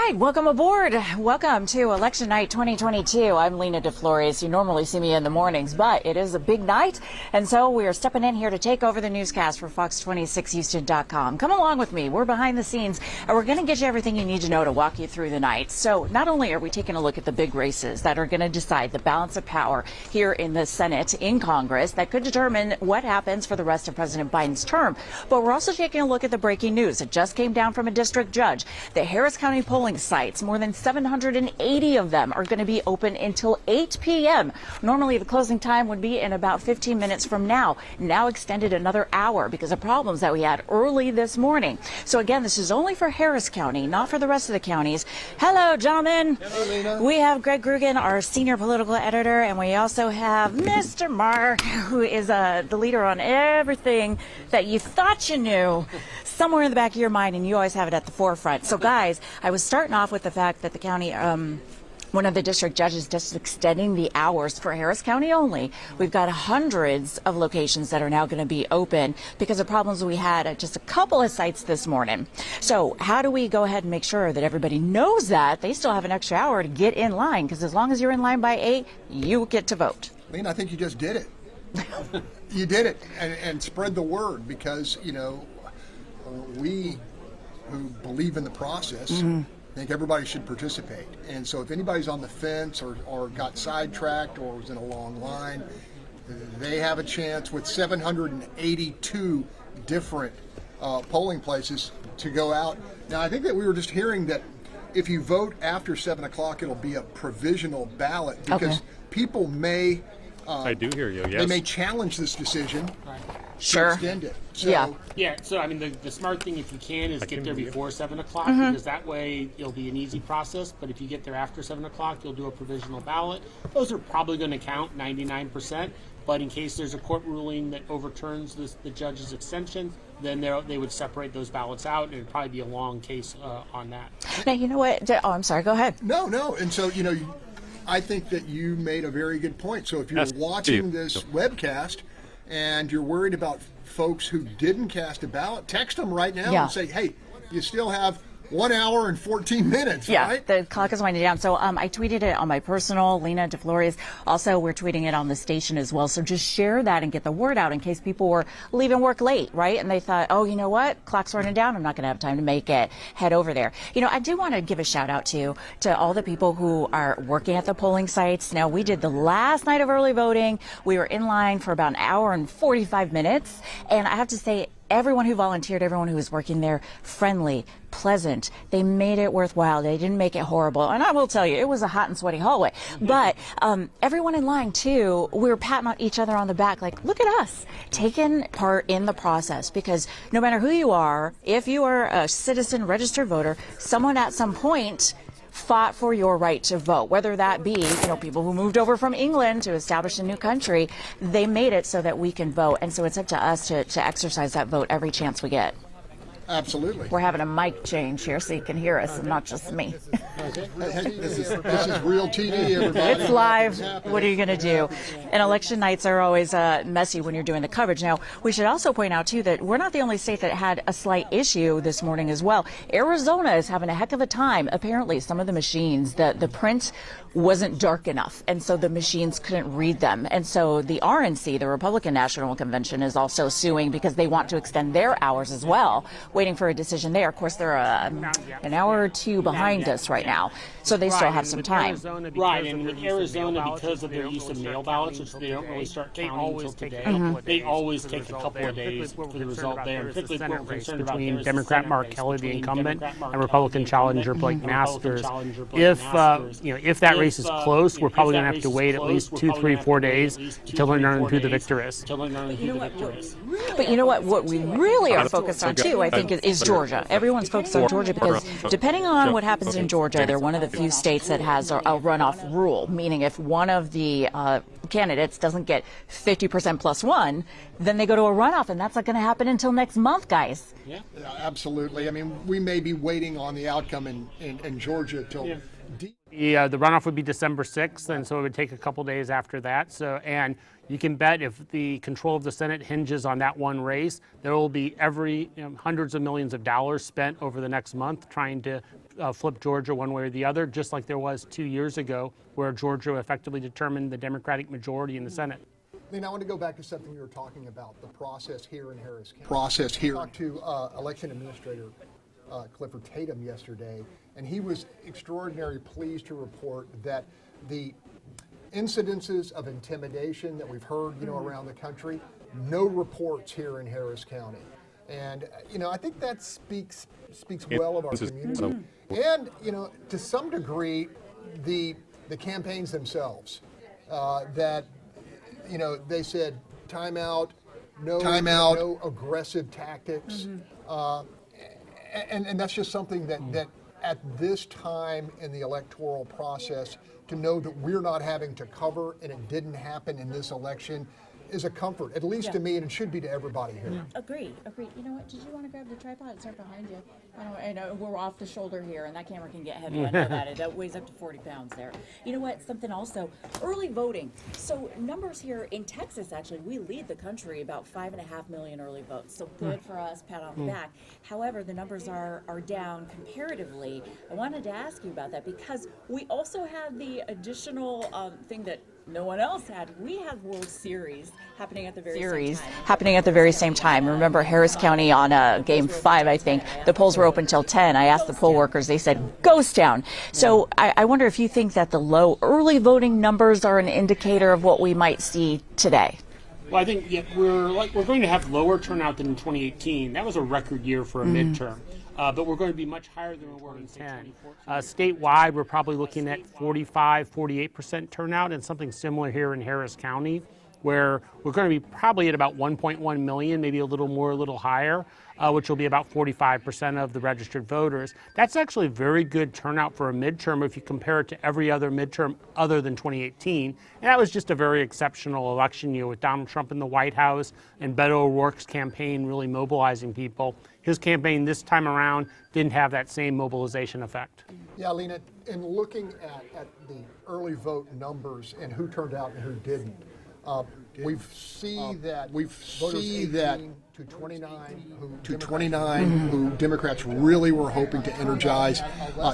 right, welcome aboard. Welcome to Election Night 2022. I'm Lena DeFlores. You normally see me in the mornings, but it is a big night, and so we are stepping in here to take over the newscast for Fox26Houston.com. Come along with me. We're behind the scenes, and we're going to get you everything you need to know to walk you through the night. So not only are we taking a look at the big races that are going to decide the balance of power here in the Senate, in Congress, that could determine what happens for the rest of President Biden's term, but we're also taking a look at the breaking news. It just came down from a district judge. The Harris County polling sites, more than 780 of them, are going to be open until 8 p.m. Normally, the closing time would be in about 15 minutes from now. Now extended another hour because of problems that we had early this morning. So again, this is only for Harris County, not for the rest of the counties. Hello, gentlemen. Hello, Lena. We have Greg Grugan, our senior political editor, and we also have Mr. Mark, who is the leader on everything that you thought you knew somewhere in the back of your mind, and you always have it at the forefront. So guys, I was starting off with the fact that the county, one of the district judges just extending the hours for Harris County only. We've got hundreds of locations that are now going to be open because of problems we had at just a couple of sites this morning. So how do we go ahead and make sure that everybody knows that they still have an extra hour to get in line? Because as long as you're in line by 8, you get to vote. Lena, I think you just did it. You did it, and spread the word, because, you know, we who believe in the process think everybody should participate. And so if anybody's on the fence or got sidetracked or was in a long line, they have a chance with 782 different polling places to go out. Now, I think that we were just hearing that if you vote after 7 o'clock, it'll be a provisional ballot, because people may I do hear you, yes. They may challenge this decision. Sure. Extend it. So, yeah. So I mean, the smart thing, if you can, is get there before 7 o'clock, because that way it'll be an easy process. But if you get there after 7 o'clock, you'll do a provisional ballot. Those are probably going to count 99%. But in case there's a court ruling that overturns the judge's extension, then they would separate those ballots out, and it'd probably be a long case on that. Now, you know what? Oh, I'm sorry. Go ahead. No. And so, you know, I think that you made a very good point. So if you're watching this webcast and you're worried about folks who didn't cast a ballot, text them right now and say, hey, you still have 1 hour and 14 minutes, right? The clock is winding down. So I tweeted it on my personal, Lena DeFlores. Also, we're tweeting it on the station as well. So just share that and get the word out in case people were leaving work late, right? And they thought, oh, you know what? Clock's running down. I'm not going to have time to make it. Head over there. You know, I do want to give a shout out to all the people who are working at the polling sites. Now, we did the last night of early voting. We were in line for about an hour and 45 minutes. And I have to say, everyone who volunteered, everyone who was working there, friendly, pleasant. They made it worthwhile. They didn't make it horrible. And I will tell you, it was a hot and sweaty hallway. But everyone in line, too, we were patting each other on the back like, look at us, taking part in the process. Because no matter who you are, if you are a citizen, registered voter, someone at some point fought for your right to vote, whether that be, you know, people who moved over from England to establish a new country. They made it so that we can vote. And so it's up to us to exercise that vote every chance we get. Absolutely. We're having a mic change here so you can hear us and not just me. This is real TV, everybody. It's live. What are you going to do? And election nights are always messy when you're doing the coverage. Now, we should also point out, too, that we're not the only state that had a slight issue this morning as well. Arizona is having a heck of a time. Apparently, some of the machines, the print wasn't dark enough, and so the machines couldn't read them. And so the RNC, the Republican National Convention, is also suing because they want to extend their hours as well, waiting for a decision there. Of course, they're an hour or two behind us right now, so they still have some time. Right, and with Arizona, because of their use of mail ballots, which they don't really start counting until today, they always take a couple of days for the result there. Particularly what we're concerned about between Democrat Mark Kelly, the incumbent, and Republican challenger Blake Masters. If that race is close, we're probably going to have to wait at least 2, 3, 4 days until we learn who the victor is. But you know what? What we really are focused on, too, I think, is Georgia. Everyone's focused on Georgia because depending on what happens in Georgia, they're one of the few states that has a runoff rule, meaning if one of the candidates doesn't get 50% plus one, then they go to a runoff, and that's not going to happen until next month, guys. Yeah, absolutely. I mean, we may be waiting on the outcome in Georgia till The runoff would be December 6th, and so it would take a couple days after that. So, and you can bet if the control of the Senate hinges on that one race, there will be hundreds of millions of dollars spent over the next month trying to flip Georgia one way or the other, just like there was 2 years ago, where Georgia effectively determined the Democratic majority in the Senate. I want to go back to something we were talking about, the process here in Harris County. I talked to Election Administrator Clifford Tatum yesterday, and he was extraordinarily pleased to report that the incidences of intimidation that we've heard, around the country, no reports here in Harris County. And, I think that speaks well of our community. And, to some degree, the campaigns themselves, that, they said timeout, no aggressive tactics. And that's just something that at this time in the electoral process, to know that we're not having to cover and it didn't happen in this election is a comfort, at least to me, and it should be to everybody here. Agreed. You know what? Did you want to grab the tripod? It's right behind you. I know we're off the shoulder here, and that camera can get heavy. I know that. That weighs up to 40 pounds there. You know what? Something also, early voting. So numbers here in Texas, actually, we lead the country about 5.5 million early votes. So good for us, pat on the back. However, the numbers are down comparatively. I wanted to ask you about that because we also have the additional thing that no one else had. We have World Series happening at the very same time. Remember Harris County on game 5, I think. The polls were open till 10. I asked the poll workers. They said ghost town. So I wonder if you think that the low early voting numbers are an indicator of what we might see today. Well, I think we're going to have lower turnout than in 2018. That was a record year for a midterm. But we're going to be much higher than we were in 2014. Statewide, we're probably looking at 48% turnout, and something similar here in Harris County, where we're going to be probably at about 1.1 million, maybe a little more, a little higher, which will be about 45% of the registered voters. That's actually very good turnout for a midterm if you compare it to every other midterm other than 2018. And that was just a very exceptional election year with Donald Trump in the White House and Beto O'Rourke's campaign really mobilizing people. His campaign this time around didn't have that same mobilization effect. Yeah, Lena, in looking at the early vote numbers and who turned out and who didn't, we see that voters 18 to 29 who Democrats really were hoping to energize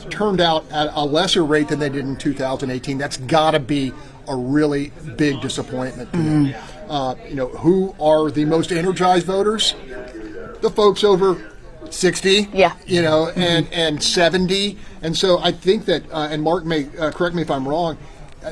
turned out at a lesser rate than they did in 2018. That's got to be a really big disappointment to me. Who are the most energized voters? The folks over 60, and 70. And so I think that, and Mark may correct me if I'm wrong,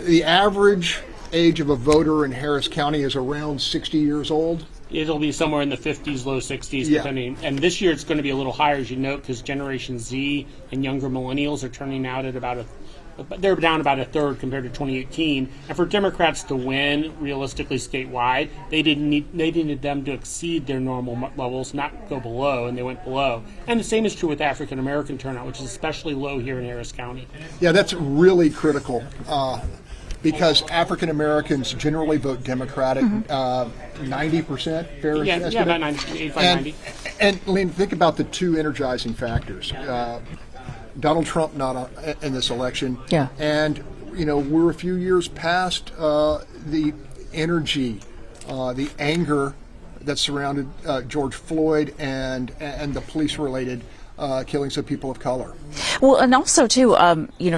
the average age of a voter in Harris County is around 60 years old. It'll be somewhere in the 50s, low 60s, depending. And this year it's going to be a little higher, as you note, because Generation Z and younger millennials are turning out at they're down about a third compared to 2018. And for Democrats to win, realistically statewide, they needed them to exceed their normal levels, not go below, and they went below. And the same is true with African American turnout, which is especially low here in Harris County. Yeah, that's really critical. Because African Americans generally vote Democratic, 90%, fair estimate? Yeah, about 85, 90. And Lynn, think about the two energizing factors. Donald Trump not in this election. Yeah. And, we're a few years past the energy, the anger that surrounded George Floyd and the police-related killings of people of color. Well, and also, too,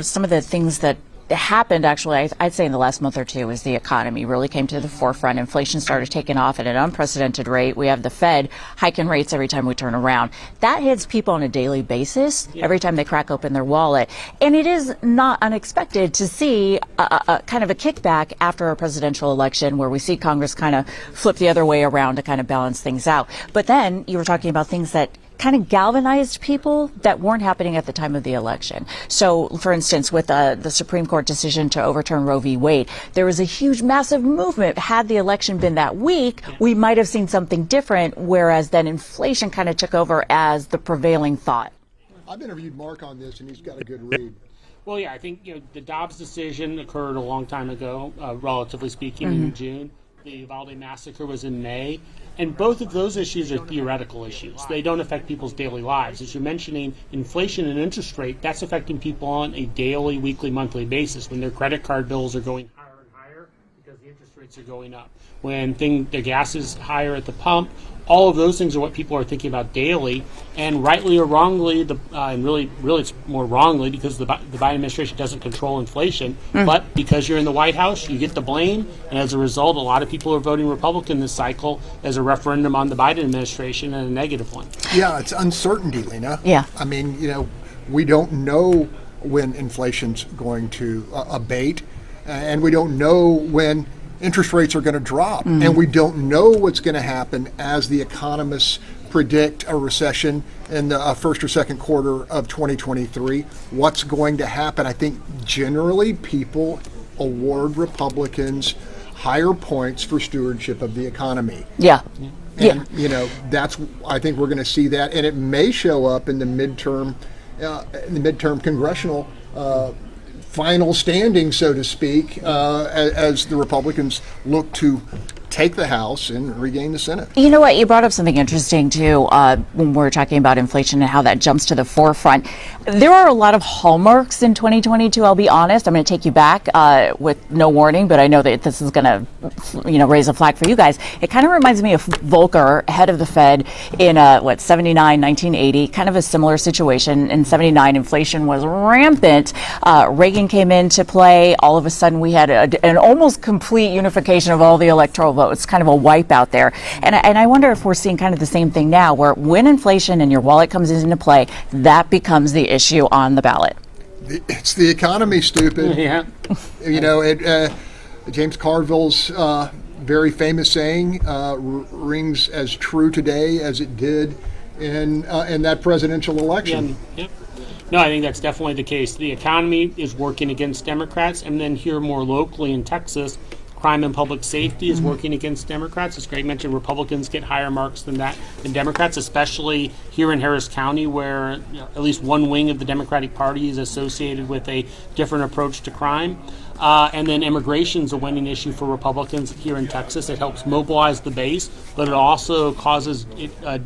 some of the things that happened, actually, I'd say in the last month or two, is the economy really came to the forefront. Inflation started taking off at an unprecedented rate. We have the Fed hiking rates every time we turn around. That hits people on a daily basis every time they crack open their wallet. And it is not unexpected to see a kind of a kickback after a presidential election where we see Congress kind of flip the other way around to kind of balance things out. But then you were talking about things that kind of galvanized people that weren't happening at the time of the election. So, for instance, with the Supreme Court decision to overturn Roe v. Wade, there was a huge, massive movement. Had the election been that weak, we might have seen something different, whereas then inflation kind of took over as the prevailing thought. I've interviewed Mark on this, and he's got a good read. Well, yeah, I think the Dobbs decision occurred a long time ago, relatively speaking, in June. The Uvalde massacre was in May. And both of those issues are theoretical issues. They don't affect people's daily lives. As you're mentioning, inflation and interest rate, that's affecting people on a daily, weekly, monthly basis when their credit card bills are going higher and higher because the interest rates are going up. When the gas is higher at the pump, all of those things are what people are thinking about daily. And rightly or wrongly, and really it's more wrongly because the Biden administration doesn't control inflation. But because you're in the White House, you get the blame. And as a result, a lot of people are voting Republican this cycle as a referendum on the Biden administration and a negative one. Yeah, it's uncertainty, Lena. Yeah. I mean, we don't know when inflation's going to abate, and we don't know when interest rates are going to drop, and we don't know what's going to happen as the economists predict a recession in the first or second quarter of 2023. What's going to happen? I think generally people award Republicans higher points for stewardship of the economy. Yeah. And, that's, I think we're going to see that, and it may show up in the midterm congressional final standing, so to speak, as the Republicans look to take the House and regain the Senate. You know what? You brought up something interesting, too, when we're talking about inflation and how that jumps to the forefront. There are a lot of hallmarks in 2022, I'll be honest. I'm going to take you back with no warning, but I know that this is going to, raise a flag for you guys. It kind of reminds me of Volcker, head of the Fed, in 79, 1980, kind of a similar situation. In 79, inflation was rampant. Reagan came into play. All of a sudden, we had an almost complete unification of all the electoral votes. It's kind of a wipeout there. And I wonder if we're seeing kind of the same thing now, where when inflation and your wallet comes into play, that becomes the issue on the ballot. It's the economy, stupid. Yeah. James Carville's very famous saying rings as true today as it did in that presidential election. Yeah. No, I think that's definitely the case. The economy is working against Democrats, and then here more locally in Texas, crime and public safety is working against Democrats. As Greg mentioned, Republicans get higher marks than Democrats, especially here in Harris County, where at least one wing of the Democratic Party is associated with a different approach to crime. And then immigration is a winning issue for Republicans here in Texas. It helps mobilize the base, but it also causes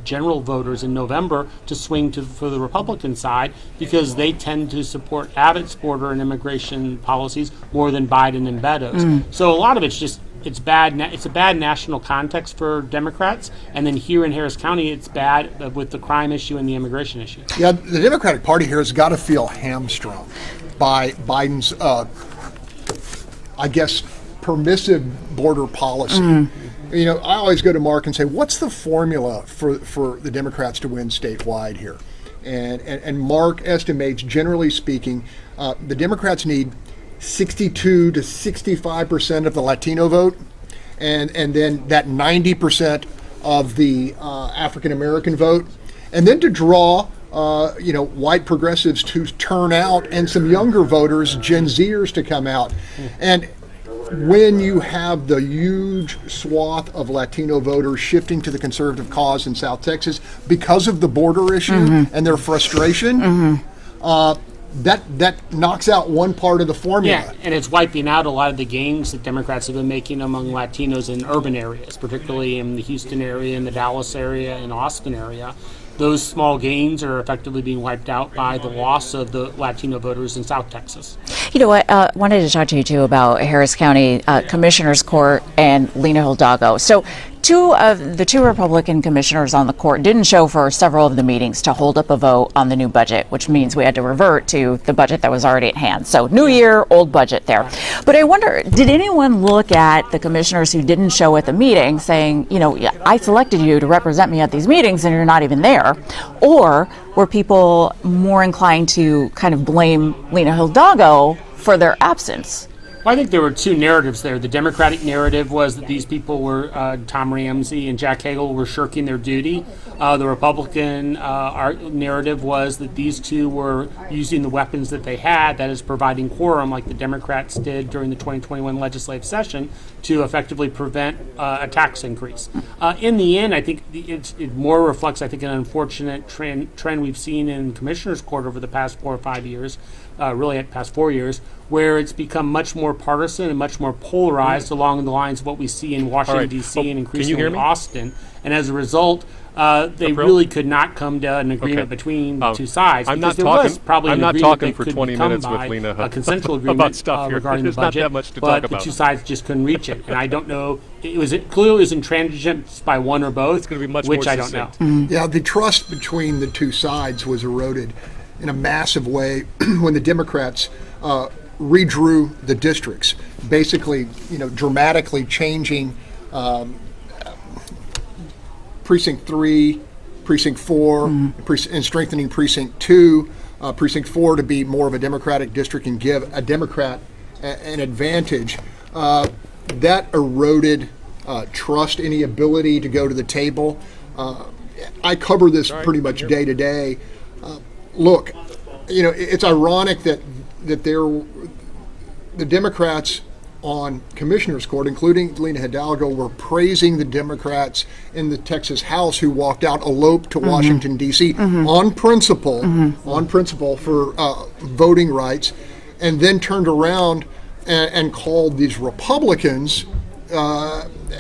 general voters in November to swing for the Republican side because they tend to support Abbott's border and immigration policies more than Biden and Beto's. So a lot of it's just it's bad. It's a bad national context for Democrats, and then here in Harris County, it's bad with the crime issue and the immigration issue. Yeah, the Democratic Party here has got to feel hamstrung by Biden's permissive border policy. I always go to Mark and say, what's the formula for the Democrats to win statewide here? And Mark estimates, generally speaking, the Democrats need 62 to 65% of the Latino vote, and then that 90% of the African American vote, and then to draw white progressives to turn out and some younger voters, Gen Zers, to come out. And when you have the huge swath of Latino voters shifting to the conservative cause in South Texas because of the border issue and their frustration, that knocks out one part of the formula. Yeah, and it's wiping out a lot of the gains that Democrats have been making among Latinos in urban areas, particularly in the Houston area, in the Dallas area, and Austin area. Those small gains are effectively being wiped out by the loss of the Latino voters in South Texas. You know what? Wanted to talk to you, too, about Harris County Commissioner's Court and Lena Hidalgo. So the two Republican commissioners on the court didn't show for several of the meetings to hold up a vote on the new budget, which means we had to revert to the budget that was already at hand. So new year, old budget there. But I wonder, did anyone look at the commissioners who didn't show at the meeting saying, I selected you to represent me at these meetings and you're not even there? Or were people more inclined to kind of blame Lena Hidalgo for their absence? Well, I think there were two narratives there. The Democratic narrative was that these people were, Tom Ramsey and Jack Hagel, were shirking their duty. The Republican narrative was that these two were using the weapons that they had, that is providing quorum like the Democrats did during the 2021 legislative session, to effectively prevent a tax increase. In the end, I think it more reflects, an unfortunate trend we've seen in Commissioner's Court over the past 4 or 5 years, really at past 4 years, where it's become much more partisan and much more polarized along the lines of what we see in Washington, right. D.C. and Can you increasingly hear me? Austin. And as a result, they really could not come to an agreement between the two sides. I'm because not there talking. was probably I'm an not agreement talking that for could 20 become minutes with by Lena a consensual about agreement stuff here. regarding There's the not budget, that much to but talk about. the two sides just couldn't reach it. And I don't know. It clearly was intransigent by one or both. It's going to be much which more I don't know. succinct. Yeah, the trust between the two sides was eroded in a massive way when the Democrats redrew the districts, basically, dramatically changing Precinct 3, Precinct 4, and strengthening Precinct 2, Precinct 4 to be more of a Democratic district and give a Democrat an advantage. That eroded trust, any ability to go to the table. I cover this pretty much day to day. Look, it's ironic that the Democrats on Commissioner's Court, including Lena Hidalgo, were praising the Democrats in the Texas House who walked out, eloped to Washington, D.C. On principle for voting rights, and then turned around and called these Republicans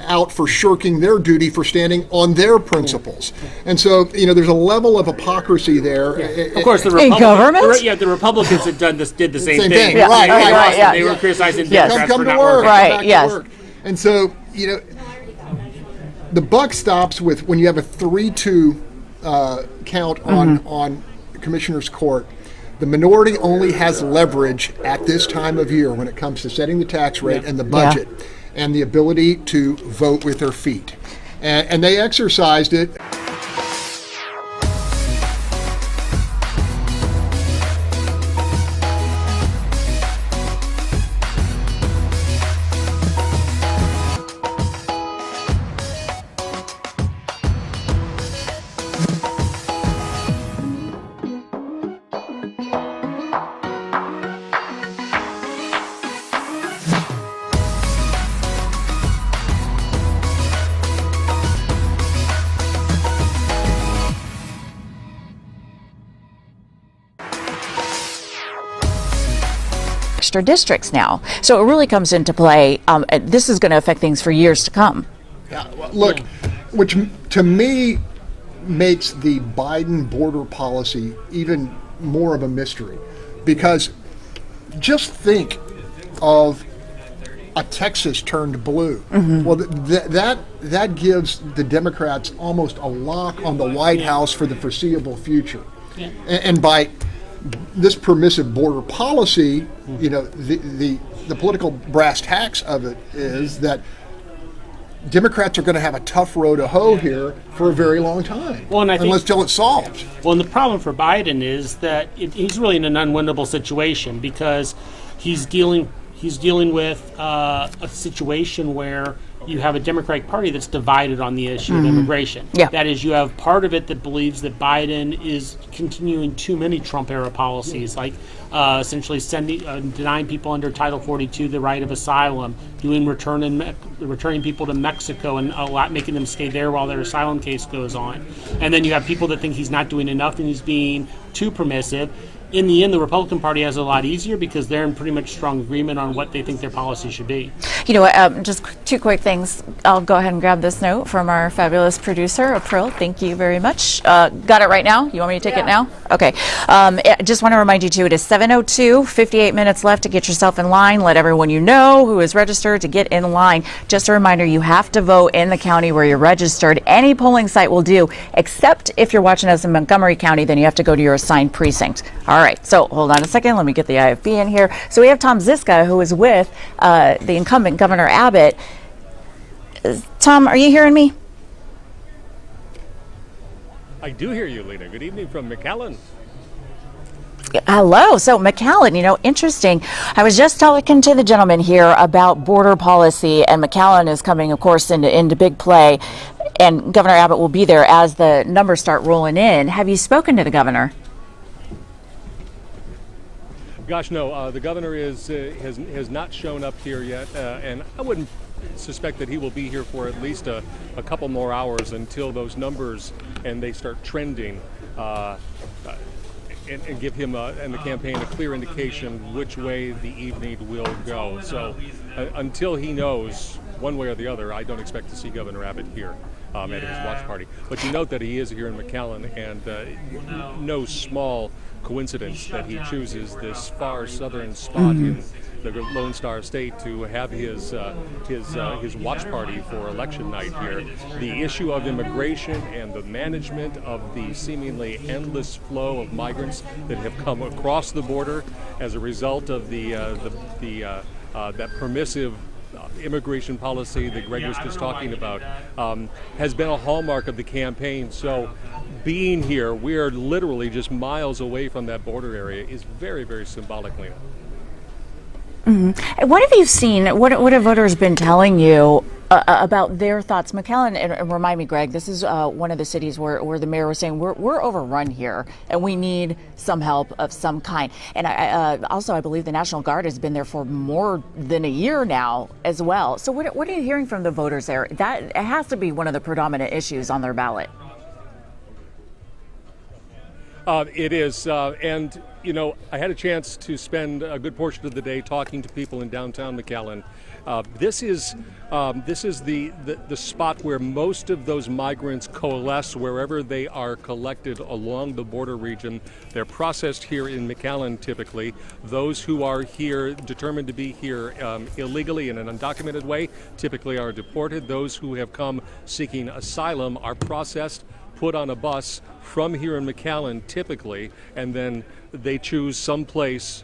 out for shirking their duty for standing on their principles. And so, there's a level of hypocrisy there. Of course, the government? the Republicans had did the same Same thing. thing, right, In right, Austin, yeah. They were criticizing Yes. Democrats Come for to not work. working. Right, Come back to yes. work. And so, the buck stops with when you have a 3-2 count on Commissioner's Court. The minority only has leverage at this time of year when it comes to setting the tax rate and the budget and the ability to vote with their feet. And they exercised it. Extra districts now. So it really comes into play. And this is going to affect things for years to come. Look, which to me makes the Biden border policy even more of a mystery, because just think of a Texas turned blue. Well, that gives the Democrats almost a lock on the White House for the foreseeable future. And by this permissive border policy, the political brass tacks of it is that Democrats are going to have a tough row to hoe here for a very long time, Well, and I think- until it's solved. Well, and the problem for Biden is that he's really in an unwinnable situation because he's dealing with a situation where you have a Democratic Party that's divided on the issue of immigration. Yeah. That is, you have part of it that believes that Biden is continuing too many Trump-era policies, like essentially denying people under Title 42 the right of asylum, returning people to Mexico and making them stay there while their asylum case goes on. And then you have people that think he's not doing enough and he's being too permissive. In the end, the Republican Party has it a lot easier because they're in pretty much strong agreement on what they think their policy should be. You know what, just two quick things. I'll go ahead and grab this note from our fabulous producer, April. Thank you very much. Got it right now? You want me to take it now? Okay. I just want to remind you, too, it is 7:02, 58 minutes left to get yourself in line. Let everyone you know who is registered to get in line. Just a reminder, you have to vote in the county where you're registered. Any polling site will do, except if you're watching us in Montgomery County, then you have to go to your assigned precinct. All right, so hold on a second. Let me get the IFB in here. So we have Tom Ziska, who is with the incumbent Governor Abbott. Tom, are you hearing me? I do hear you, Lena. Good evening from McAllen. Hello. So McAllen, interesting. I was just talking to the gentleman here about border policy, and McAllen is coming, of course, into big play. And Governor Abbott will be there as the numbers start rolling in. Have you spoken to the governor? Gosh, no. The governor has not shown up here yet, and I wouldn't suspect that he will be here for at least a couple more hours until those numbers and they start trending. and give him and the campaign a clear indication which way the evening will go. So until he knows one way or the other, I don't expect to see Governor Abbott here at his watch party. But you note that he is here in McAllen, and no small coincidence that he chooses this far southern spot in the Lone Star State to have his watch party for election night here. The issue of immigration and the management of the seemingly endless flow of migrants that have come across the border as a result of that permissive immigration policy that Greg was just talking about has been a hallmark of the campaign. So being here, we are literally just miles away from that border area, is very, very symbolic, Lena. What have you seen? What have voters been telling you about their thoughts? McAllen, and remind me, Greg, this is one of the cities where the mayor was saying we're overrun here and we need some help of some kind. And I believe the National Guard has been there for more than a year now as well. So what are you hearing from the voters there? That has to be one of the predominant issues on their ballot. It is, and you know, I had a chance to spend a good portion of the day talking to people in downtown McAllen. This is the spot where most of those migrants coalesce wherever they are collected along the border region. They're processed here in McAllen typically. Those who are here, determined to be here illegally in an undocumented way, typically are deported. Those who have come seeking asylum are processed, put on a bus from here in McAllen typically, and then they choose some place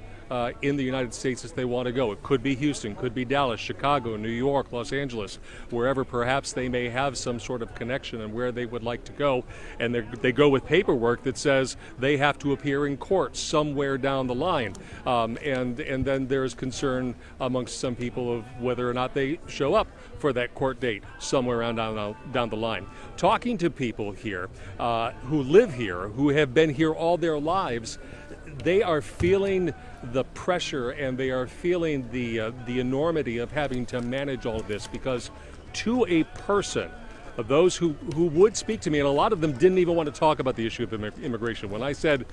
in the United States as they want to go. It could be Houston, could be Dallas, Chicago, New York, Los Angeles, wherever perhaps they may have some sort of connection and where they would like to go. And they go with paperwork that says they have to appear in court somewhere down the line. And then there's concern amongst some people of whether or not they show up for that court date somewhere around down the line. Talking to people here who live here, who have been here all their lives, they are feeling the pressure and they are feeling the enormity of having to manage all of this, because to a person, those who would speak to me, and a lot of them didn't even want to talk about the issue of immigration. When I said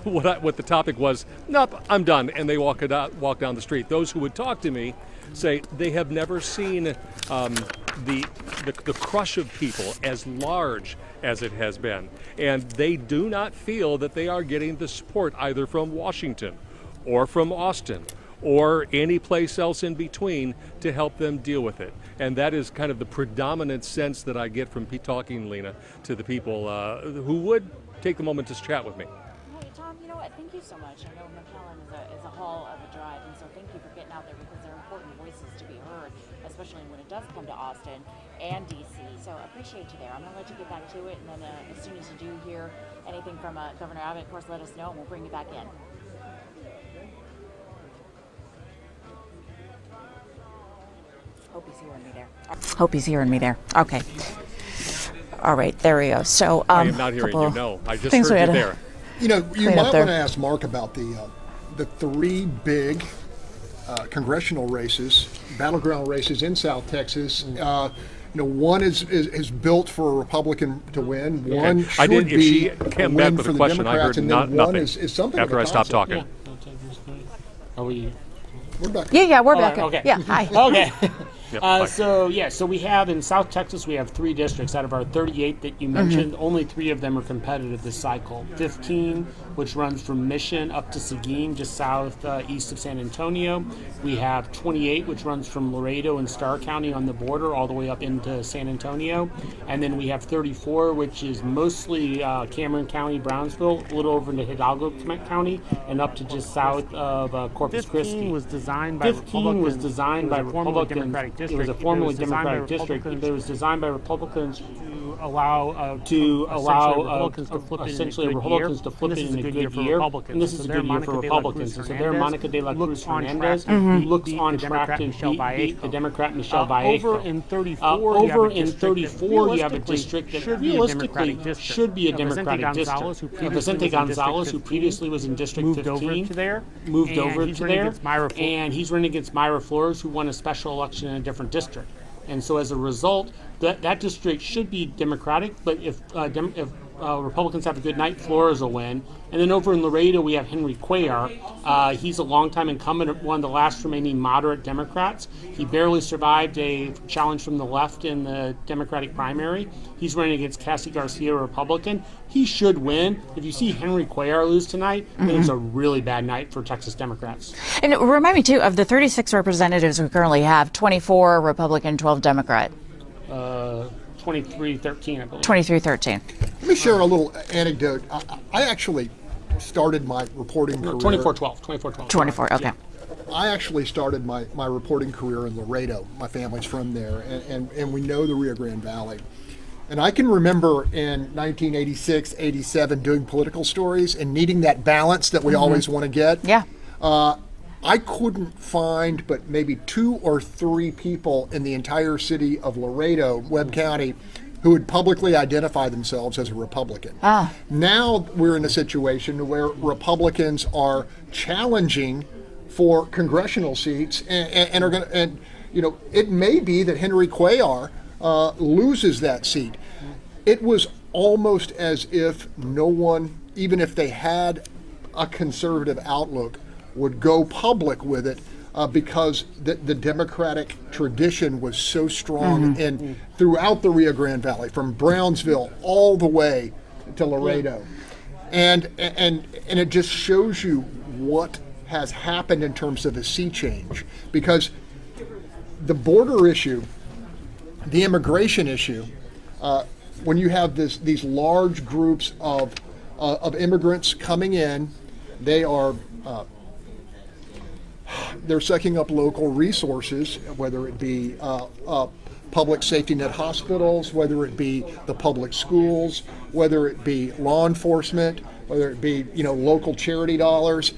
what the topic was, nope, I'm done, and they walk down the street. Those who would talk to me say they have never seen the crush of people as large as it has been, and they do not feel that they are getting the support either from Washington or from Austin or any place else in between to help them deal with it. And that is kind of the predominant sense that I get from talking, Lena, to the people who would take the moment to chat with me. Hey, Tom, you know what? Thank you so much. I know McAllen is a haul of a drive, and so thank you for getting out there, because there are important voices to be heard, especially when it does come to Austin and D.C. So I appreciate you there. I'm going to let you get back to it, and then as soon as you do hear anything from Governor Abbott, of course, let us know, and we'll bring you back in. Hope he's hearing me there. Okay. All right, there we go. So I am not hearing you, no. I just heard you there. You know, you might want to ask Mark about the three big congressional races, battleground races in South Texas. You know, one is built for a Republican to win. One should if be she a came win back with for a the question, I Democrats, heard and then one nothing is something after of a I stopped toss-up. talking. Are we? We're back. Yeah, we're back. Okay. Yeah, hi. Okay. Yep, So we have in South Texas, we have 3 districts out of our 38 that you mentioned. Only 3 of them are competitive this cycle. 15, which runs from Mission up to Seguin, just southeast of San Antonio. We have 28, which runs from Laredo and Starr County on the border all the way up into San Antonio. And then we have 34, which is mostly Cameron County, Brownsville, a little over into Hidalgo County, and up to just south of Corpus Christi. 15 was designed by 15 was designed by Republicans. It was a formerly Democratic district. It was designed by Republicans to allow Republicans to flip essentially it in a good Republicans year. to flip And it this in is a a good year good for year. Republicans. And this is So a their good year for Monica de la Republicans. Cruz So their Monica de la Cruz looks on track Hernandez to beat looks the on track Democrat to Michelle beat the Vallejo. Democrat Michelle Vallejo. Over in 34, you have a district that realistically should be a Democratic district. Vicente Gonzalez, who previously was in District 15, moved over to there, and he's running against Myra Flores, who won a special election in a different district. And so as a result, that district should be Democratic, but if Republicans have a good night, Flores will win. And then over in Laredo, we have Henry Cuellar. He's a longtime incumbent, one of the last remaining moderate Democrats. He barely survived a challenge from the left in the Democratic primary. He's running against Cassie Garcia, a Republican. He should win. If you see Henry Cuellar lose tonight, then it's a really bad night for Texas Democrats. And remind me, too, of the 36 representatives we currently have, 24 Republican, 12 Democrat. 23-13, I believe. 23-13. Let me share a little anecdote. I actually started my reporting career. 24-12. 24-12. 24, okay. I actually started my reporting career in Laredo. My family's from there, and we know the Rio Grande Valley. And I can remember in 1986, 87 doing political stories and needing that balance that we always want to get. Yeah. I couldn't find but maybe 2 or 3 people in the entire city of Laredo, Webb County, who would publicly identify themselves as a Republican. Now we're in a situation where Republicans are challenging for congressional seats and are going to, and you know, it may be that Henry Cuellar loses that seat. It was almost as if no one, even if they had a conservative outlook, would go public with it because the Democratic tradition was so strong and throughout the Rio Grande Valley, from Brownsville all the way to Laredo. And it just shows you what has happened in terms of a sea change, because the border issue, the immigration issue, when you have these large groups of immigrants coming in, they're sucking up local resources, whether it be public safety net hospitals, whether it be the public schools, whether it be law enforcement, whether it be local charity dollars,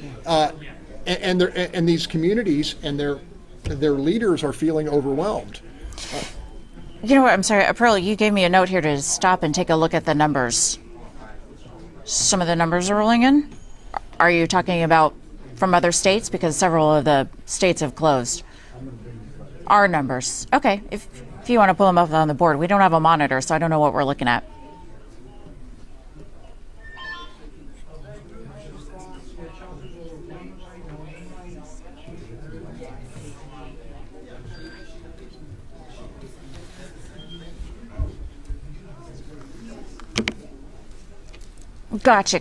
and these communities and their leaders are feeling overwhelmed. You know what? I'm sorry, Pearl, you gave me a note here to stop and take a look at the numbers. Some of the numbers are rolling in? Are you talking about from other states? Because several of the states have closed. Our numbers. Okay, if you want to pull them up on the board. We don't have a monitor, so I don't know what we're looking at. Gotcha.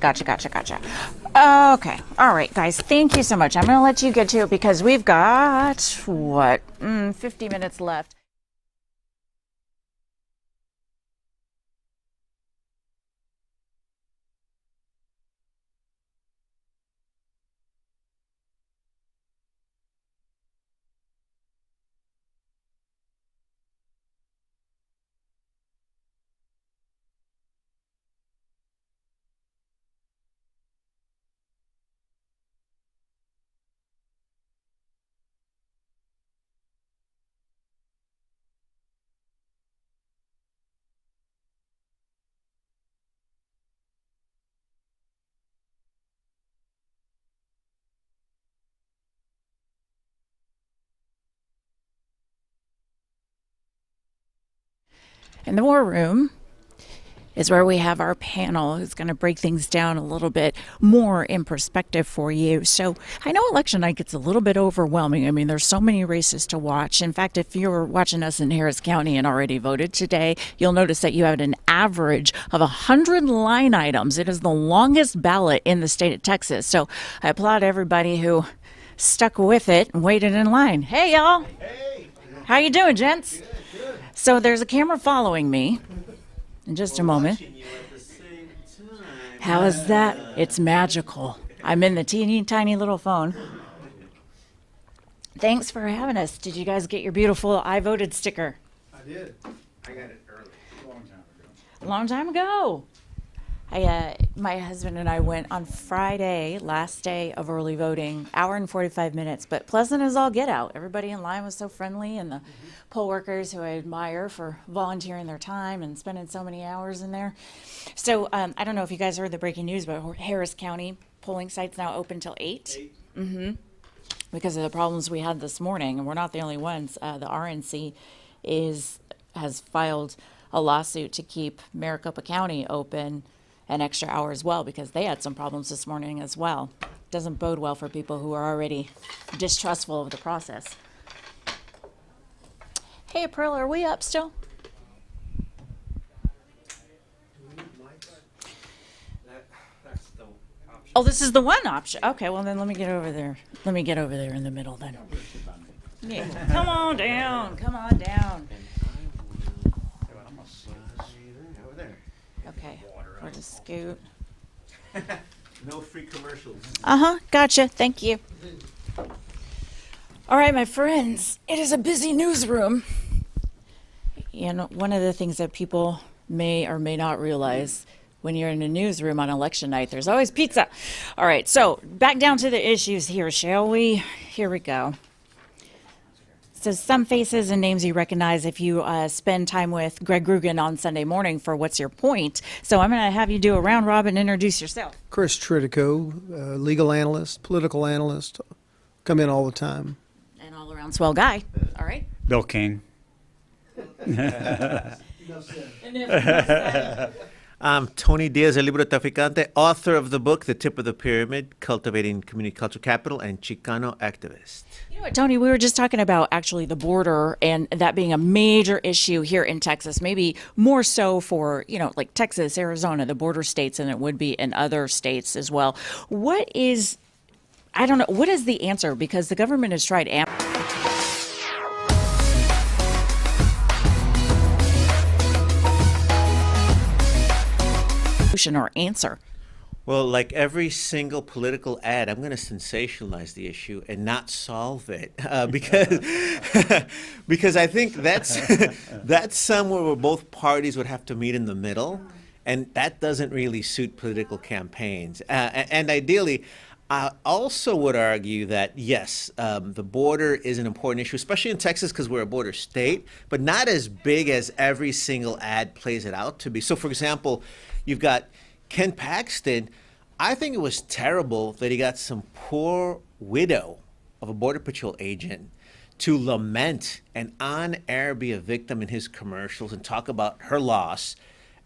Okay. All right, guys. Thank you so much. I'm going to let you get to it because we've got, 50 minutes left. In the war room is where we have our panel who's going to break things down a little bit more in perspective for you. So I know election night gets a little bit overwhelming. I mean, there's so many races to watch. In fact, if you're watching us in Harris County and already voted today, you'll notice that you have an average of 100 line items. It is the longest ballot in the state of Texas. So I applaud everybody who stuck with it and waited in line. Hey, y'all. Hey. How you doing, gents? So there's a camera following me in just a moment. How is that? It's magical. I'm in the teeny tiny little phone. Thanks for having us. Did you guys get your beautiful I voted sticker? I did. I got it early. A long time ago. My husband and I went on Friday, last day of early voting, hour and 45 minutes, but pleasant as all get out. Everybody in line was so friendly, and the poll workers who I admire for volunteering their time and spending so many hours in there. So I don't know if you guys heard the breaking news, but Harris County polling sites now open till 8. Because of the problems we had this morning, and we're not the only ones. The RNC has filed a lawsuit to keep Maricopa County open an extra hour as well because they had some problems this morning as well. Doesn't bode well for people who are already distrustful of the process. Hey, April, are we up still? Oh, this is the one option. Okay, well then let me get over there. Let me get over there in the middle then. Yeah. Come on down. Come on down. Okay. We'll just scoot. No free commercials. Gotcha. Thank you. All right, my friends. It is a busy newsroom. And one of the things that people may or may not realize when you're in a newsroom on election night, there's always pizza. All right, so back down to the issues here, shall we? Here we go. So some faces and names you recognize if you spend time with Greg Grugan on Sunday morning for What's Your Point. So I'm going to have you do a round robin, introduce yourself. Chris Tritico, legal analyst, political analyst, come in all the time. And all around swell guy. All right. Bill King. I'm Tony Diaz, el libro traficante, author of the book The Tip of the Pyramid, Cultivating Community Cultural Capital, and Chicano Activist. You know what, Tony, we were just talking about actually the border and that being a major issue here in Texas, maybe more so for, like Texas, Arizona, the border states, than it would be in other states as well. What is the answer? Because the government has tried or answer. Well, like every single political ad, I'm going to sensationalize the issue and not solve it because I think that's somewhere where both parties would have to meet in the middle, and that doesn't really suit political campaigns. And ideally, I also would argue that, yes, the border is an important issue, especially in Texas because we're a border state, but not as big as every single ad plays it out to be. So, for example, you've got Ken Paxton. I think it was terrible that he got some poor widow of a Border Patrol agent to lament and on air be a victim in his commercials and talk about her loss.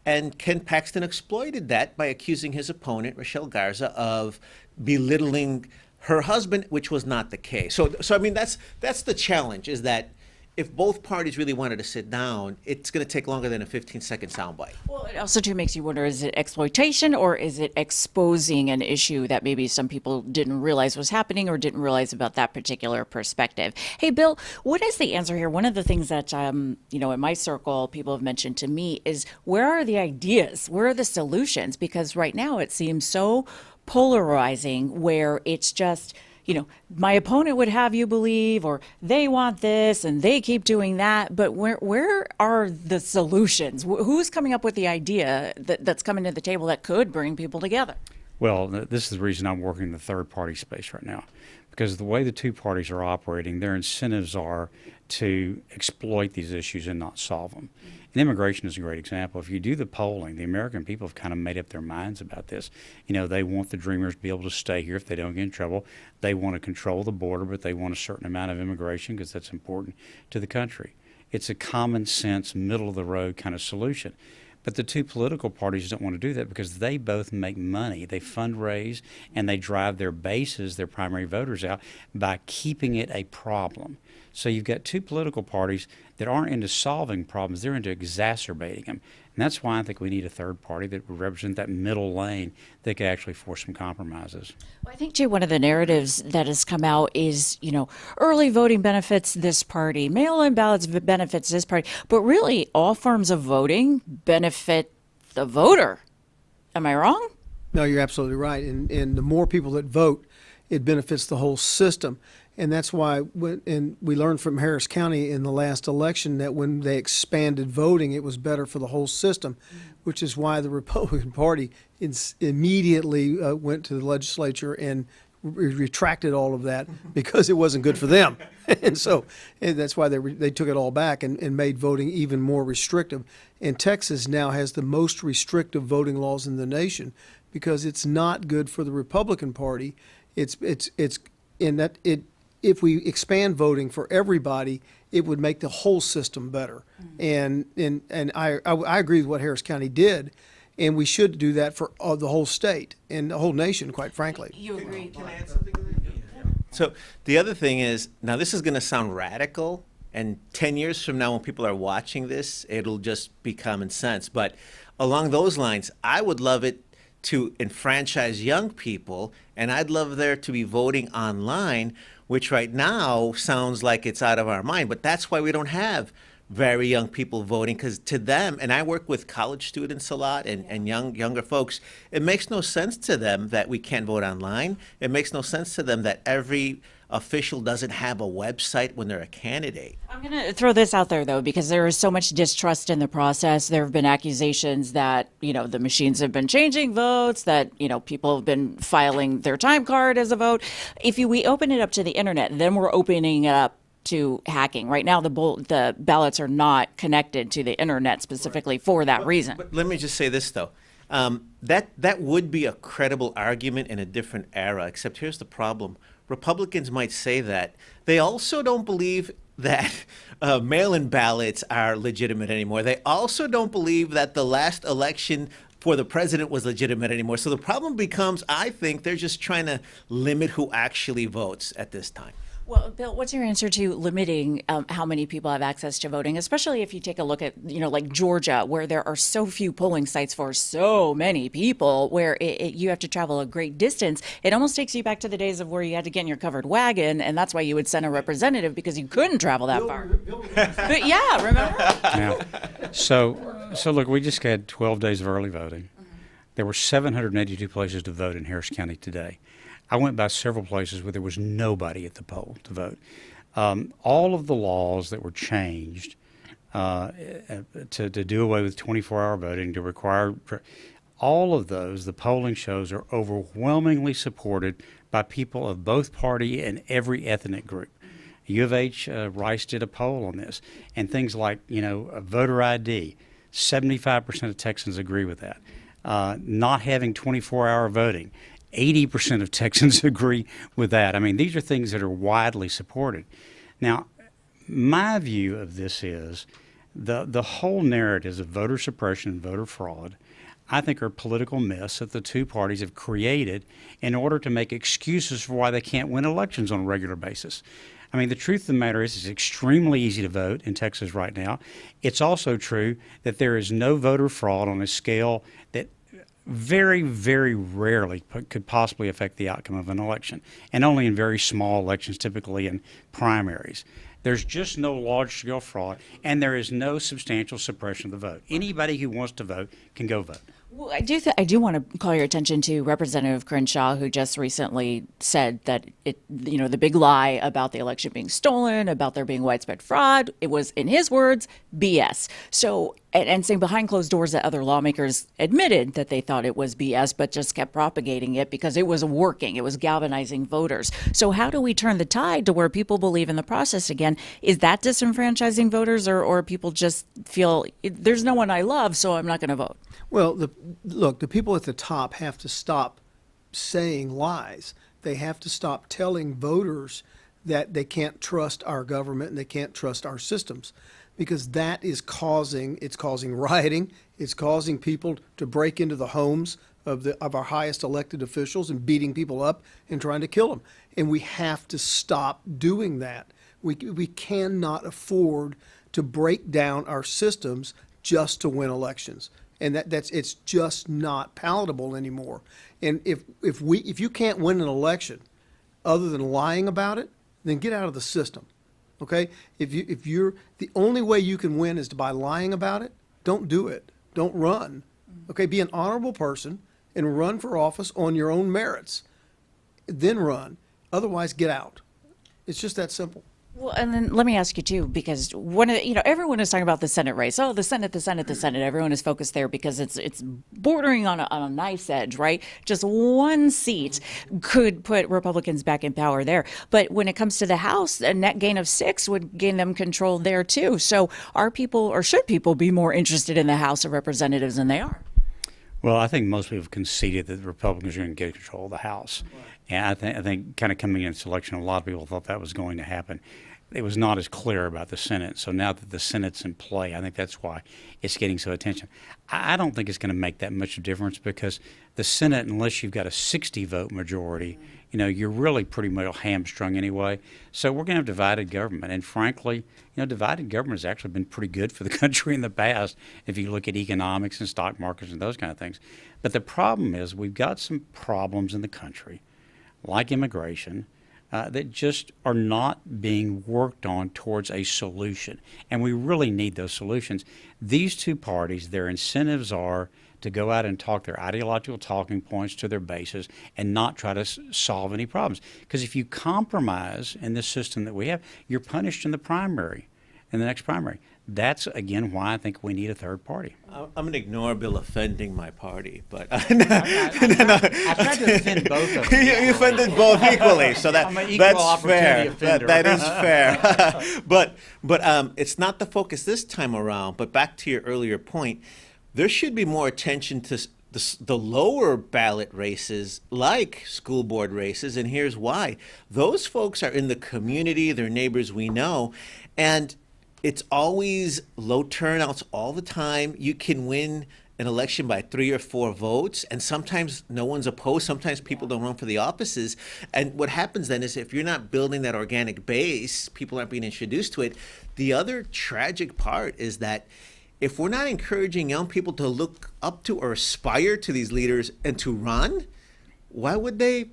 And Ken Paxton exploited that by accusing his opponent, Rochelle Garza, of belittling her husband, which was not the case. So I mean, that's the challenge, is that if both parties really wanted to sit down, it's going to take longer than a 15-second soundbite. Well, it also too makes you wonder, is it exploitation or is it exposing an issue that maybe some people didn't realize was happening or didn't realize about that particular perspective? Hey, Bill, what is the answer here? One of the things that, in my circle, people have mentioned to me is, where are the ideas? Where are the solutions? Because right now it seems so polarizing where it's just, my opponent would have you believe, or they want this and they keep doing that. But where are the solutions? Who's coming up with the idea that's coming to the table that could bring people together? Well, this is the reason I'm working in the third party space right now, because the way the two parties are operating, their incentives are to exploit these issues and not solve them. And immigration is a great example. If you do the polling, the American people have kind of made up their minds about this. They want the Dreamers to be able to stay here if they don't get in trouble. They want to control the border, but they want a certain amount of immigration because that's important to the country. It's a common sense, middle of the road kind of solution. But the two political parties don't want to do that because they both make money. They fundraise and they drive their bases, their primary voters out by keeping it a problem. So you've got two political parties that aren't into solving problems, they're into exacerbating them. And that's why I think we need a third party that would represent that middle lane that could actually force some compromises. Well, I think, too, one of the narratives that has come out is, early voting benefits this party, mail-in ballots benefits this party, but really all forms of voting benefit the voter. Am I wrong? No, you're absolutely right. And the more people that vote, it benefits the whole system. And that's why we learned from Harris County in the last election that when they expanded voting, it was better for the whole system, which is why the Republican Party immediately went to the legislature and retracted all of that because it wasn't good for them. And so that's why they took it all back and made voting even more restrictive. And Texas now has the most restrictive voting laws in the nation because it's not good for the Republican Party. It's in that if we expand voting for everybody, it would make the whole system better. And I agree with what Harris County did. And we should do that for the whole state and the whole nation, quite frankly. You agree? So the other thing is, now this is going to sound radical, and 10 years from now when people are watching this, it'll just be common sense. But along those lines, I would love it to enfranchise young people, and I'd love there to be voting online, which right now sounds like it's out of our mind. But that's why we don't have very young people voting, because to them, and I work with college students a lot and younger folks, it makes no sense to them that we can't vote online. It makes no sense to them that every official doesn't have a website when they're a candidate. I'm going to throw this out there, though, because there is so much distrust in the process. There have been accusations that, the machines have been changing votes, that, people have been filing their time card as a vote. If we open it up to the internet, then we're opening it up to hacking. Right now, the ballots are not connected to the internet specifically for that reason. But let me just say this, though. That would be a credible argument in a different era, except here's the problem. Republicans might say that. They also don't believe that mail-in ballots are legitimate anymore. They also don't believe that the last election for the president was legitimate anymore. So the problem becomes, I think, they're just trying to limit who actually votes at this time. Well, Bill, what's your answer to limiting how many people have access to voting, especially if you take a look at, like Georgia, where there are so few polling sites for so many people, where you have to travel a great distance. It almost takes you back to the days of where you had to get in your covered wagon, and that's why you would send a representative, because you couldn't travel that far. But yeah, remember? Yeah. So look, we just had 12 days of early voting. There were 782 places to vote in Harris County today. I went by several places where there was nobody at the poll to vote. All of the laws that were changed to do away with 24-hour voting, to require all of those, the polling shows, are overwhelmingly supported by people of both party and every ethnic group. U of H, Rice did a poll on this, and things like voter ID. 75% of Texans agree with that. Not having 24-hour voting. 80% of Texans agree with that. I mean, these are things that are widely supported. Now, my view of this is the whole narratives of voter suppression and voter fraud, I think, are political myths that the two parties have created in order to make excuses for why they can't win elections on a regular basis. I mean, the truth of the matter is it's extremely easy to vote in Texas right now. It's also true that there is no voter fraud on a scale that very, very rarely could possibly affect the outcome of an election, and only in very small elections, typically in primaries. There's just no large-scale fraud, and there is no substantial suppression of the vote. Anybody who wants to vote can go vote. Well, I do want to call your attention to Representative Crenshaw, who just recently said that the big lie about the election being stolen, about there being widespread fraud, it was, in his words, BS. So, and saying behind closed doors that other lawmakers admitted that they thought it was BS, but just kept propagating it because it was working. It was galvanizing voters. So how do we turn the tide to where people believe in the process again? Is that disenfranchising voters, or people just feel there's no one I love, so I'm not going to vote? Well, the people at the top have to stop saying lies. They have to stop telling voters that they can't trust our government and they can't trust our systems, because that is causing rioting. It's causing people to break into the homes of our highest elected officials and beating people up and trying to kill them. And we have to stop doing that. We cannot afford to break down our systems just to win elections. And it's just not palatable anymore. And if you can't win an election other than lying about it, then get out of the system. Okay? If you're the only way you can win is by lying about it, don't do it. Don't run. Okay? Be an honorable person and run for office on your own merits. Then run. Otherwise, get out. It's just that simple. Well, and then let me ask you too, because everyone is talking about the Senate race. Oh, the Senate. Everyone is focused there because it's bordering on a nice edge, right? Just one seat could put Republicans back in power there. But when it comes to the House, a net gain of 6 would gain them control there too. So should people be more interested in the House of Representatives than they are? Well, I think most people have conceded that the Republicans are going to get control of the House. Right. And I think kind of coming into this election, a lot of people thought that was going to happen. it was not as clear about the Senate. So now that the Senate's in play, I think that's why it's getting so attention. I don't think it's going to make that much of a difference because the Senate, unless you've got a 60-vote majority, you're really pretty much hamstrung anyway. So we're going to have divided government. And frankly, divided government has actually been pretty good for the country in the past if you look at economics and stock markets and those kind of things. But the problem is we've got some problems in the country, like immigration, that just are not being worked on towards a solution. And we really need those solutions. These two parties, their incentives are to go out and talk their ideological talking points to their bases and not try to solve any problems. Because if you compromise in this system that we have, you're punished in the primary, in the next primary. That's, again, why I think we need a third party. I'm going to ignore Bill offending my party, but I tried to offend both of them. You offended both equally, so I'm an equal that's opportunity fair. offender. That is fair. but it's not the focus this time around. But back to your earlier point, there should be more attention to the lower ballot races like school board races, and here's why. Those folks are in the community, they're neighbors we know, and it's always low turnouts all the time. You can win an election by 3 or 4 votes, and sometimes no one's opposed. Sometimes people don't run for the offices. And what happens then is if you're not building that organic base, people aren't being introduced to it. The other tragic part is that if we're not encouraging young people to look up to or aspire to these leaders and to run, why would they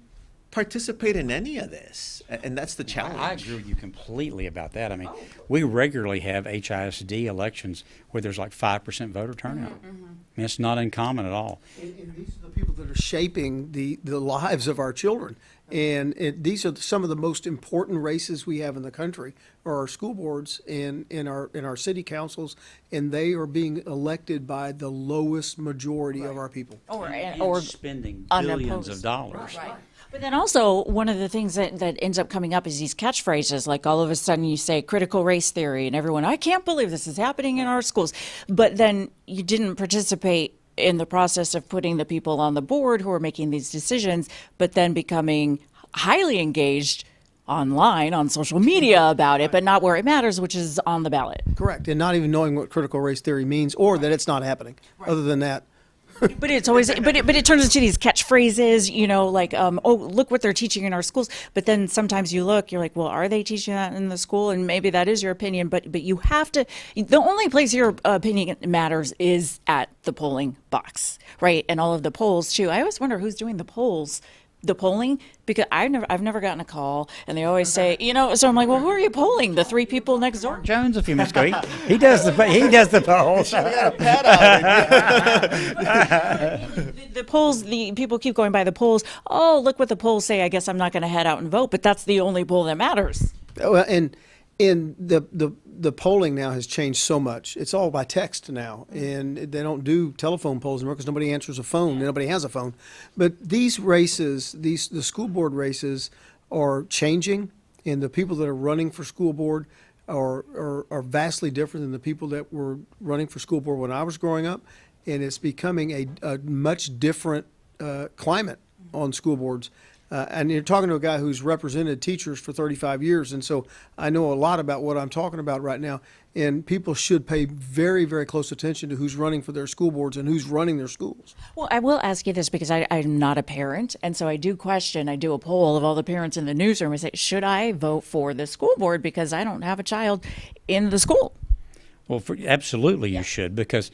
participate in any of this? And that's the challenge. I agree with you completely about that. I mean, we regularly have HISD elections where there's like 5% voter turnout. I mean, it's not uncommon at all. And these are the people that are shaping the lives of our children. And these are some of the most important races we have in the country, are our school boards and in our city councils, and they are being elected by the lowest majority of our people. Or spending unopposed. billions of dollars. Right. But then also, one of the things that ends up coming up is these catchphrases, like all of a sudden you say critical race theory, and everyone, I can't believe this is happening in our schools. But then you didn't participate in the process of putting the people on the board who are making these decisions, but then becoming highly engaged online, on social media about it, but not where it matters, which is on the ballot. Correct, and not even knowing what critical race theory means or that it's not happening. Other than that, But it's always, but it turns into these catchphrases, like, oh, look what they're teaching in our schools. But then sometimes you're like, well, are they teaching that in the school? And maybe that is your opinion, but you have to, the only place your opinion matters is at the polling box, right? And all of the polls too. I always wonder who's doing the polling, because I've never gotten a call, and they always say, so I'm like, well, who are you polling? The 3 people next door? Jones a few minutes ago, he does the polls. The polls, the people keep going by the polls. Oh, look what the polls say. I guess I'm not going to head out and vote, but that's the only poll that matters. well, and the polling now has changed so much. It's all by text now, and they don't do telephone polls anymore because nobody answers a phone. Nobody has a phone. But these races, the school board races, are changing, and the people that are running for school board are vastly different than the people that were running for school board when I was growing up, and it's becoming a much different climate on school boards. And you're talking to a guy who's represented teachers for 35 years, and so I know a lot about what I'm talking about right now. And people should pay very, very close attention to who's running for their school boards and who's running their schools. Well, I will ask you this because I'm not a parent, and so I do a poll of all the parents in the newsroom. I say, should I vote for the school board because I don't have a child in the school? Well, absolutely you should, because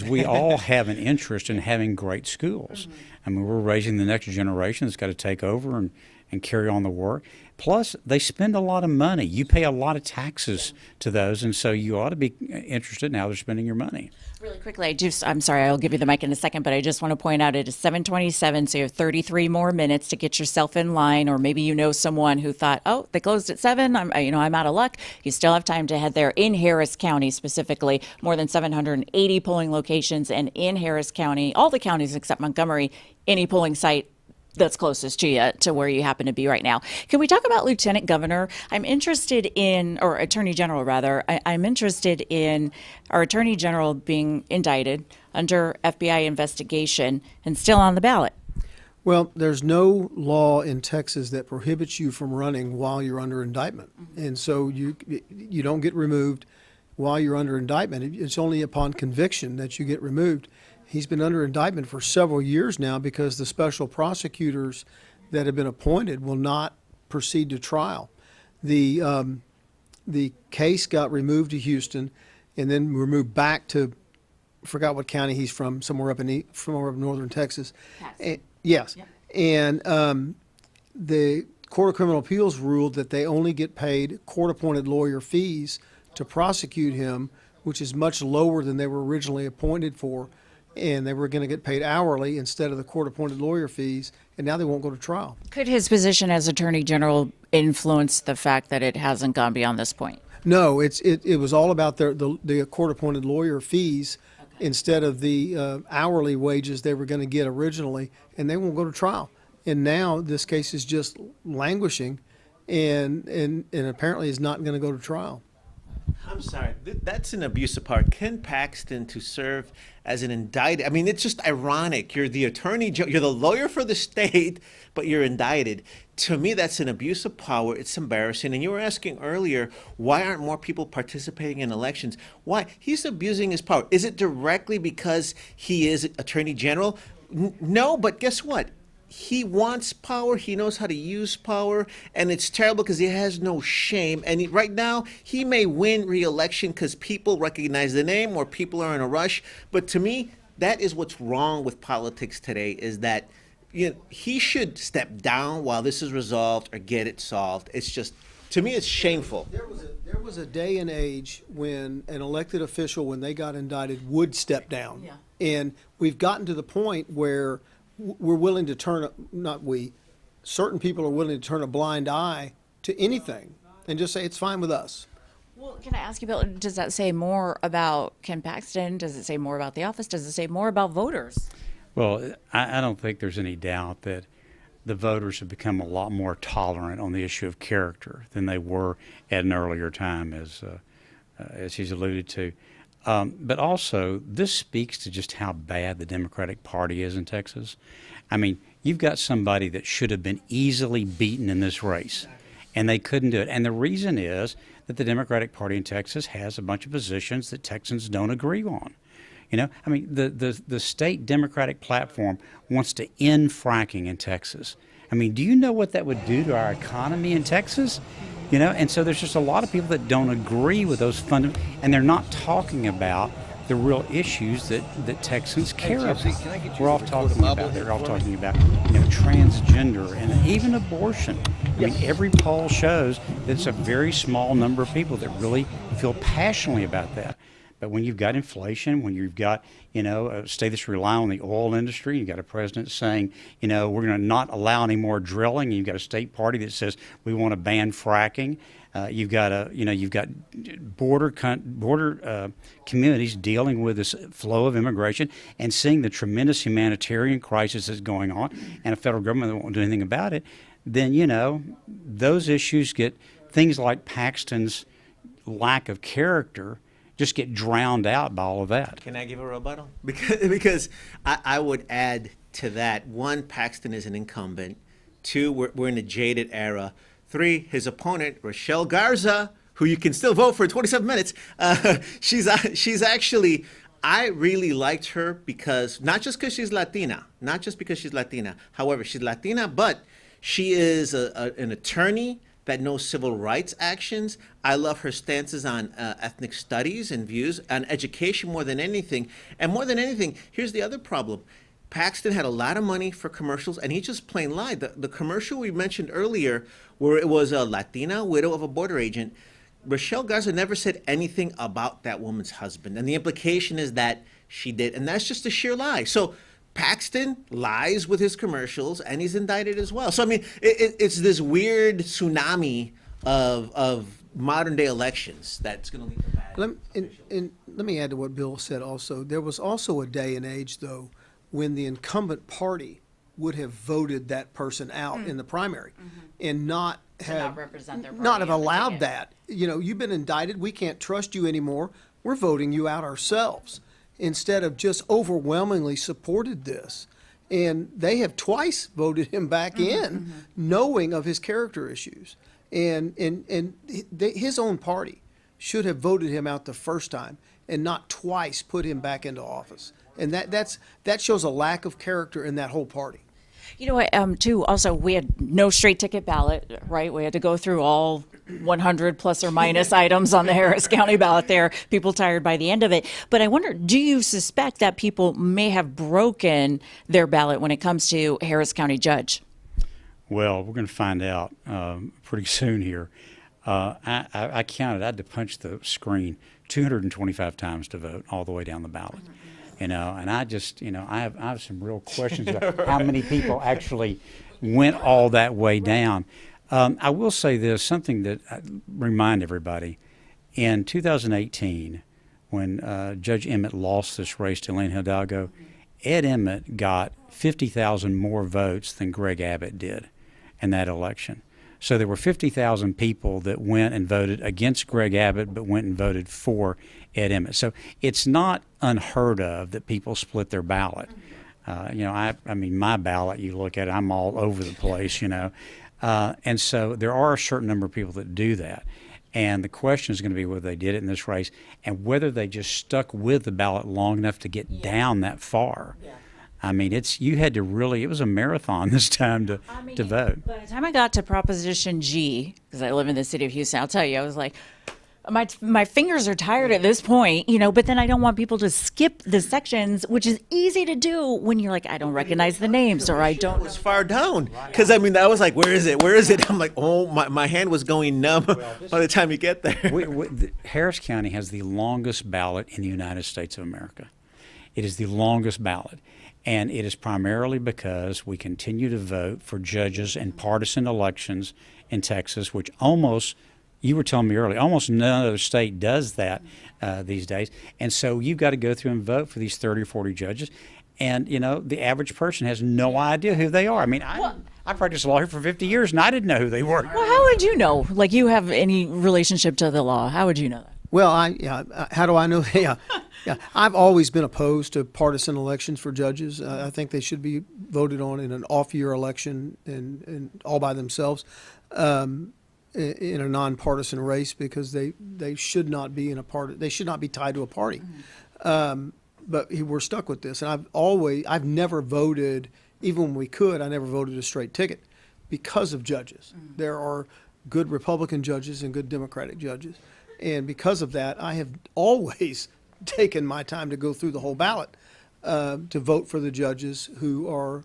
we all have an interest in having great schools. I mean, we're raising the next generation that's got to take over and carry on the work. Plus, they spend a lot of money. You pay a lot of taxes to those, and so you ought to be interested in how they're spending your money. Really quickly, I'm sorry, I'll give you the mic in a second, but I just want to point out it is 7:27, so you have 33 more minutes to get yourself in line, or maybe you know someone who thought, oh, they closed at 7, I'm out of luck. You still have time to head there. In Harris County specifically, more than 780 polling locations, and in Harris County, all the counties except Montgomery, any polling site that's closest to you, to where you happen to be right now. Can we talk about Lieutenant Governor? I'm interested in, or Attorney General rather, I'm interested in our Attorney General being indicted under FBI investigation and still on the ballot. Well, there's no law in Texas that prohibits you from running while you're under indictment. And so you don't get removed while you're under indictment. It's only upon conviction that you get removed. He's been under indictment for several years now because the special prosecutors that have been appointed will not proceed to trial. The case got removed to Houston and then removed back to, I forgot what county he's from, somewhere up in northern Texas. Yes. Yep. And the Court of Criminal Appeals ruled that they only get paid court-appointed lawyer fees to prosecute him, which is much lower than they were originally appointed for. And they were going to get paid hourly instead of the court-appointed lawyer fees, and now they won't go to trial. Could his position as Attorney General influence the fact that it hasn't gone beyond this point? No, it was all about the court-appointed lawyer fees instead of the hourly wages they were going to get originally, and they won't go to trial. And now this case is just languishing, and apparently is not going to go to trial. I'm sorry, that's an abuse of power. Ken Paxton to serve as an indicted. I mean, it's just ironic. You're the attorney, you're the lawyer for the state, but you're indicted. To me, that's an abuse of power. It's embarrassing. And you were asking earlier, why aren't more people participating in elections? Why? He's abusing his power. Is it directly because he is attorney general? No, but guess what? He wants power. He knows how to use power, and it's terrible because he has no shame. And right now, he may win re-election because people recognize the name or people are in a rush. But to me, that is what's wrong with politics today, is that he should step down while this is resolved or get it solved. It's just, to me, it's shameful. There was a day and age when an elected official, when they got indicted, would step down. Yeah. And we've gotten to the point where we're willing to certain people are willing to turn a blind eye to anything and just say it's fine with us. Well, can I ask you, Bill, does that say more about Ken Paxton? Does it say more about the office? Does it say more about voters? Well, I don't think there's any doubt that the voters have become a lot more tolerant on the issue of character than they were at an earlier time, as he's alluded to. But also, this speaks to just how bad the Democratic Party is in Texas. I mean, you've got somebody that should have been easily beaten in this race, and they couldn't do it. And the reason is that the Democratic Party in Texas has a bunch of positions that Texans don't agree on. I mean, the state Democratic platform wants to end fracking in Texas. I mean, do you know what that would do to our economy in Texas? And so there's just a lot of people that don't agree with those and they're not talking about the real issues that Texans care about. They're all talking about transgender and even abortion. I mean, every poll shows that it's a very small number of people that really feel passionately about that. But when you've got inflation, when you've got, a state that's relying on the oil industry, you've got a president saying, we're going to not allow any more drilling. You've got a state party that says we want to ban fracking. You've got border communities dealing with this flow of immigration and seeing the tremendous humanitarian crisis that's going on, and a federal government that won't do anything about it. Then those issues get things like Paxton's lack of character just get drowned out by all of that. Can I give a rebuttal? Because I would add to that. One, Paxton is an incumbent. Two, we're in a jaded era. Three, his opponent, Rochelle Garza, who you can still vote for in 27 minutes, she's actually, I really liked her because, not just because she's Latina, however, she's Latina, but she is an attorney that knows civil rights actions. I love her stances on ethnic studies and views, on education more than anything. And more than anything, here's the other problem. Paxton had a lot of money for commercials, and he just plain lied. The commercial we mentioned earlier, where it was a Latina widow of a border agent, Rochelle Garza never said anything about that woman's husband. And the implication is that she did, and that's just a sheer lie. So Paxton lies with his commercials, and he's indicted as well. So, I mean, it's this weird tsunami of modern-day elections that's going to lead to bad. Let me add to what Bill said also. There was also a day and age, though, when the incumbent party would have voted that person out in the primary and not have allowed that. You've been indicted. We can't trust you anymore. We're voting you out ourselves, instead of just overwhelmingly supported this. And they have twice voted him back in, knowing of his character issues. And his own party should have voted him out the first time and not twice put him back into office. And that shows a lack of character in that whole party. You know what, too, also, we had no straight ticket ballot, right? We had to go through all 100 plus or minus items on the Harris County ballot there. People tired by the end of it. But I wonder, do you suspect that people may have broken their ballot when it comes to Harris County judge? Well, we're going to find out pretty soon here. I counted, I had to punch the screen 225 times to vote all the way down the ballot. You know, and I just, you know, I have some real questions about how many people actually went all that way down. I will say this, something that I remind everybody. In 2018, when Judge Emmett lost this race to Lynn Hidalgo, Ed Emmett got 50,000 more votes than Greg Abbott did in that election. So there were 50,000 people that went and voted against Greg Abbott but went and voted for Ed Emmett. So it's not unheard of that people split their ballot. You know, I mean, my ballot, you look at it, I'm all over the place, you know. And so there are a certain number of people that do that. And the question is going to be whether they did it in this race and whether they just stuck with the ballot long enough to get down that far. I mean, you had to really, it was a marathon this time to vote. By the time I got to Proposition G, because I live in the city of Houston, I'll tell you, I was like, my fingers are tired at this point, you know, but then I don't want people to skip the sections, which is easy to do when you're like, I don't recognize the names or I don't. It was far down. Because, I mean, I was like, where is it? Where is it? I'm like, oh, my hand was going numb by the time you get there. Harris County has the longest ballot in the United States of America. It is the longest ballot. And it is primarily because we continue to vote for judges in partisan elections in Texas, which almost, you were telling me earlier, almost no other state does that these days. And so you've got to go through and vote for these 30 or 40 judges. And, you know, the average person has no idea who they are. I mean, I practiced law here for 50 years, and I didn't know who they were. Well, how would you know? Like, you have any relationship to the law. How would you know that? Well, how do I know? Yeah, I've always been opposed to partisan elections for judges. I think they should be voted on in an off-year election and all by themselves in a nonpartisan race because they should not be they should not be tied to a party. But we're stuck with this, and I've never voted, even when we could, I never voted a straight ticket because of judges. There are good Republican judges and good Democratic judges. And because of that, I have always taken my time to go through the whole ballot to vote for the judges who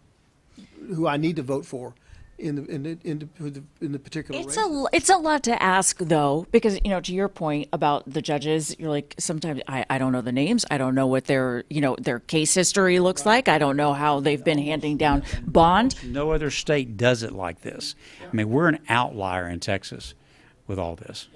I need to vote for in the particular race. It's a lot to ask, though, because, you know, to your point about the judges, you're like, sometimes I don't know the names. I don't know what their case history looks like. I don't know how they've been handing down bond. No other state does it like this. I mean, we're an outlier in Texas with all this.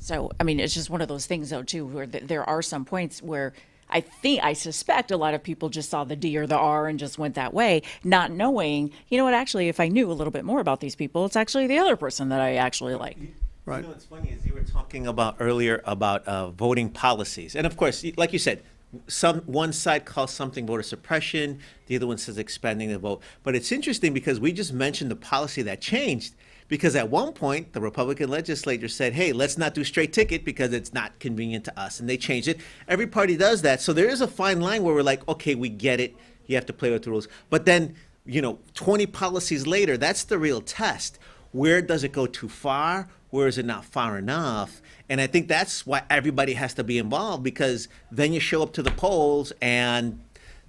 So, I mean, it's just one of those things, though, too, where there are some points where I suspect a lot of people just saw the D or the R and just went that way, not knowing, you know what, actually, if I knew a little bit more about these people, it's actually the other person that I actually like. Right. You know what's funny is you were talking about earlier about voting policies. And of course, like you said, one side calls something voter suppression, the other one says expanding the vote. But it's interesting because we just mentioned the policy that changed. Because at one point, the Republican legislature said, hey, let's not do straight ticket because it's not convenient to us. And they changed it. Every party does that. So there is a fine line where we're like, okay, we get it. You have to play with the rules. But then, 20 policies later, that's the real test. Where does it go too far? Where is it not far enough? And I think that's why everybody has to be involved, because then you show up to the polls and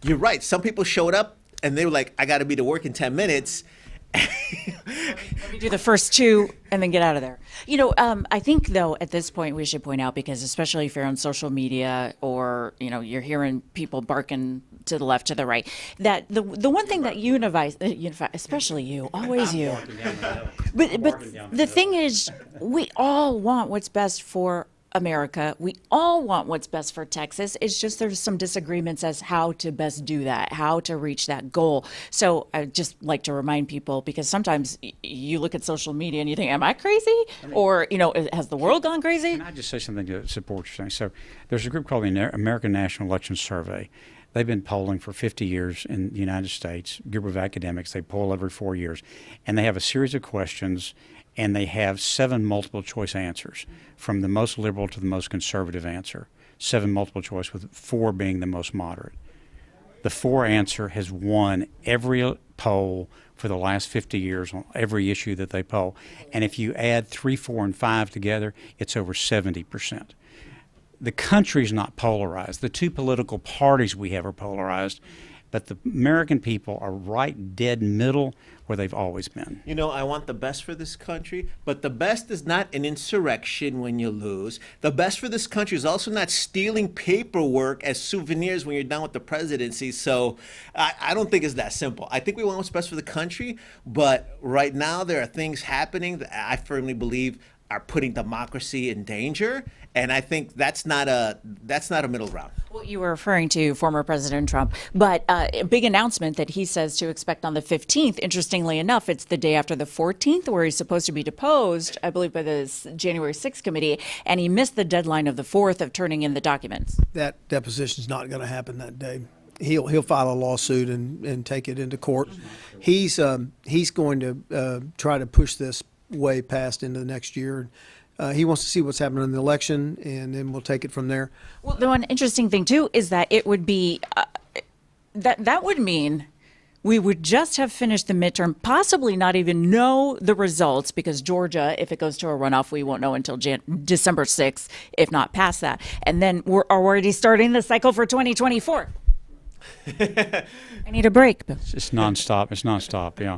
you're right. Some people showed up and they were like, I got to be to work in 10 minutes. Let me do the first two and then get out of there. I think, though, at this point, we should point out, because especially if you're on social media or, you're hearing people barking to the left, to the right, that the one thing that unifies, especially you, always you. But the thing is, we all want what's best for America. We all want what's best for Texas. It's just there's some disagreements as how to best do that, how to reach that goal. So I just like to remind people, because sometimes you look at social media and you think, am I crazy? Or, has the world gone crazy? Can I just say something to support your saying? So there's a group called the American National Election Survey They've been polling for 50 years in the United States. Group of academics, they poll every 4 years. And they have a series of questions, and they have 7 multiple choice answers, from the most liberal to the most conservative answer. 7 multiple choice, with 4 being the most moderate. The 4 answer has won every poll for the last 50 years on every issue that they poll. And if you add 3, 4, and 5 together, it's over 70%. The country's not polarized. The 2 political parties we have are polarized, but the American people are right dead middle where they've always been. You know, I want the best for this country, but the best is not an insurrection when you lose. The best for this country is also not stealing paperwork as souvenirs when you're done with the presidency. So I don't think it's that simple. I think we want what's best for the country, but right now there are things happening that I firmly believe are putting democracy in danger, and I think that's not a middle ground. Well, you were referring to former President Trump, but a big announcement that he says to expect on the 15th. Interestingly enough, it's the day after the 14th, where he's supposed to be deposed, I believe, by the January 6th committee, and he missed the deadline of the 4th of turning in the documents. That deposition is not going to happen that day. He'll file a lawsuit and take it into court. He's going to try to push this way past into the next year. He wants to see what's happening in the election, and then we'll take it from there. Well, the one interesting thing, too, is that it would be that would mean we would just have finished the midterm, possibly not even know the results, because Georgia, if it goes to a runoff, we won't know until December 6th, if not past that. And then we're already starting the cycle for 2024. I need a break. It's nonstop. It's nonstop. Yeah,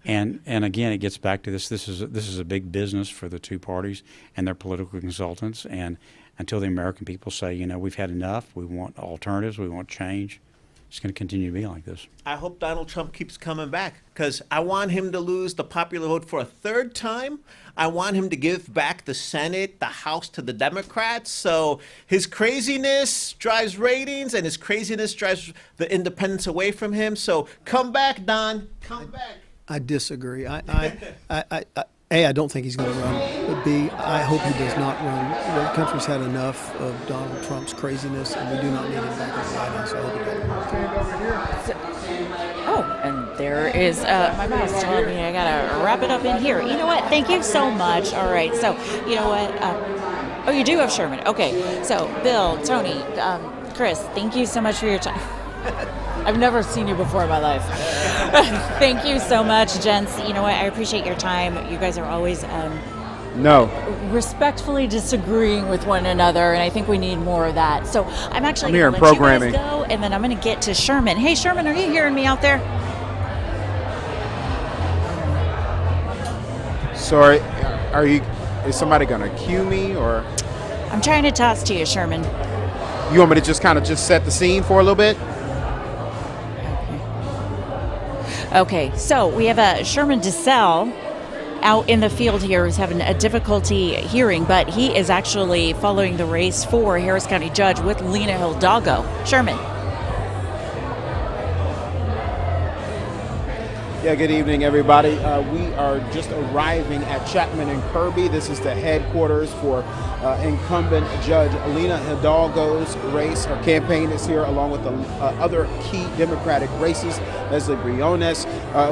and again, it gets back to this. This is a big business for the 2 parties and their political consultants. And until the American people say, you know, we've had enough, we want alternatives, we want change, it's going to continue to be like this. I hope Donald Trump keeps coming back, because I want him to lose the popular vote for a 3rd time. I want him to give back the Senate, the House, to the Democrats. So his craziness drives ratings, and his craziness drives the independents away from him. So come back, Don. Come back. I disagree. I don't think he's going to run. But B, I hope he does not run. The country's had enough of Donald Trump's craziness, and we do not need him back in the White House. I hope he doesn't. Oh, and there is my boss telling me I gotta wrap it up in here. You know what? Thank you so much. All right. So, you know what? Oh, you do have Sherman. Okay. So, Bill, Tony, Chris, thank you so much for your time. I've never seen you before in my life. Thank you so much, gents. You know what? I appreciate your time. You guys are always respectfully disagreeing with one another, and I think we need more of that. So I'm actually going to let you guys go, and then I'm going to get to Sherman. Hey, Sherman, are you hearing me out there? Sorry, is somebody going to cue me, or? I'm trying to toss to you, Sherman. You want me to just kind of set the scene for a little bit? Okay, so we have a Sherman DeSalle out in the field here who's having a difficulty hearing, but he is actually following the race for Harris County Judge with Lena Hidalgo. Sherman. Yeah, good evening, everybody. We are just arriving at Chapman and Kirby. This is the headquarters for incumbent Judge Lena Hidalgo's race. Her campaign is here, along with the other key Democratic races, Leslie Briones,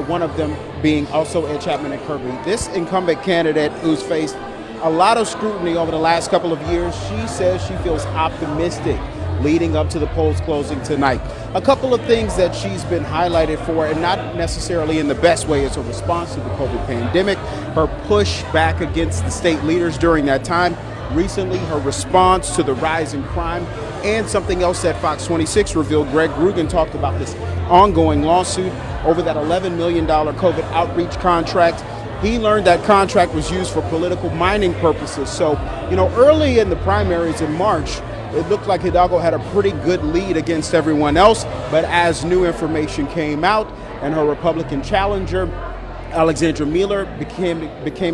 one of them being also at Chapman and Kirby. This incumbent candidate, who's faced a lot of scrutiny over the last couple of years, she says she feels optimistic leading up to the polls closing tonight. A couple of things that she's been highlighted for, and not necessarily in the best way, is a response to the COVID pandemic, her push back against the state leaders during that time, recently her response to the rise in crime, and something else that Fox 26 revealed. Greg Rugen talked about this ongoing lawsuit over that $11 million COVID outreach contract. He learned that contract was used for political mining purposes. So, early in the primaries in March, it looked like Hidalgo had a pretty good lead against everyone else, but as new information came out and her Republican challenger, Alexandra Miller, became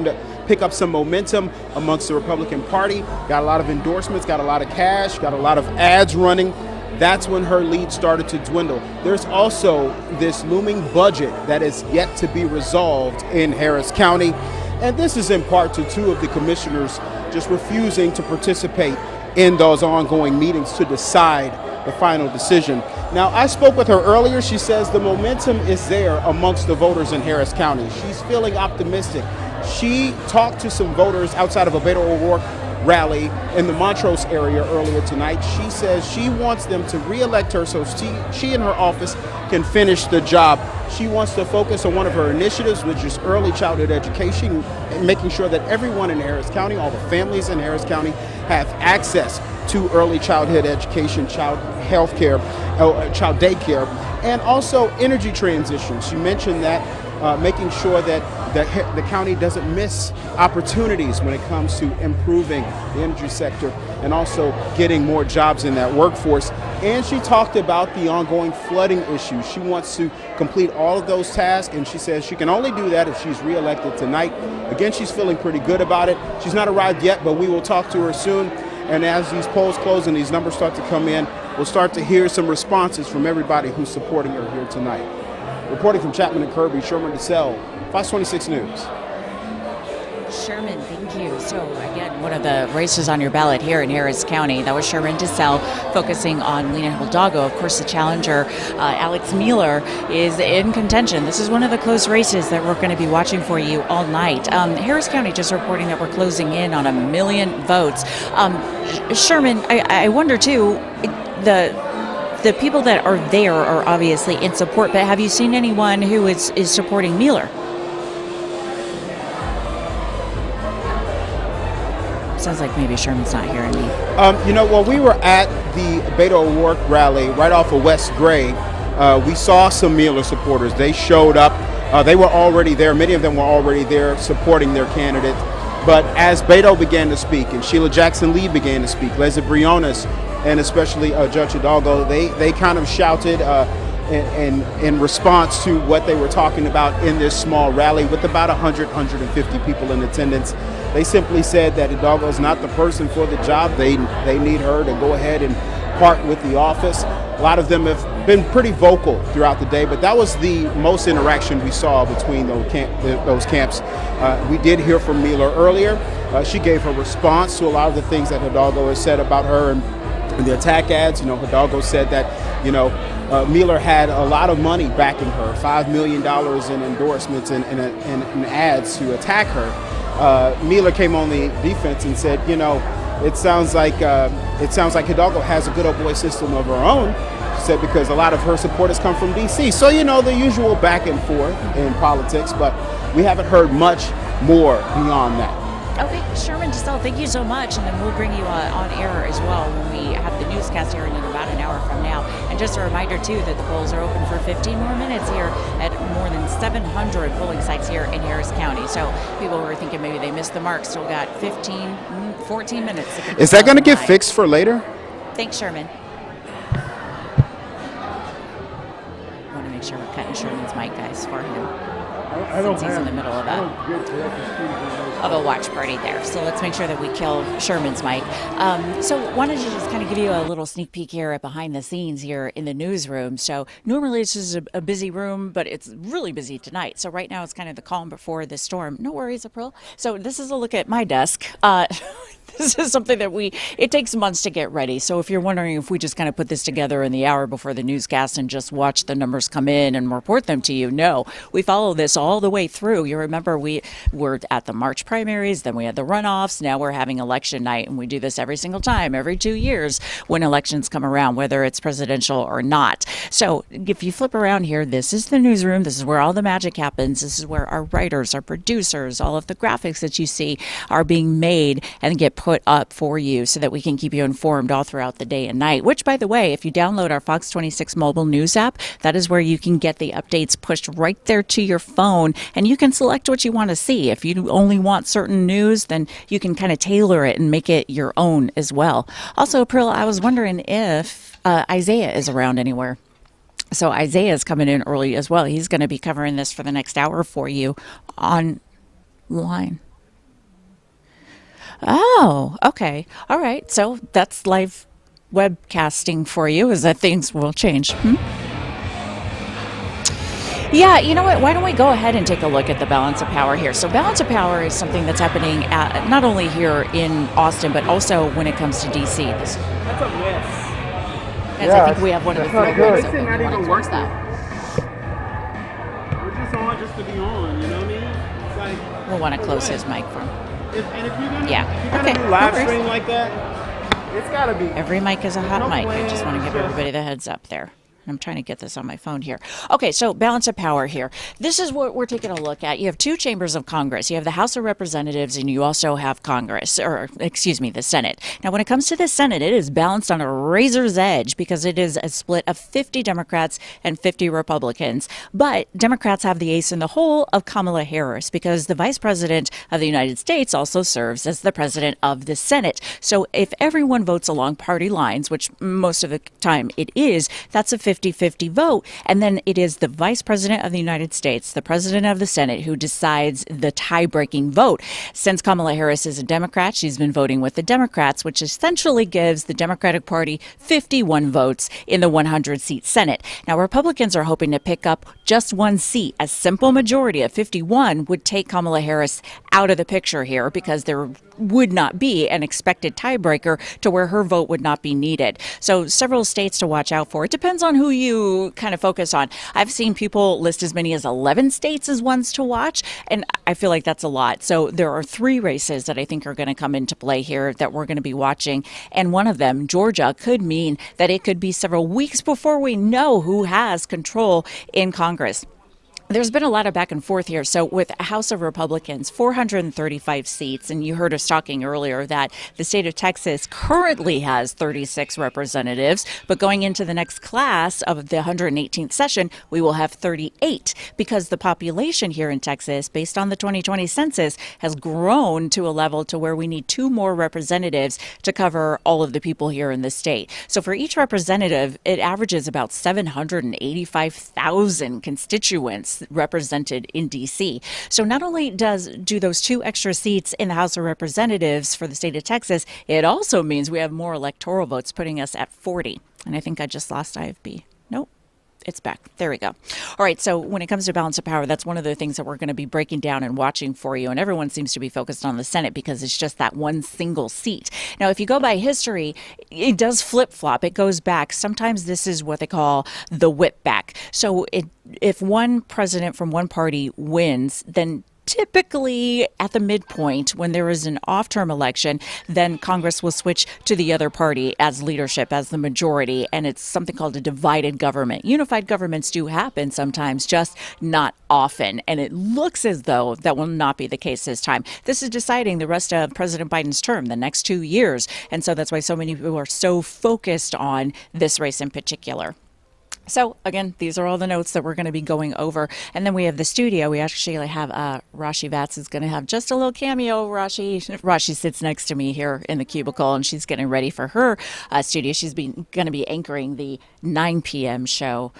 to pick up some momentum amongst the Republican Party, got a lot of endorsements, got a lot of cash, got a lot of ads running, that's when her lead started to dwindle. There's also this looming budget that is yet to be resolved in Harris County, and this is in part to 2 of the commissioners just refusing to participate in those ongoing meetings to decide the final decision. Now, I spoke with her earlier. She says the momentum is there amongst the voters in Harris County. She's feeling optimistic. She talked to some voters outside of a Beto O'Rourke rally in the Montrose area earlier tonight. She says she wants them to re-elect her so she and her office can finish the job. She wants to focus on one of her initiatives, which is early childhood education, and making sure that everyone in Harris County, all the families in Harris County, have access to early childhood education, child health care, child daycare, and also energy transition. She mentioned that making sure that the county doesn't miss opportunities when it comes to improving the energy sector and also getting more jobs in that workforce. And she talked about the ongoing flooding issues. She wants to complete all of those tasks, and she says she can only do that if she's reelected tonight. Again, she's feeling pretty good about it. She's not arrived yet, but we will talk to her soon. And as these polls close and these numbers start to come in, we'll start to hear some responses from everybody who's supporting her here tonight. Reporting from Chapman and Kirby, Sherman DeSalle, Fox 26 News. Sherman, thank you. So again, one of the races on your ballot here in Harris County, that was Sherman DeSalle, focusing on Lena Hidalgo. Of course, the challenger, Alex Mueller, is in contention. This is one of the close races that we're going to be watching for you all night. Harris County just reporting that we're closing in on 1 million votes. Sherman, I wonder too, the people that are there are obviously in support, but have you seen anyone who is supporting Mueller? Sounds like maybe Sherman's not hearing me. Well, we were at the Beto O'Rourke rally right off of West Gray. We saw some Mueller supporters. They showed up. They were already there. Many of them were already there supporting their candidate. But as Beto began to speak and Sheila Jackson Lee began to speak, Leslie Briones, and especially Judge Hidalgo, they kind of shouted in response to what they were talking about in this small rally with about 150 people in attendance. They simply said that Hidalgo is not the person for the job. They need her to go ahead and part with the office. A lot of them have been pretty vocal throughout the day, but that was the most interaction we saw between those camps. We did hear from Mueller earlier. She gave her response to a lot of the things that Hidalgo has said about her and the attack ads. Hidalgo said that, Mueller had a lot of money backing her, $5 million in endorsements and ads to attack her. Mueller came on the defense and said, it sounds like Hidalgo has a good old boy system of her own. She said because a lot of her supporters come from D.C. So, the usual back and forth in politics, but we haven't heard much more beyond that. Okay, Sherman DeSalle, thank you so much. And then we'll bring you on air as well when we have the newscast here in about an hour from now. And just a reminder, too, that the polls are open for 15 more minutes here at more than 700 polling sites here in Harris County. So people were thinking maybe they missed the mark. Still got 14 minutes. Is that going to get fixed for later? Thanks, Sherman. Want to make sure we're cutting Sherman's mic, guys, for him. Since he's in the middle of a watch party there. So let's make sure that we kill Sherman's mic. So wanted to just kind of give you a little sneak peek here at behind the scenes here in the newsroom. So normally this is a busy room, but it's really busy tonight. So right now it's kind of the calm before the storm. No worries, April. So this is a look at my desk. This is something that it takes months to get ready. So if you're wondering if we just kind of put this together in the hour before the newscast and just watch the numbers come in and report them to you, no, we follow this all the way through. You remember we were at the March primaries, then we had the runoffs, now we're having election night, and we do this every single time, every 2 years when elections come around, whether it's presidential or not. So if you flip around here, this is the newsroom. This is where all the magic happens. This is where our writers, our producers, all of the graphics that you see are being made and get put up for you so that we can keep you informed all throughout the day and night, which, by the way, if you download our Fox 26 mobile news app, that is where you can get the updates pushed right there to your phone, and you can select what you want to see. If you only want certain news, then you can kind of tailor it and make it your own as well. Also, April, I was wondering if Isaiah is around anywhere. So Isaiah is coming in early as well. He's going to be covering this for the next hour for you online. Oh, okay. All right. So that's live webcasting for you, is that things will change. Yeah, you know what? Why don't we go ahead and take a look at the balance of power here? So balance of power is something that's happening not only here in Austin, but also when it comes to D.C. That's a mess. I think we have one of the few mics open. not You wanna even close working. that? We're just on just to be on, you know what I mean? It's like, We'll want to close his mic for him. and if you're gonna, Yeah. if you're gonna Okay, do no live worries. stream like that, it's gotta be. Every mic is a hot No mic. I just want to plan, give everybody the heads up there. I'm trying to get this on my phone here. Okay, so balance of power here. This is what we're taking a look at. You have two chambers of Congress. You have the House of Representatives and you also have Congress, or excuse me, the Senate. Now, when it comes to the Senate, it is balanced on a razor's edge because it is a split of 50 Democrats and 50 Republicans. But Democrats have the ace in the hole of Kamala Harris because the Vice President of the United States also serves as the President of the Senate. So if everyone votes along party lines, which most of the time it is, that's a 50-50 vote. And then it is the Vice President of the United States, the President of the Senate, who decides the tie-breaking vote. Since Kamala Harris is a Democrat, she's been voting with the Democrats, which essentially gives the Democratic Party 51 votes in the 100-seat Senate. Now, Republicans are hoping to pick up just one seat. A simple majority of 51 would take Kamala Harris out of the picture here because there would not be an expected tiebreaker to where her vote would not be needed. So several states to watch out for. It depends on who you kind of focus on. I've seen people list as many as 11 states as ones to watch, and I feel like that's a lot. So there are 3 races that I think are going to come into play here that we're going to be watching. And one of them, Georgia, could mean that it could be several weeks before we know who has control in Congress. There's been a lot of back and forth here. So with House of Republicans, 435 seats, and you heard us talking earlier that the state of Texas currently has 36 representatives, but going into the next class of the 118th session, we will have 38 because the population here in Texas, based on the 2020 census, has grown to a level to where we need 2 more representatives to cover all of the people here in the state. So for each representative, it averages about 785,000 constituents represented in D.C. So not only do those 2 extra seats in the House of Representatives for the state of Texas, it also means we have more electoral votes, putting us at 40. And I think I just lost IFB. Nope. It's back. There we go. All right. So when it comes to balance of power, that's one of the things that we're going to be breaking down and watching for you. And everyone seems to be focused on the Senate because it's just that one single seat. Now, if you go by history, it does flip flop. It goes back. Sometimes this is what they call the whip back. So if one president from one party wins, then typically at the midpoint, when there is an off-term election, then Congress will switch to the other party as leadership, as the majority, and it's something called a divided government. Unified governments do happen sometimes, just not often, and it looks as though that will not be the case this time. This is deciding the rest of President Biden's term, the next 2 years, and so that's why so many people are so focused on this race in particular. So, again, these are all the notes that we're going to be going over. And then we have the studio. We actually have Rashi Vats is going to have just a little cameo. Rashi sits next to me here in the cubicle, and she's getting ready for her studio. She's going to be anchoring the 9 p.m. show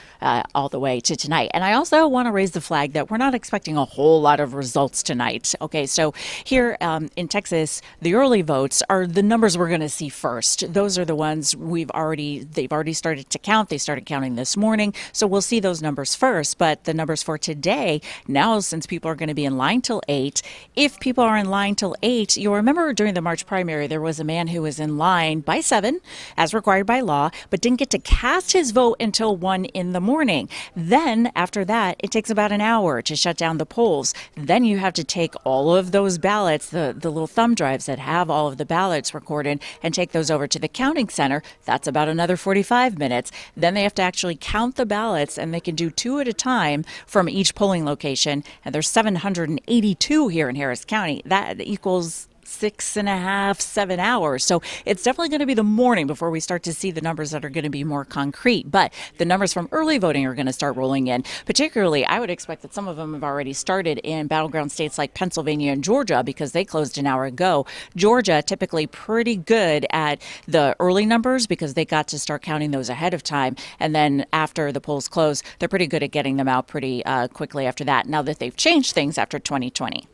all the way to tonight. And I also want to raise the flag that we're not expecting a whole lot of results tonight. Okay, so here in Texas, the early votes are the numbers we're going to see first. Those are the ones they've already started to count. They started counting this morning. So we'll see those numbers first. But the numbers for today, now since people are going to be in line till 8, if people are in line till 8, you'll remember during the March primary, there was a man who was in line by 7, as required by law, but didn't get to cast his vote until 1 in the morning. Then after that, it takes about an hour to shut down the polls. Then you have to take all of those ballots, the little thumb drives that have all of the ballots recorded, and take those over to the counting center. That's about another 45 minutes. Then they have to actually count the ballots, and they can do 2 at a time from each polling location. And there's 782 here in Harris County. That equals 6.5, 7 hours. So it's definitely going to be the morning before we start to see the numbers that are going to be more concrete. But the numbers from early voting are going to start rolling in. Particularly, I would expect that some of them have already started in battleground states like Pennsylvania and Georgia because they closed an hour ago. Georgia, typically pretty good at the early numbers because they got to start counting those ahead of time. And then after the polls close, they're pretty good at getting them out pretty quickly after that, now that they've changed things after 2020.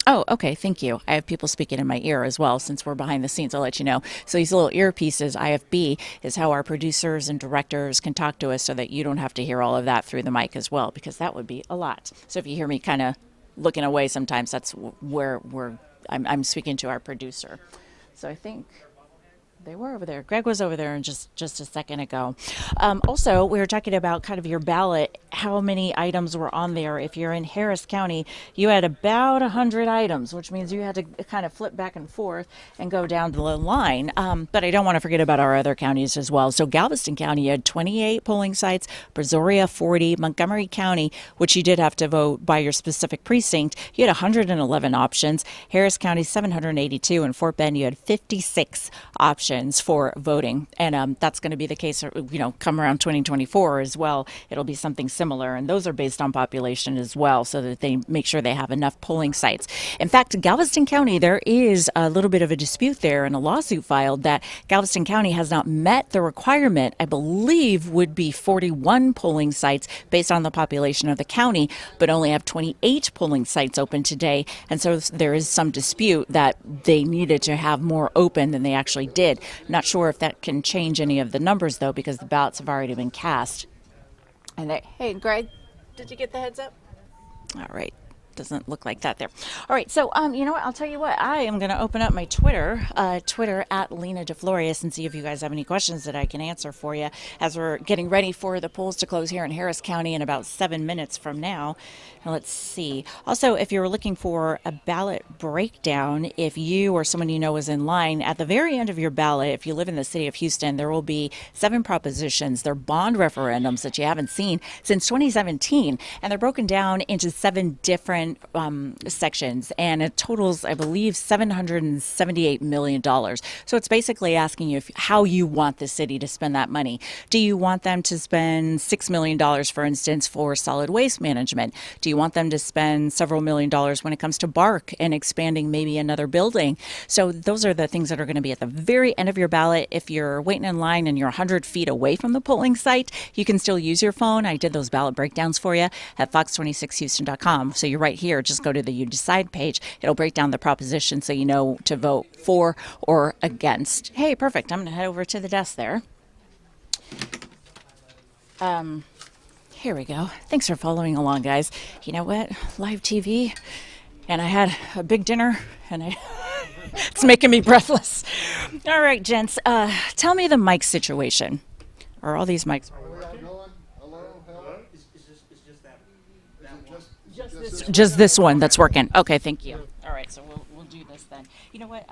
Oh, okay. Thank you. I have people speaking in my ear as well, since we're behind the scenes. I'll let you know. So these little earpieces, IFB, is how our producers and directors can talk to us so that you don't have to hear all of that through the mic as well, because that would be a lot. So if you hear me kind of looking away sometimes, that's where I'm speaking to our producer. So I think They were over there. Greg was over there just a second ago. Also, we were talking about kind of your ballot, how many items were on there. If you're in Harris County, you had about 100 items, which means you had to kind of flip back and forth and go down the line. But I don't want to forget about our other counties as well. So Galveston County, you had 28 polling sites, Brazoria 40, Montgomery County, which you did have to vote by your specific precinct, you had 111 options. Harris County 782, and Fort Bend you had 56 options for voting, and that's going to be the case, come around 2024 as well. It'll be something similar, and those are based on population as well, so that they make sure they have enough polling sites. In fact, Galveston County, there is a little bit of a dispute there, and a lawsuit filed that Galveston County has not met the requirement, I believe would be 41 polling sites based on the population of the county, but only have 28 polling sites open today, and so there is some dispute that they needed to have more open than they actually did. Not sure if that can change any of the numbers, though, because the ballots have already been cast. And hey, Greg, did you get the heads up? All right. Doesn't look like that there. All right, so you know what? I'll tell you what. I am going to open up my Twitter at Lena DeFlorius, and see if you guys have any questions that I can answer for you as we're getting ready for the polls to close here in Harris County in about 7 minutes from now. And let's see. Also, if you're looking for a ballot breakdown, if you or someone you know is in line, at the very end of your ballot, if you live in the city of Houston, there will be 7 propositions. They're bond referendums that you haven't seen since 2017, and they're broken down into 7 different sections, and it totals, I believe, $778 million. So it's basically asking you how you want the city to spend that money. Do you want them to spend $6 million, for instance, for solid waste management? Do you want them to spend several $1 million when it comes to BARC and expanding maybe another building? So those are the things that are going to be at the very end of your ballot. If you're waiting in line and you're 100 feet away from the polling site, you can still use your phone. I did those ballot breakdowns for you at fox26houston.com. So you're right here. Just go to the You Decide page. It'll break down the proposition so you know to vote for or against. Hey, perfect. I'm going to head over to the desk there. Here we go. Thanks for following along, guys. You know what? Live TV, and I had a big dinner, and it's making me breathless. All right, gents. Tell me the mic situation. Are all these mics? Just this one that's working. Okay, thank you. All right, so we'll do this then. You know what?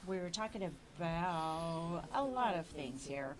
We were talking about a lot of things here.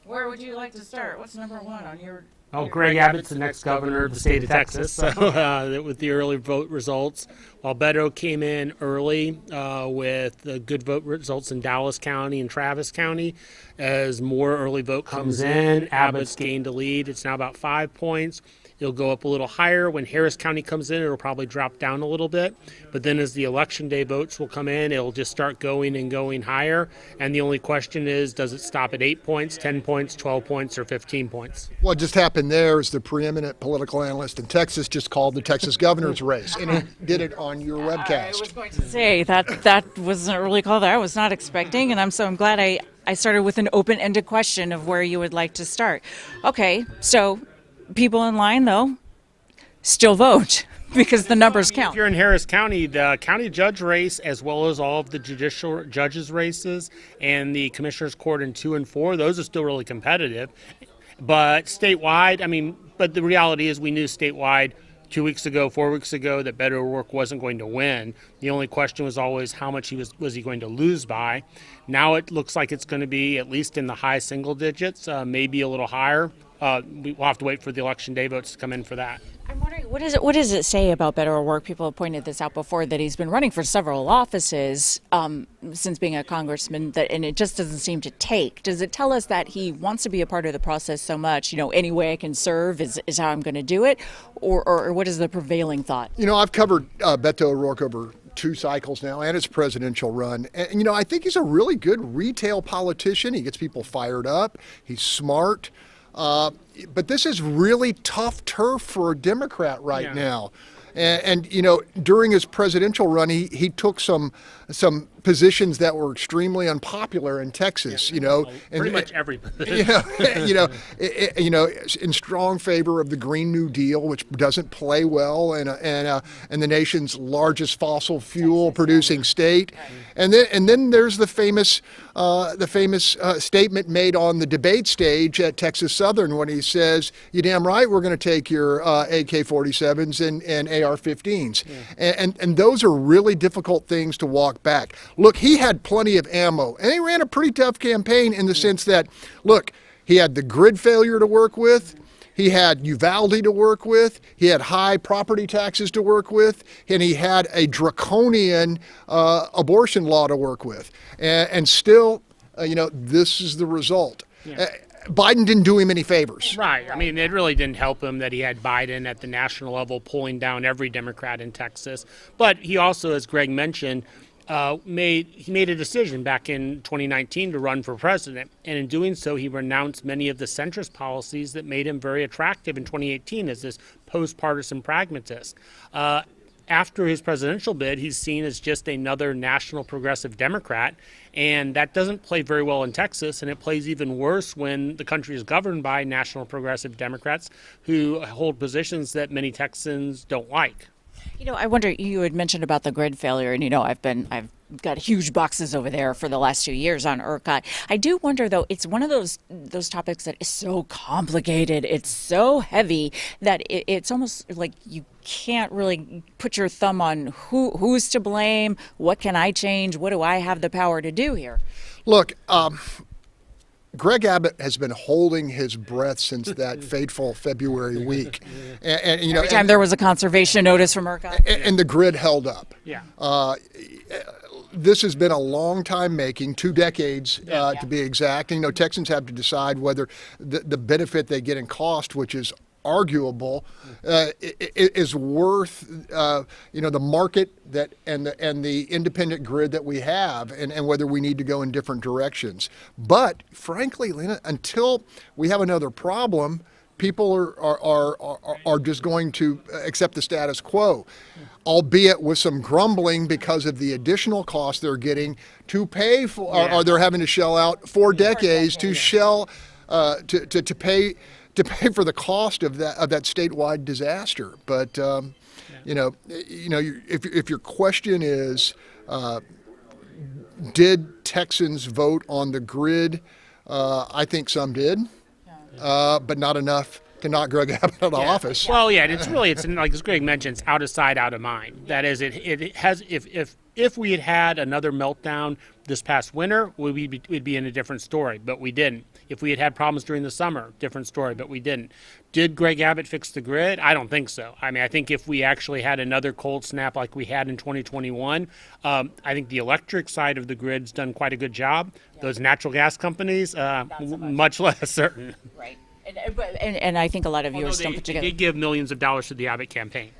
Where would you like to start? What's number one on your? Greg Abbott's the next governor of the state of Texas, so, with the early vote results. While Beto came in early with the good vote results in Dallas County and Travis County, as more early vote comes in, Abbott's gained a lead. It's now about 5 points. It'll go up a little higher. When Harris County comes in, it'll probably drop down a little bit. But then as the election day votes will come in, it'll just start going and going higher. And the only question is, does it stop at 8 points, 10 points, 12 points, or 15 points? What just happened there is the preeminent political analyst in Texas just called the Texas governor's race, and he did it on your webcast. I was going to say that wasn't really called that I was not expecting, and I'm glad I started with an open-ended question of where you would like to start. Okay, so people in line, though, still vote because the numbers count. If you're in Harris County, the county judge race, as well as all of the judicial judges races and the commissioners court in 2 and 4, those are still really competitive. But statewide, but the reality is we knew statewide 2 weeks ago, 4 weeks ago, that Beto O'Rourke wasn't going to win. The only question was always how much was he going to lose by. Now it looks like it's going to be at least in the high single digits, maybe a little higher. We'll have to wait for the election day votes to come in for that. I'm wondering, what does it say about Beto O'Rourke? People have pointed this out before, that he's been running for several offices since being a congressman, and it just doesn't seem to take. Does it tell us that he wants to be a part of the process so much, any way I can serve is how I'm going to do it? Or what is the prevailing thought? I've covered Beto O'Rourke over 2 cycles now and his presidential run. And, I think he's a really good retail politician. He gets people fired up. He's smart. But this is really tough turf for a Democrat right now. And during his presidential run, he took some positions that were extremely unpopular in Texas, you know, and Pretty much every in strong favor of the Green New Deal, which doesn't play well in the nation's largest fossil fuel producing state, and then there's the famous statement made on the debate stage at Texas Southern when he says, "You damn right, we're going to take your AK-47s and AR-15s," and those are really difficult things to walk back. Look, he had plenty of ammo, and he ran a pretty tough campaign in the sense that, look, he had the grid failure to work with. He had Uvalde to work with. He had high property taxes to work with, and he had a draconian abortion law to work with. And still, this is the result. Biden didn't do him any favors. Right. I mean, it really didn't help him that he had Biden at the national level pulling down every Democrat in Texas. But he also, as Greg mentioned, made a decision back in 2019 to run for president, and in doing so, he renounced many of the centrist policies that made him very attractive in 2018 as this post-partisan pragmatist. After his presidential bid, he's seen as just another national progressive Democrat, and that doesn't play very well in Texas, and it plays even worse when the country is governed by national progressive Democrats who hold positions that many Texans don't like. I wonder, you had mentioned about the grid failure, and I've got huge boxes over there for the last 2 years on ERCOT. I do wonder, though, it's one of those topics that is so complicated, it's so heavy that it's almost like you can't really put your thumb on who's to blame, what can I change, what do I have the power to do here? Look, Greg Abbott has been holding his breath since that fateful February week, and Every time there was a conservation notice from ERCOT, and the grid held up. Yeah. This has been a long time making, 2 decades to be exact. And, Texans have to decide whether the benefit they get in cost, which is arguable, is worth the market that and the independent grid that we have, and whether we need to go in different directions. But frankly, Lena, until we have another problem, people are just going to accept the status quo, albeit with some grumbling because of the additional costs they're getting to pay for, or they're having to shell out 4 decades to to pay for the cost of that statewide disaster. But if your question is, did Texans vote on the grid? I think some did. But not enough to knock Greg Abbott out of office. Well, yeah, it's like as Greg mentioned, it's out of sight, out of mind. That is, it has. If we had had another meltdown this past winter, we'd be in a different story, but we didn't. If we had had problems during the summer, different story, but we didn't. Did Greg Abbott fix the grid? I don't think so. I mean, I think if we actually had another cold snap like we had in 2021, I think the electric side of the grid's done quite a good job. Those natural gas companies, much less certain. Right. And I think a lot of viewers don't put together. They give millions of dollars to the Abbott campaign.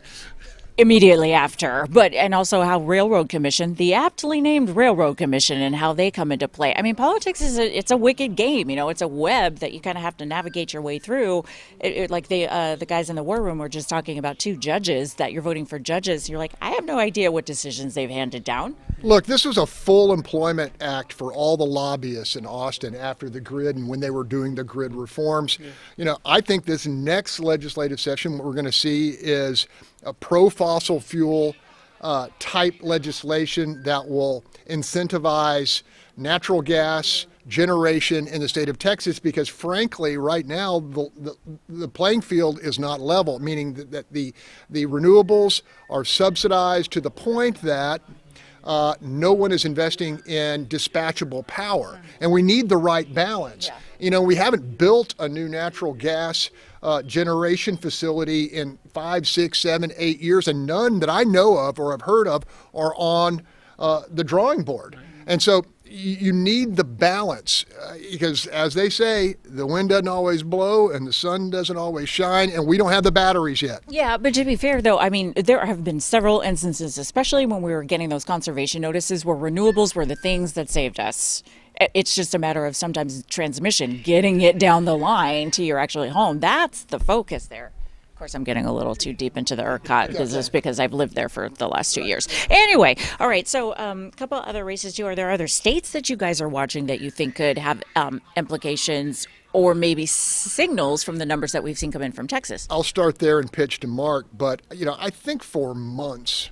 Immediately after, and also how Railroad Commission, the aptly named Railroad Commission, and how they come into play. I mean, politics it's a wicked game. It's a web that you kind of have to navigate your way through. Like the guys in the war room were just talking about 2 judges that you're voting for judges. You're like, I have no idea what decisions they've handed down. Look, this was a full employment act for all the lobbyists in Austin after the grid and when they were doing the grid reforms. I think this next legislative session, what we're going to see is a pro-fossil fuel type legislation that will incentivize natural gas generation in the state of Texas, because frankly, right now, the playing field is not level, meaning that the renewables are subsidized to the point that no one is investing in dispatchable power, and we need the right balance. We haven't built a new natural gas generation facility in 5, 6, 7, 8 years, and none that I know of or have heard of are on the drawing board. And so you need the balance, because as they say, the wind doesn't always blow and the sun doesn't always shine, and we don't have the batteries yet. Yeah, but to be fair, though, I mean, there have been several instances, especially when we were getting those conservation notices, where renewables were the things that saved us. It's just a matter of sometimes transmission, getting it down the line to your actual home. That's the focus there. Of course, I'm getting a little too deep into the ERCOT business because I've lived there for the last 2 years. Anyway, all right. So a couple other races too. Are there other states that you guys are watching that you think could have implications or maybe signals from the numbers that we've seen come in from Texas? I'll start there and pitch to Mark, but I think for months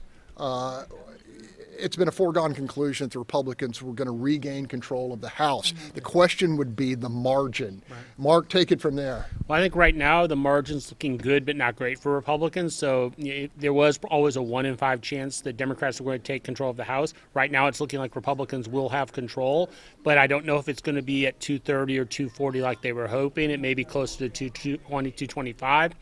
it's been a foregone conclusion that the Republicans were going to regain control of the House. The question would be the margin. Right. Mark, take it from there. Well, I think right now the margin's looking good, but not great for Republicans. So there was always a 1 in 5 chance that Democrats were going to take control of the House. Right now it's looking like Republicans will have control, but I don't know if it's going to be at 230 or 240 like they were hoping. It may be closer to 220, 225.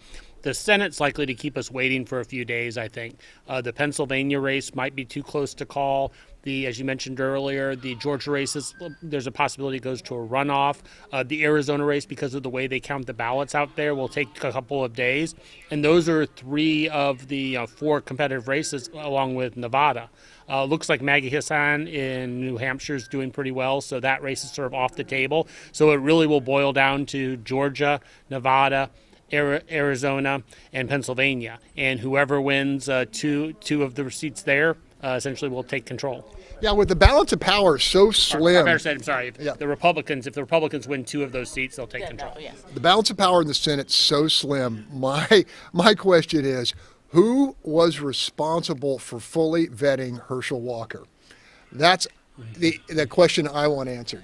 The Senate's likely to keep us waiting for a few days, I think. The Pennsylvania race might be too close to call. As you mentioned earlier, the Georgia races, there's a possibility it goes to a runoff. The Arizona race, because of the way they count the ballots out there, will take a couple of days. And those are 3 of the 4 competitive races, along with Nevada. Looks like Maggie Hassan in New Hampshire is doing pretty well, so that race is sort of off the table. So it really will boil down to Georgia, Nevada, Arizona, and Pennsylvania, and whoever wins two of the seats there essentially will take control. Yeah, with the balance of power so slim. I better say, I'm sorry. If the Republicans win 2 of those seats, they'll take control. Yes. The balance of power in the Senate's so slim. My question is, who was responsible for fully vetting Herschel Walker? That's the question I want answered.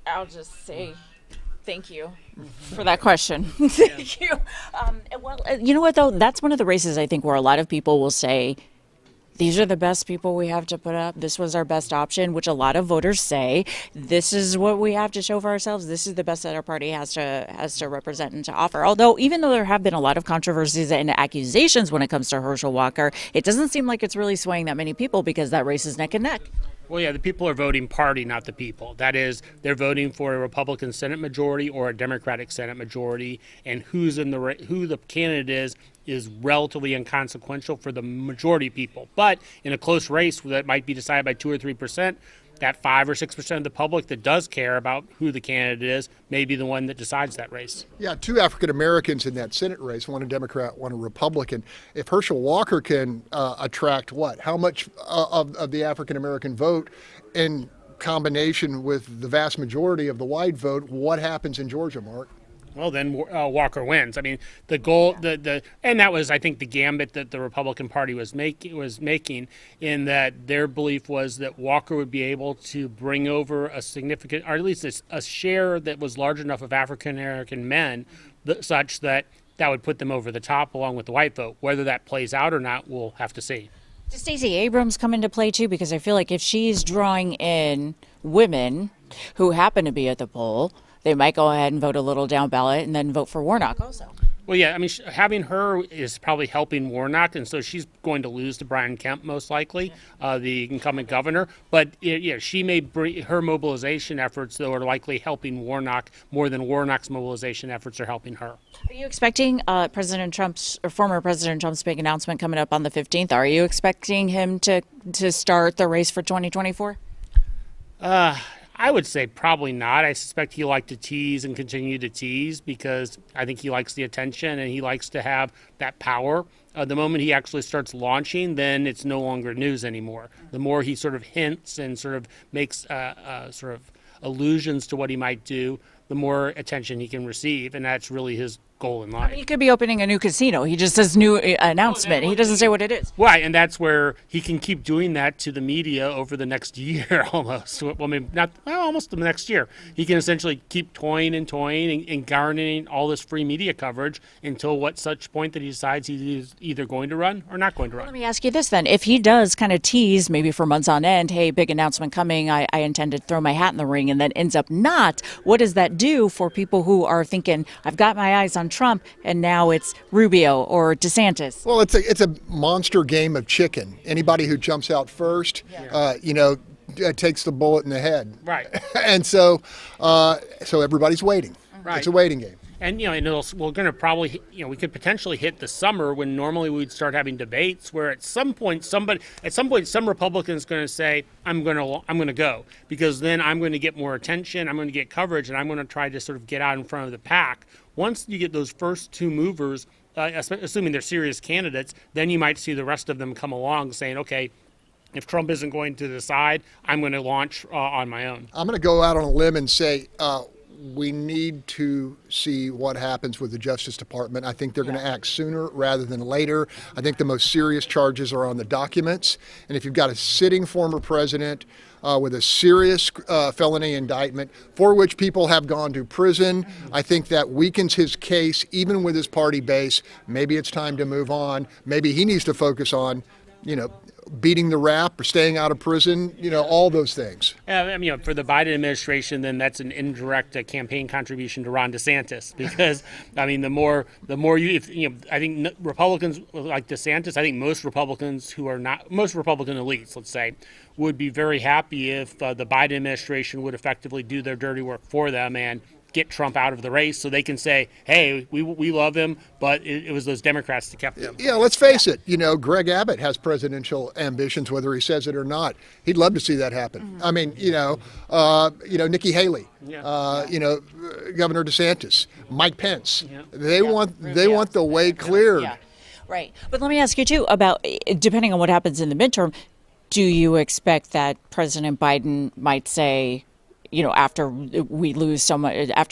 I'll just say thank you for that question. Thank you. Well, you know what, though? That's one of the races, I think, where a lot of people will say, these are the best people we have to put up. This was our best option, which a lot of voters say, this is what we have to show for ourselves. This is the best that our party has to represent and to offer. Although, even though there have been a lot of controversies and accusations when it comes to Herschel Walker, it doesn't seem like it's really swaying that many people because that race is neck and neck. Well, yeah, the people are voting party, not the people. That is, they're voting for a Republican Senate majority or a Democratic Senate majority, and who the candidate is relatively inconsequential for the majority of people. But in a close race that might be decided by 2 or 3%, that 5 or 6% of the public that does care about who the candidate is may be the one that decides that race. Yeah, 2 African Americans in that Senate race, one a Democrat, one a Republican. If Herschel Walker can attract what? How much of the African American vote in combination with the vast majority of the white vote, what happens in Georgia, Mark? Well, then Walker wins. I mean, the goal, and that was, I think, the gambit that the Republican Party was making, in that their belief was that Walker would be able to bring over a significant, or at least a share that was large enough of African American men, such that would put them over the top along with the white vote. Whether that plays out or not, we'll have to see. Does Stacey Abrams come into play too? Because I feel like if she's drawing in women who happen to be at the poll, they might go ahead and vote a little down ballot and then vote for Warnock also. Well, yeah, I mean, having her is probably helping Warnock, and so she's going to lose to Brian Kemp most likely, the incumbent governor. But yeah, she may bring her mobilization efforts, though, are likely helping Warnock more than Warnock's mobilization efforts are helping her. Are you expecting former President Trump's big announcement coming up on the 15th? Are you expecting him to start the race for 2024? I would say probably not. I suspect he'll like to tease and continue to tease because I think he likes the attention and he likes to have that power. The moment he actually starts launching, then it's no longer news anymore. The more he sort of hints and sort of makes sort of allusions to what he might do, the more attention he can receive, and that's really his goal in life. I mean, he could be opening a new casino. He just says new announcement. He doesn't say what it is. Right, and that's where he can keep doing that to the media over the next year almost. Well, I mean, almost the next year. He can essentially keep toying and garnering all this free media coverage until such point that he decides he's either going to run or not going to run. Let me ask you this then. If he does kind of tease maybe for months on end, hey, big announcement coming, I intend to throw my hat in the ring, and then ends up not, what does that do for people who are thinking, I've got my eyes on Trump, and now it's Rubio or DeSantis? Well, it's a monster game of chicken. Anybody who jumps out first, takes the bullet in the head. Right. And so everybody's waiting. Right. It's a waiting game. And we're going to probably, we could potentially hit the summer when normally we'd start having debates where at some point some Republican's going to say, I'm going to go, because then I'm going to get more attention, I'm going to get coverage, and I'm going to try to sort of get out in front of the pack. Once you get those first two movers, assuming they're serious candidates, then you might see the rest of them come along saying, okay, if Trump isn't going to decide, I'm going to launch on my own. I'm going to go out on a limb and say we need to see what happens with the Justice Department. I think they're going to act sooner rather than later. I think the most serious charges are on the documents. And if you've got a sitting former president with a serious felony indictment for which people have gone to prison, I think that weakens his case, even with his party base. Maybe it's time to move on. Maybe he needs to focus on, beating the rap or staying out of prison, all those things. For the Biden administration, then that's an indirect campaign contribution to Ron DeSantis, because the more I think Republicans like DeSantis, I think most Republican elites, let's say, would be very happy if the Biden administration would effectively do their dirty work for them and get Trump out of the race, so they can say, hey, we love him, but it was those Democrats that kept him. Yeah, let's face it. Greg Abbott has presidential ambitions, whether he says it or not. He'd love to see that happen. I mean, Nikki Haley, Governor DeSantis, Mike Pence. They want the way cleared. Yeah, right. But let me ask you too about, depending on what happens in the midterm, do you expect that President Biden might say, after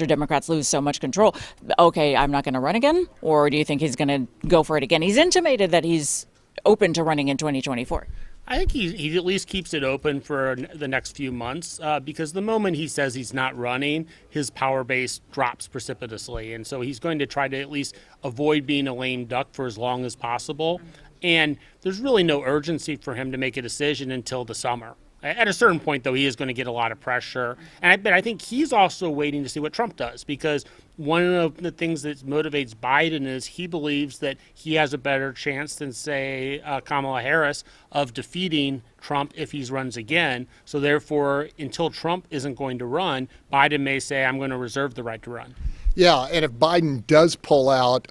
Democrats lose so much control, okay, I'm not going to run again? Or do you think he's going to go for it again? He's intimated that he's open to running in 2024. I think he at least keeps it open for the next few months, because the moment he says he's not running, his power base drops precipitously. And so he's going to try to at least avoid being a lame duck for as long as possible. And there's really no urgency for him to make a decision until the summer. At a certain point, though, he is going to get a lot of pressure. But I think he's also waiting to see what Trump does, because one of the things that motivates Biden is he believes that he has a better chance than, say, Kamala Harris of defeating Trump if he runs again. So therefore, until Trump isn't going to run, Biden may say, I'm going to reserve the right to run. Yeah, and if Biden does pull out,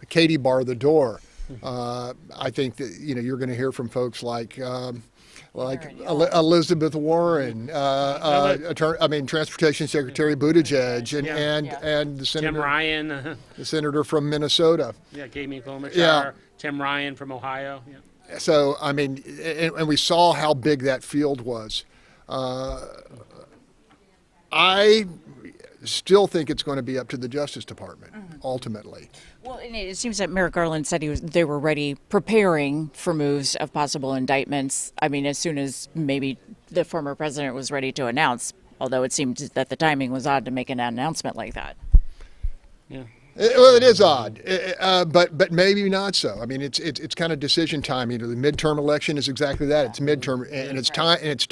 Katie bar the door, I think that, you're going to hear from folks like Elizabeth Warren, Transportation Secretary Buttigieg, and the senator, Tim Ryan, the senator from Minnesota. Yeah, Amy Klobuchar, Tim Ryan from Ohio. Yeah. So and we saw how big that field was. I still think it's going to be up to the Justice Department ultimately. Well, and it seems that Merrick Garland said they were preparing for moves of possible indictments. I mean, as soon as maybe the former president was ready to announce, although it seemed that the timing was odd to make an announcement like that. Yeah. It is odd, but maybe not so. I mean, it's kind of decision time. The midterm election is exactly that. It's midterm, and it's time. And it's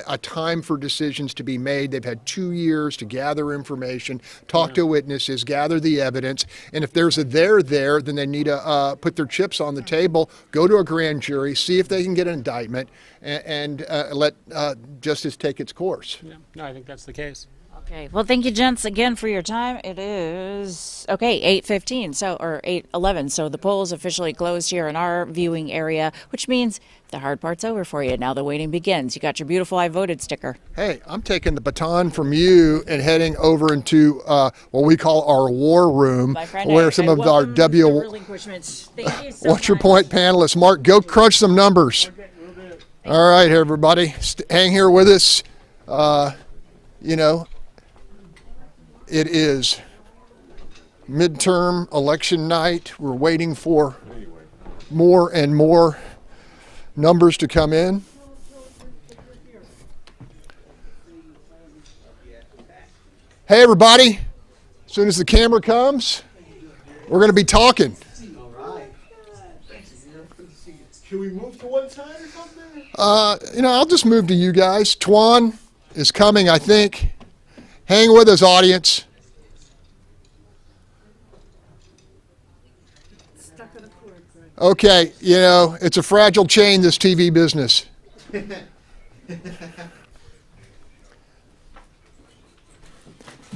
a time for decisions to be made. They've had 2 years to gather information, talk to witnesses, gather the evidence, and if there's a there there, then they need to put their chips on the table, go to a grand jury, see if they can get an indictment, and let justice take its course. Yeah, no, I think that's the case. Okay. Well, thank you, gents, again for your time. It is 8:15, or 8:11. So the poll is officially closed here in our viewing area, which means the hard part's over for you. Now the waiting begins. You got your beautiful "I voted" sticker. Hey, I'm taking the baton from you and heading over into what we call our war room, where some of our relinquishments. Thank you so What's your much. point, panelists? Mark, go crunch some numbers. All right, everybody, hang here with us. It is midterm election night. We're waiting for more and more numbers to come in. Hey, everybody. As soon as the camera comes, we're going to be talking. Can we move to one side or something? I'll just move to you guys. Twan is coming, I think. Hang with us, audience. Okay, it's a fragile chain, this TV business.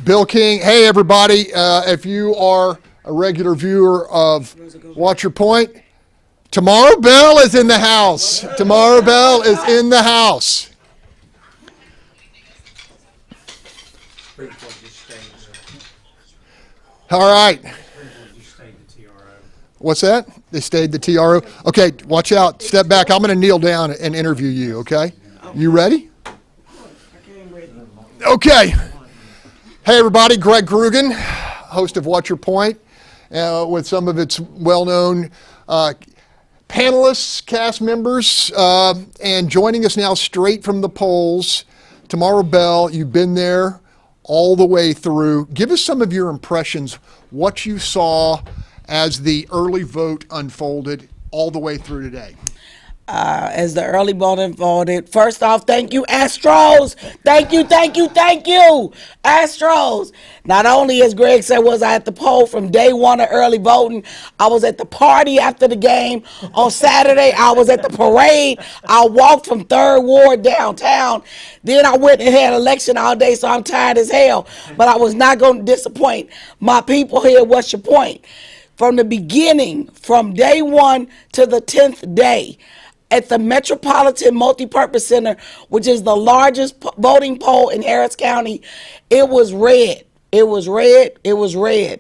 Bill King. Hey, everybody. If you are a regular viewer of Watch Your Point, Tomorrow Bell is in the house. Tomorrow Bell is in the house. All right. What's that? They stayed the TRO. Okay, watch out. Step back. I'm going to kneel down and interview you, okay? You ready? Okay. Hey, everybody. Greg Grugan, host of Watch Your Point, with some of its well-known panelists, cast members, and joining us now straight from the polls, Tomorrow Bell. You've been there all the way through. Give us some of your impressions, what you saw as the early vote unfolded all the way through today. As the early vote unfolded, first off, thank you, Astros. Thank you, Astros. Not only, as Greg said, was I at the poll from day one of early voting, I was at the party after the game. On Saturday, I was at the parade. I walked from 3rd Ward downtown. Then I went and had election all day, so I'm tired as hell. But I was not going to disappoint my people here. What's your point? From the beginning, from day one to the 10th day, at the Metropolitan Multipurpose Center, which is the largest voting poll in Harris County, it was red. It was red.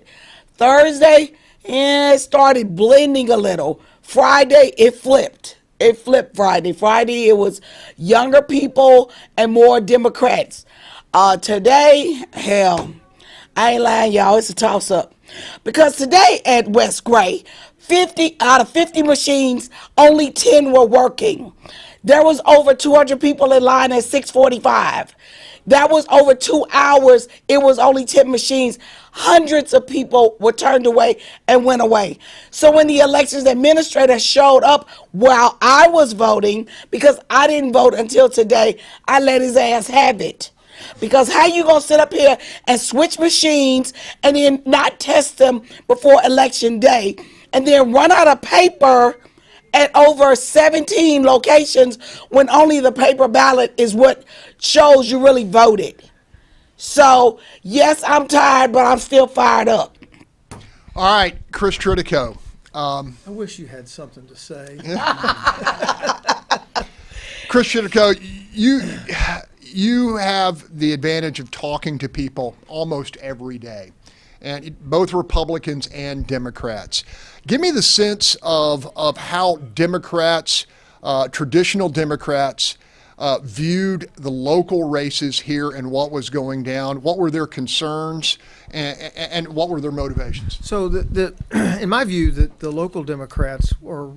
Thursday, it started blending a little. Friday, it flipped. Friday. Friday, it was younger people and more Democrats. Today, hell, I ain't lying, y'all. It's a toss-up. Because today at West Gray, 50 out of 50 machines, only 10 were working. There was over 200 people in line at 6:45. That was over 2 hours. It was only 10 machines. Hundreds of people were turned away and went away. So when the elections administrator showed up while I was voting, because I didn't vote until today, I let his ass have it. Because how you gonna sit up here and switch machines and then not test them before election day and then run out of paper at over 17 locations when only the paper ballot is what shows you really voted? So yes, I'm tired, but I'm still fired up. All right, Chris Tritico. I wish you had something to say. Chris Tritico, you have the advantage of talking to people almost every day, and both Republicans and Democrats. Give me the sense of how Democrats, traditional Democrats, viewed the local races here and what was going down. What were their concerns and what were their motivations? So, in my view, the local Democrats or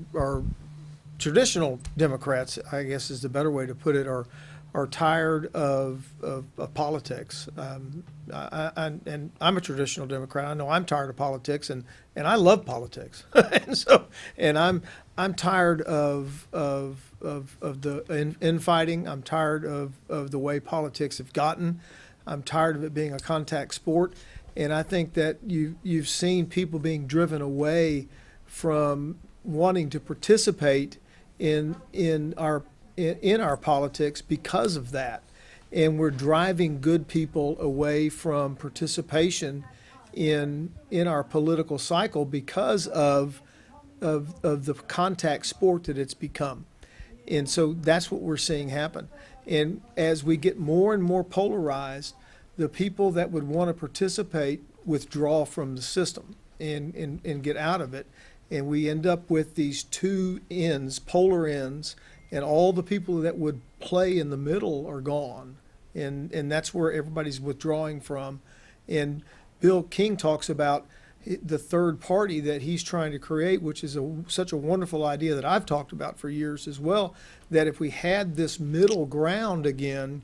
traditional Democrats, I guess is the better way to put it, are tired of politics. And I'm a traditional Democrat. I know I'm tired of politics, and I love politics. and I'm tired of the infighting. I'm tired of the way politics have gotten. I'm tired of it being a contact sport. And I think that you've seen people being driven away from wanting to participate in our politics because of that. And we're driving good people away from participation in our political cycle because of the contact sport that it's become. And so that's what we're seeing happen. And as we get more and more polarized, the people that would want to participate withdraw from the system and get out of it. And we end up with these two ends, polar ends, and all the people that would play in the middle are gone. And that's where everybody's withdrawing from. And Bill King talks about the third party that he's trying to create, which is such a wonderful idea that I've talked about for years as well, that if we had this middle ground again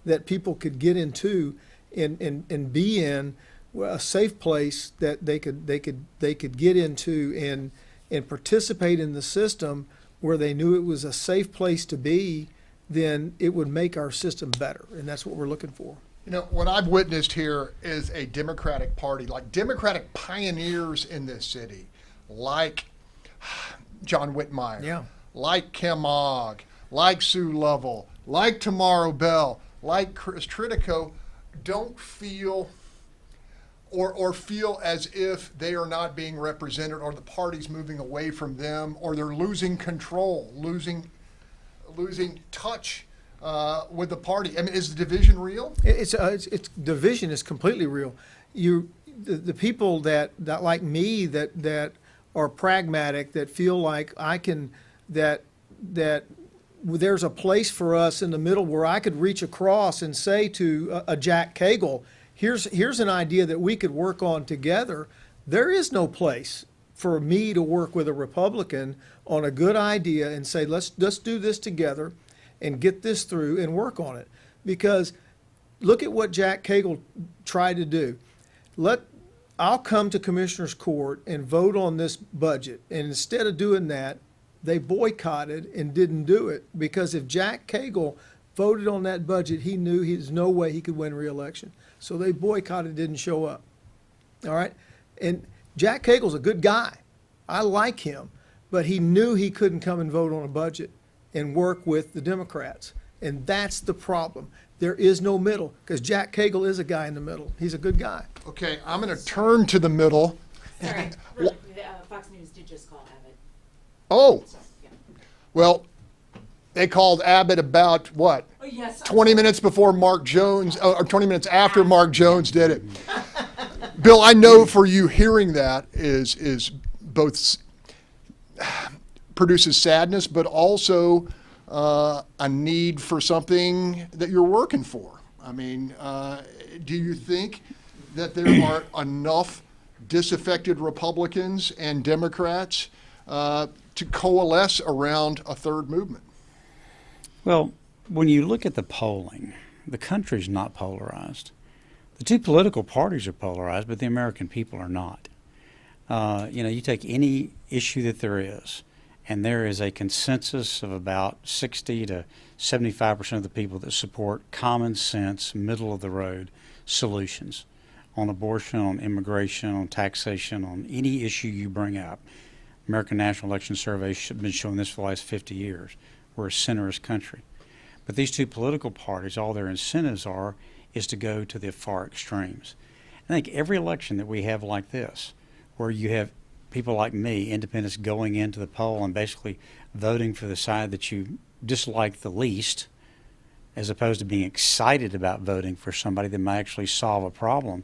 that people could get into and be in, a safe place that they could get into and participate in the system where they knew it was a safe place to be, then it would make our system better. And that's what we're looking for. You know, what I've witnessed here is a Democratic Party, like Democratic pioneers in this city, like John Whitmire, like Kim Ogg, like Sue Lovell, like Tomorrow Bell, like Chris Tritico, don't feel or feel as if they are not being represented, or the party's moving away from them, or they're losing control, losing touch with the party. I mean, is the division real? It's division is completely real. The people that like me that are pragmatic, that feel like that there's a place for us in the middle where I could reach across and say to a Jack Cagle, here's an idea that we could work on together. There is no place for me to work with a Republican on a good idea and say, let's do this together and get this through and work on it. Because look at what Jack Cagle tried to do. I'll come to Commissioner's Court and vote on this budget. And instead of doing that, they boycotted and didn't do it, because if Jack Cagle voted on that budget, he knew there's no way he could win re-election. So they boycotted, didn't show up. All right? And Jack Cagle's a good guy. I like him, but he knew he couldn't come and vote on a budget and work with the Democrats. And that's the problem. There is no middle, because Jack Cagle is a guy in the middle. He's a good guy. Okay, I'm going to turn to the middle. Sorry, Fox News did just call Abbott. Oh, So, yeah. well, they called Abbott about what? Oh, yes. 20 minutes before Mark Jones, or 20 minutes after Mark Jones did it. Bill, I know for you hearing that is both produces sadness, but also a need for something that you're working for. I mean, do you think that there are enough disaffected Republicans and Democrats to coalesce around a third movement? Well, when you look at the polling, the country's not polarized. The two political parties are polarized, but the American people are not. You take any issue that there is, and there is a consensus of about 60 to 75% of the people that support common sense, middle of the road solutions on abortion, on immigration, on taxation, on any issue you bring up. American National Election Survey have been showing this for the last 50 years. We're a centrist country. But these two political parties, all their incentives is to go to the far extremes. I think every election that we have like this, where you have people like me, independents, going into the poll and basically voting for the side that you dislike the least, as opposed to being excited about voting for somebody that might actually solve a problem.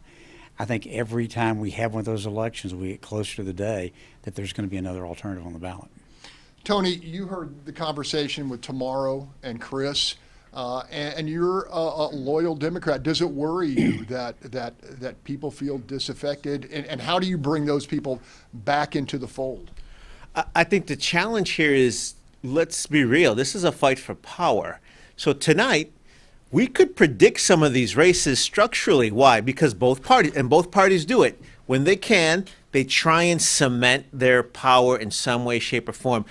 I think every time we have one of those elections, we get closer to the day that there's going to be another alternative on the ballot. Tony, you heard the conversation with Tomorrow and Chris, and you're a loyal Democrat. Does it worry you that people feel disaffected, and how do you bring those people back into the fold? I think the challenge here is, let's be real, this is a fight for power. So tonight, we could predict some of these races structurally. Why? Because both parties do it. When they can, they try and cement their power in some way, shape, or form.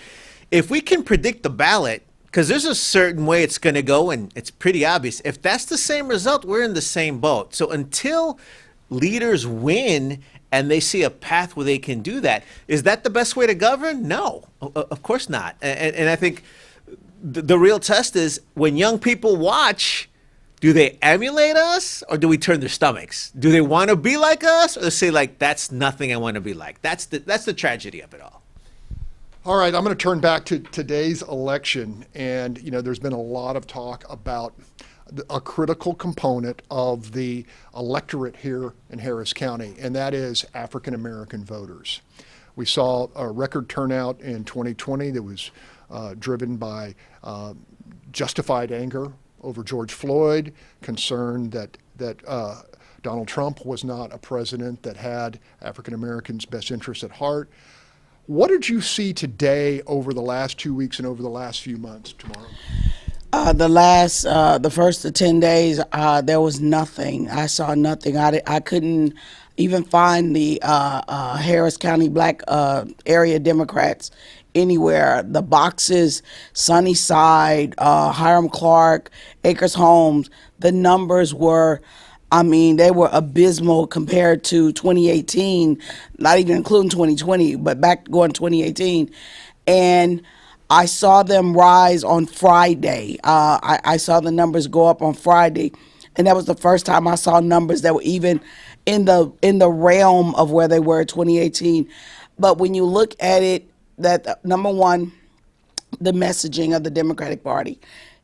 If we can predict the ballot, because there's a certain way it's going to go, and it's pretty obvious. If that's the same result, we're in the same boat. So until leaders win and they see a path where they can do that, is that the best way to govern? No, of course not. And I think the real test is, when young people watch, do they emulate us, or do we turn their stomachs? Do they want to be like us, or they say, like, that's nothing I want to be like? That's the tragedy of it all. All right, I'm going to turn back to today's election, and there's been a lot of talk about a critical component of the electorate here in Harris County, and that is African American voters. We saw a record turnout in 2020 that was driven by justified anger over George Floyd, concern that Donald Trump was not a president that had African Americans' best interests at heart. What did you see today over the last 2 weeks and over the last few months, Tomorrow? The first 10 days, there was nothing. I saw nothing. I couldn't even find the Harris County Black area Democrats anywhere. The boxes, Sunnyside, Hiram Clark, Acres Homes, the numbers were, they were abysmal compared to 2018, not even including 2020, but going 2018. And I saw them rise on Friday. I saw the numbers go up on Friday. and that was the first time I saw numbers that were even in the realm of where they were in 2018. But when you look at it, that number one, the messaging of the Democratic Party,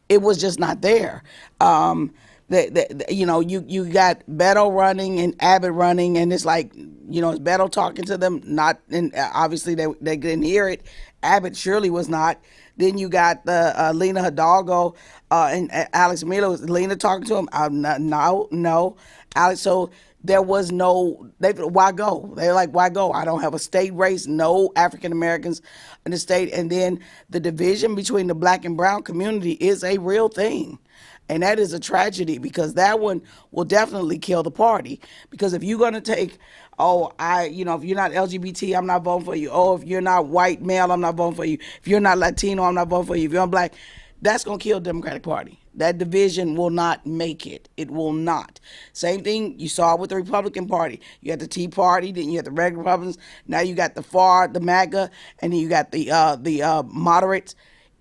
it was just not there. You know, you got Beto running and Abbott running, and it's like, you know, is Beto talking to them? Not, and obviously they didn't hear it. Abbott surely was not. Then you got the Lena Hidalgo and Alex Miller. Was Lena talking to him? No, Alex. So there was no. Why go? They're like, why go? I don't have a state race. No African Americans in the state. And then the division between the black and brown community is a real thing. And that is a tragedy, because that one will definitely kill the party. Because if you're going to take, if you're not LGBT, I'm not voting for you. Oh, if you're not white male, I'm not voting for you. If you're not Latino, I'm not voting for you. If you're not black, that's going to kill the Democratic Party. That division will not make it. It will not. Same thing you saw with the Republican Party. You had the Tea Party, then you had the regular Republicans. Now you got the FAR, the MAGA, and then you got the moderates.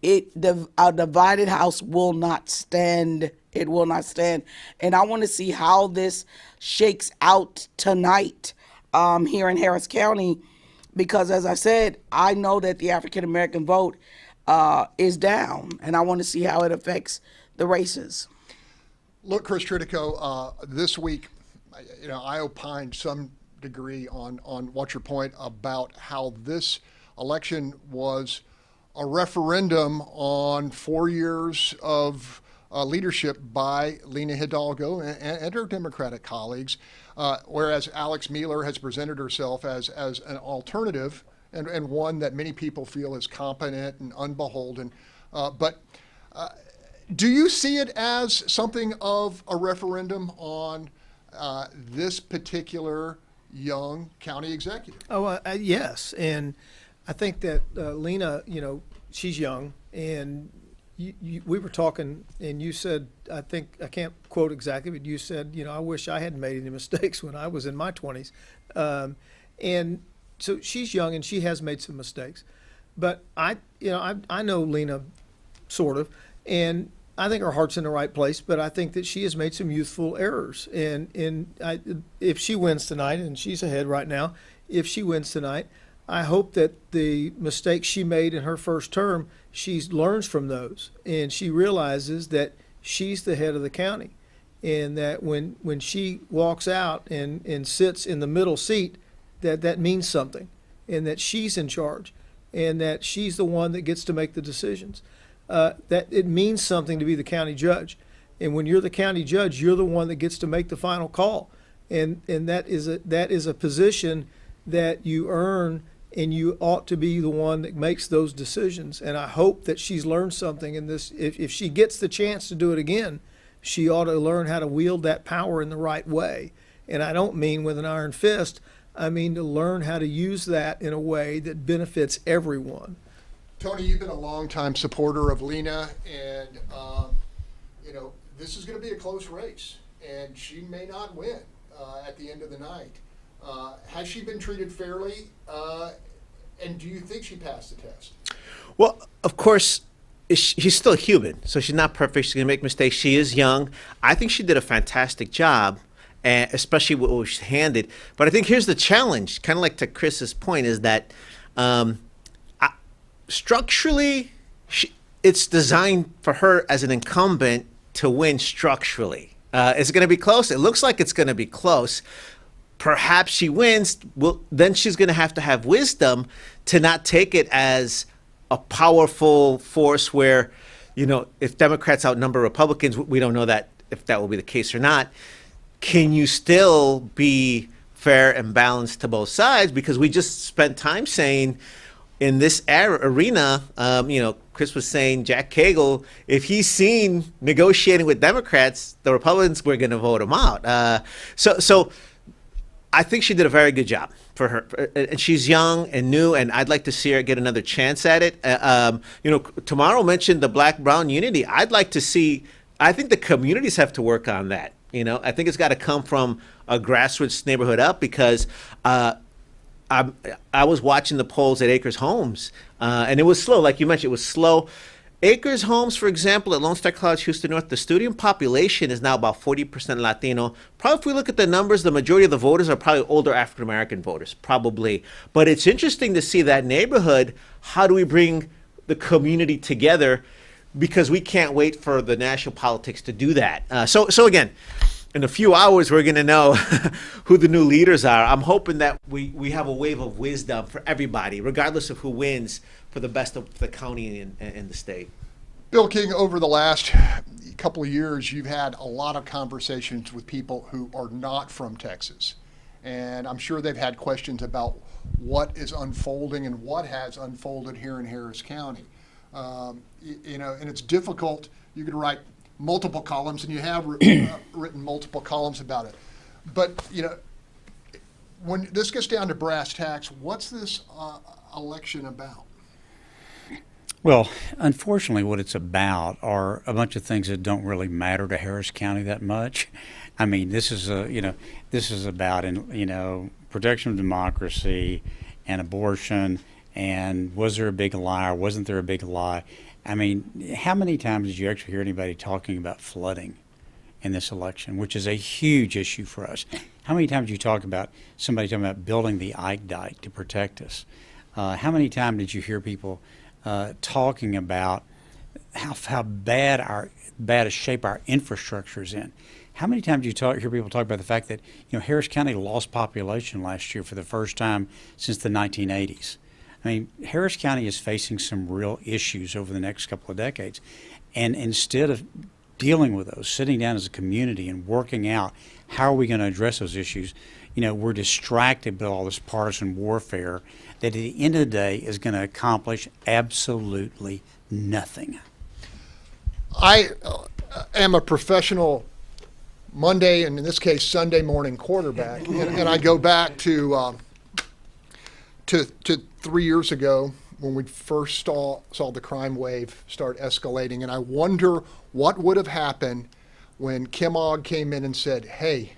A divided house will not stand. It will not stand. And I want to see how this shakes out tonight here in Harris County, because as I said, I know that the African American vote is down, and I want to see how it affects the races. Look, Chris Tritico, this week, I opined some degree on what's your point about how this election was a referendum on 4 years of leadership by Lena Hidalgo and her Democratic colleagues, whereas Alex Miller has presented herself as an alternative and one that many people feel is competent and unbeholden. But do you see it as something of a referendum on this particular young county executive? Yes, and I think that Lena, she's young, and we were talking, and you said, I think, I can't quote exactly, but you said, I wish I hadn't made any mistakes when I was in my 20s. And so she's young, and she has made some mistakes. But I know Lena, sort of, and I think her heart's in the right place, but I think that she has made some youthful errors. If she wins tonight, and she's ahead right now, if she wins tonight, I hope that the mistakes she made in her first term, she learns from those, and she realizes that she's the head of the county, and that when she walks out and sits in the middle seat, that means something, and that she's in charge, and that she's the one that gets to make the decisions. That it means something to be the county judge, and when you're the county judge, you're the one that gets to make the final call, and that is a position that you earn, and you ought to be the one that makes those decisions. And I hope that she's learned something in this. If she gets the chance to do it again, she ought to learn how to wield that power in the right way. And I don't mean with an iron fist. I mean to learn how to use that in a way that benefits everyone. Tony, you've been a longtime supporter of Lena, and this is going to be a close race, and she may not win at the end of the night. Has she been treated fairly, and do you think she passed the test? Well, of course, she's still human, so she's not perfect. She's going to make mistakes. She is young. I think she did a fantastic job, especially what was handed. But I think here's the challenge, kind of like to Chris's point, is that structurally, it's designed for her as an incumbent to win structurally. Is it going to be close? It looks like it's going to be close. Perhaps she wins. Well, then she's going to have wisdom to not take it as a powerful force where, if Democrats outnumber Republicans, we don't know that if that will be the case or not. Can you still be fair and balanced to both sides? Because we just spent time saying in this arena, Chris was saying Jack Cagle, if he's seen negotiating with Democrats, the Republicans were going to vote him out. So I think she did a very good job for her. And she's young and new, and I'd like to see her get another chance at it. Tomorrow mentioned the black-brown unity. I'd like to see, I think the communities have to work on that. I think it's got to come from a grassroots neighborhood up, because I was watching the polls at Acres Homes, and it was slow. Like you mentioned, it was slow. Acres Homes, for example, at Lone Star College, Houston North, the student population is now about 40% Latino. Probably if we look at the numbers, the majority of the voters are probably older African-American voters, probably. But it's interesting to see that neighborhood. How do we bring the community together? Because we can't wait for the national politics to do that. So again, in a few hours, we're going to know who the new leaders are. I'm hoping that we have a wave of wisdom for everybody, regardless of who wins, for the best of the county and the state. Bill King, over the last couple of years, you've had a lot of conversations with people who are not from Texas. And I'm sure they've had questions about what is unfolding and what has unfolded here in Harris County. And it's difficult. You could write multiple columns, and you have written multiple columns about it. But, when this gets down to brass tacks, what's this election about? Well, unfortunately, what it's about are a bunch of things that don't really matter to Harris County that much. I mean, this is about protection of democracy and abortion, and was there a big lie or wasn't there a big lie? I mean, how many times did you actually hear anybody talking about flooding in this election, which is a huge issue for us? How many times did you talk about somebody talking about building the Ike Dike to protect us? How many times did you hear people talking about how bad a shape our infrastructure is in? How many times do you hear people talk about the fact that Harris County lost population last year for the first time since the 1980s? I mean, Harris County is facing some real issues over the next couple of decades, and instead of dealing with those, sitting down as a community and working out how are we going to address those issues, we're distracted by all this partisan warfare that at the end of the day is going to accomplish absolutely nothing. I am a professional Monday, and in this case Sunday morning quarterback, and I go back to 3 years ago when we first saw the crime wave start escalating, and I wonder what would have happened when Kim Ogg came in and said, "Hey,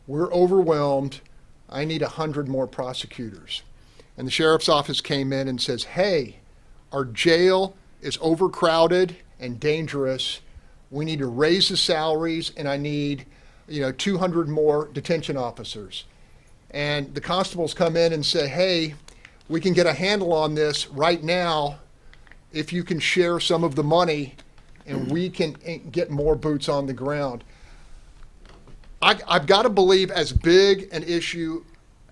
we're overwhelmed. I need 100 more prosecutors." And the sheriff's office came in and says, "Hey, our jail is overcrowded and dangerous. We need to raise the salaries, and I need 200 more detention officers." And the constables come in and say, "Hey, we can get a handle on this right now if you can share some of the money, and we can get more boots on the ground." I've got to believe, as big an issue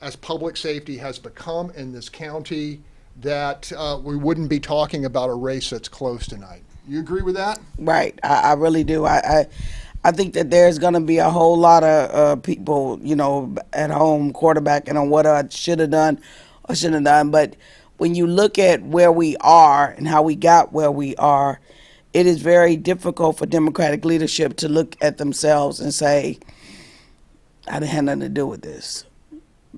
as public safety has become in this county, that we wouldn't be talking about a race that's close tonight. You agree with that? Right, I really do. I think that there's going to be a whole lot of people, at home quarterbacking on what I should have done or shouldn't have done. But when you look at where we are and how we got where we are, it is very difficult for Democratic leadership to look at themselves and say, "I didn't have nothing to do with this."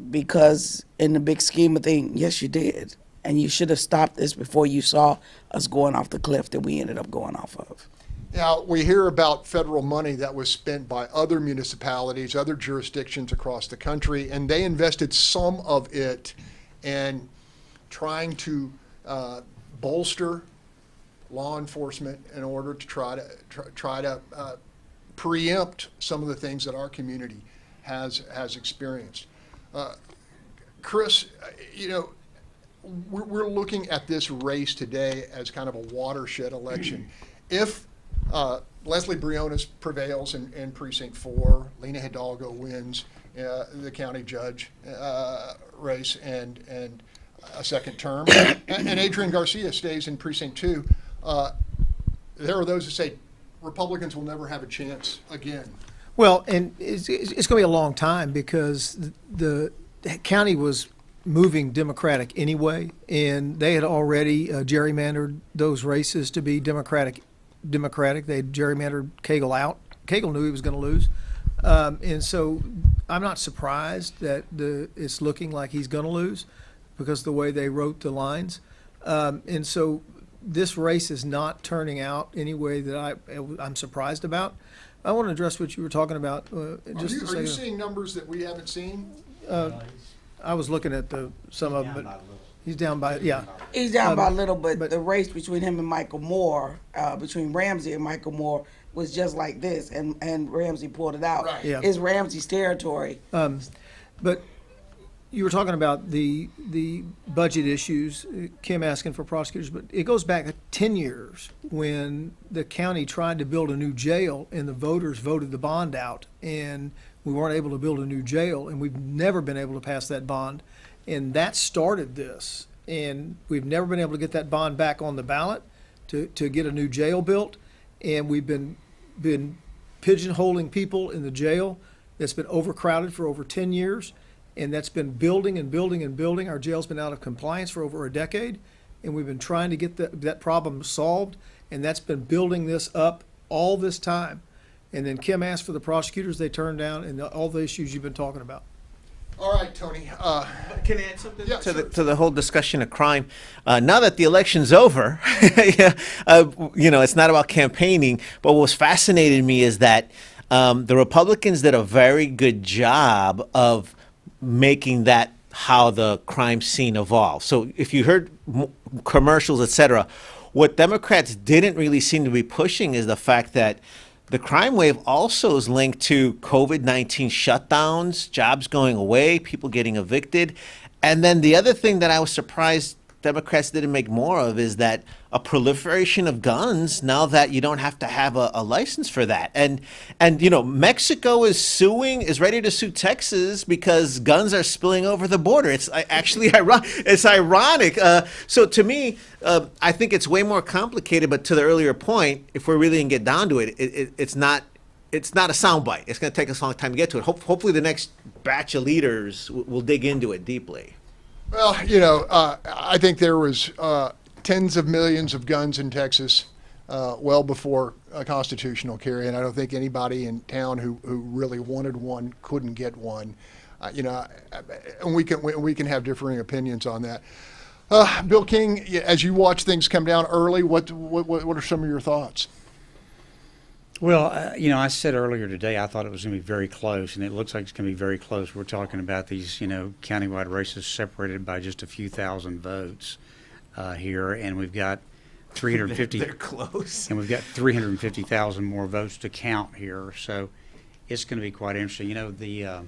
Because in the big scheme of things, yes, you did. And you should have stopped this before you saw us going off the cliff that we ended up going off of. Now, we hear about federal money that was spent by other municipalities, other jurisdictions across the country, and they invested some of it in trying to bolster law enforcement in order to try to preempt some of the things that our community has experienced. Chris, we're looking at this race today as kind of a watershed election. If Leslie Briones prevails in Precinct 4, Lena Hidalgo wins the county judge race and a second term, and Adrian Garcia stays in Precinct 2, there are those who say Republicans will never have a chance again. Well, and it's going to be a long time because the county was moving Democratic anyway, and they had already gerrymandered those races to be Democratic. They had gerrymandered Cagle out. Cagle knew he was going to lose, and so I'm not surprised that it's looking like he's going to lose because of the way they wrote the lines, and so this race is not turning out any way that I'm surprised about. I want to address what you were talking about. Are you seeing numbers that we haven't seen? I was looking at some of them, but He's down by, yeah. He's down by a little, but the race between him and Michael Moore, between Ramsey and Michael Moore, was just like this, and Ramsey pulled it out. Right. Yeah. It's Ramsey's territory. But you were talking about the budget issues, Kim asking for prosecutors, but it goes back 10 years when the county tried to build a new jail and the voters voted the bond out, and we weren't able to build a new jail, and we've never been able to pass that bond. And that started this, and we've never been able to get that bond back on the ballot to get a new jail built. And we've been pigeonholing people in the jail that's been overcrowded for over 10 years. And that's been building and building and building. Our jail's been out of compliance for over a decade. And we've been trying to get that problem solved. And that's been building this up all this time. And then Kim asked for the prosecutors, they turned down, and all the issues you've been talking about. All right, Tony. Can I add something Yeah, to sure. to the whole discussion of crime? Now that the election's over, it's not about campaigning. But what's fascinated me is that the Republicans did a very good job of making that how the crime scene evolved. So if you heard commercials, etc., what Democrats didn't really seem to be pushing is the fact that the crime wave also is linked to COVID-19 shutdowns, jobs going away, people getting evicted. And then the other thing that I was surprised Democrats didn't make more of is that a proliferation of guns now that you don't have to have a license for that. And Mexico is ready to sue Texas because guns are spilling over the border. It's actually ironic. So to me, I think it's way more complicated. But to the earlier point, if we're really going to get down to it, it's not a soundbite. It's going to take us a long time to get to it. Hopefully the next batch of leaders will dig into it deeply. Well, I think there was tens of millions of guns in Texas well before a constitutional carry, and I don't think anybody in town who really wanted one couldn't get one. And we can have differing opinions on that. Bill King, as you watch things come down early, what are some of your thoughts? Well, I said earlier today I thought it was going to be very close, and it looks like it's going to be very close. We're talking about these, countywide races separated by just a few thousand votes here, and we've got 350. They're close. And we've got 350,000 more votes to count here, so it's going to be quite interesting. The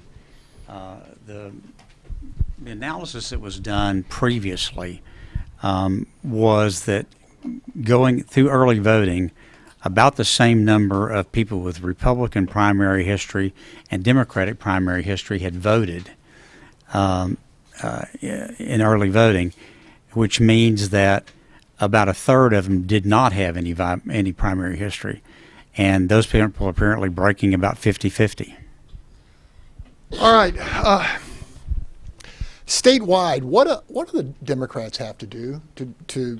analysis that was done previously was that going through early voting, about the same number of people with Republican primary history and Democratic primary history had voted in early voting, which means that about a third of them did not have any primary history. And those people are apparently breaking about 50-50. All right. Statewide, what do the Democrats have to do to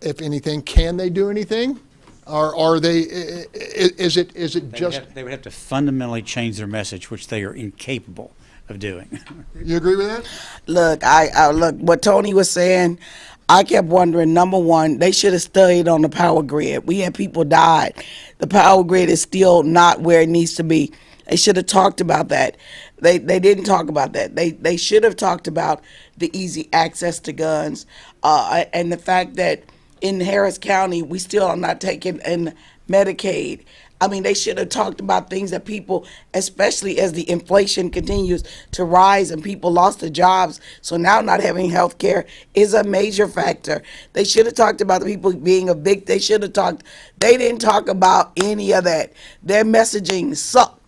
if anything, can they do anything? Or are they? Is it just? They would have to fundamentally change their message, which they are incapable of doing. You agree with that? Look, I look what Tony was saying. I kept wondering. Number one, they should have studied on the power grid. We had people died. The power grid is still not where it needs to be. They should have talked about that. They didn't talk about that. They should have talked about the easy access to guns and the fact that in Harris County, we still are not taking in Medicaid. I mean, they should have talked about things that people, especially as the inflation continues to rise and people lost their jobs, so now not having health care is a major factor. They should have talked about the people being evicted. They didn't talk about any of that. Their messaging sucked.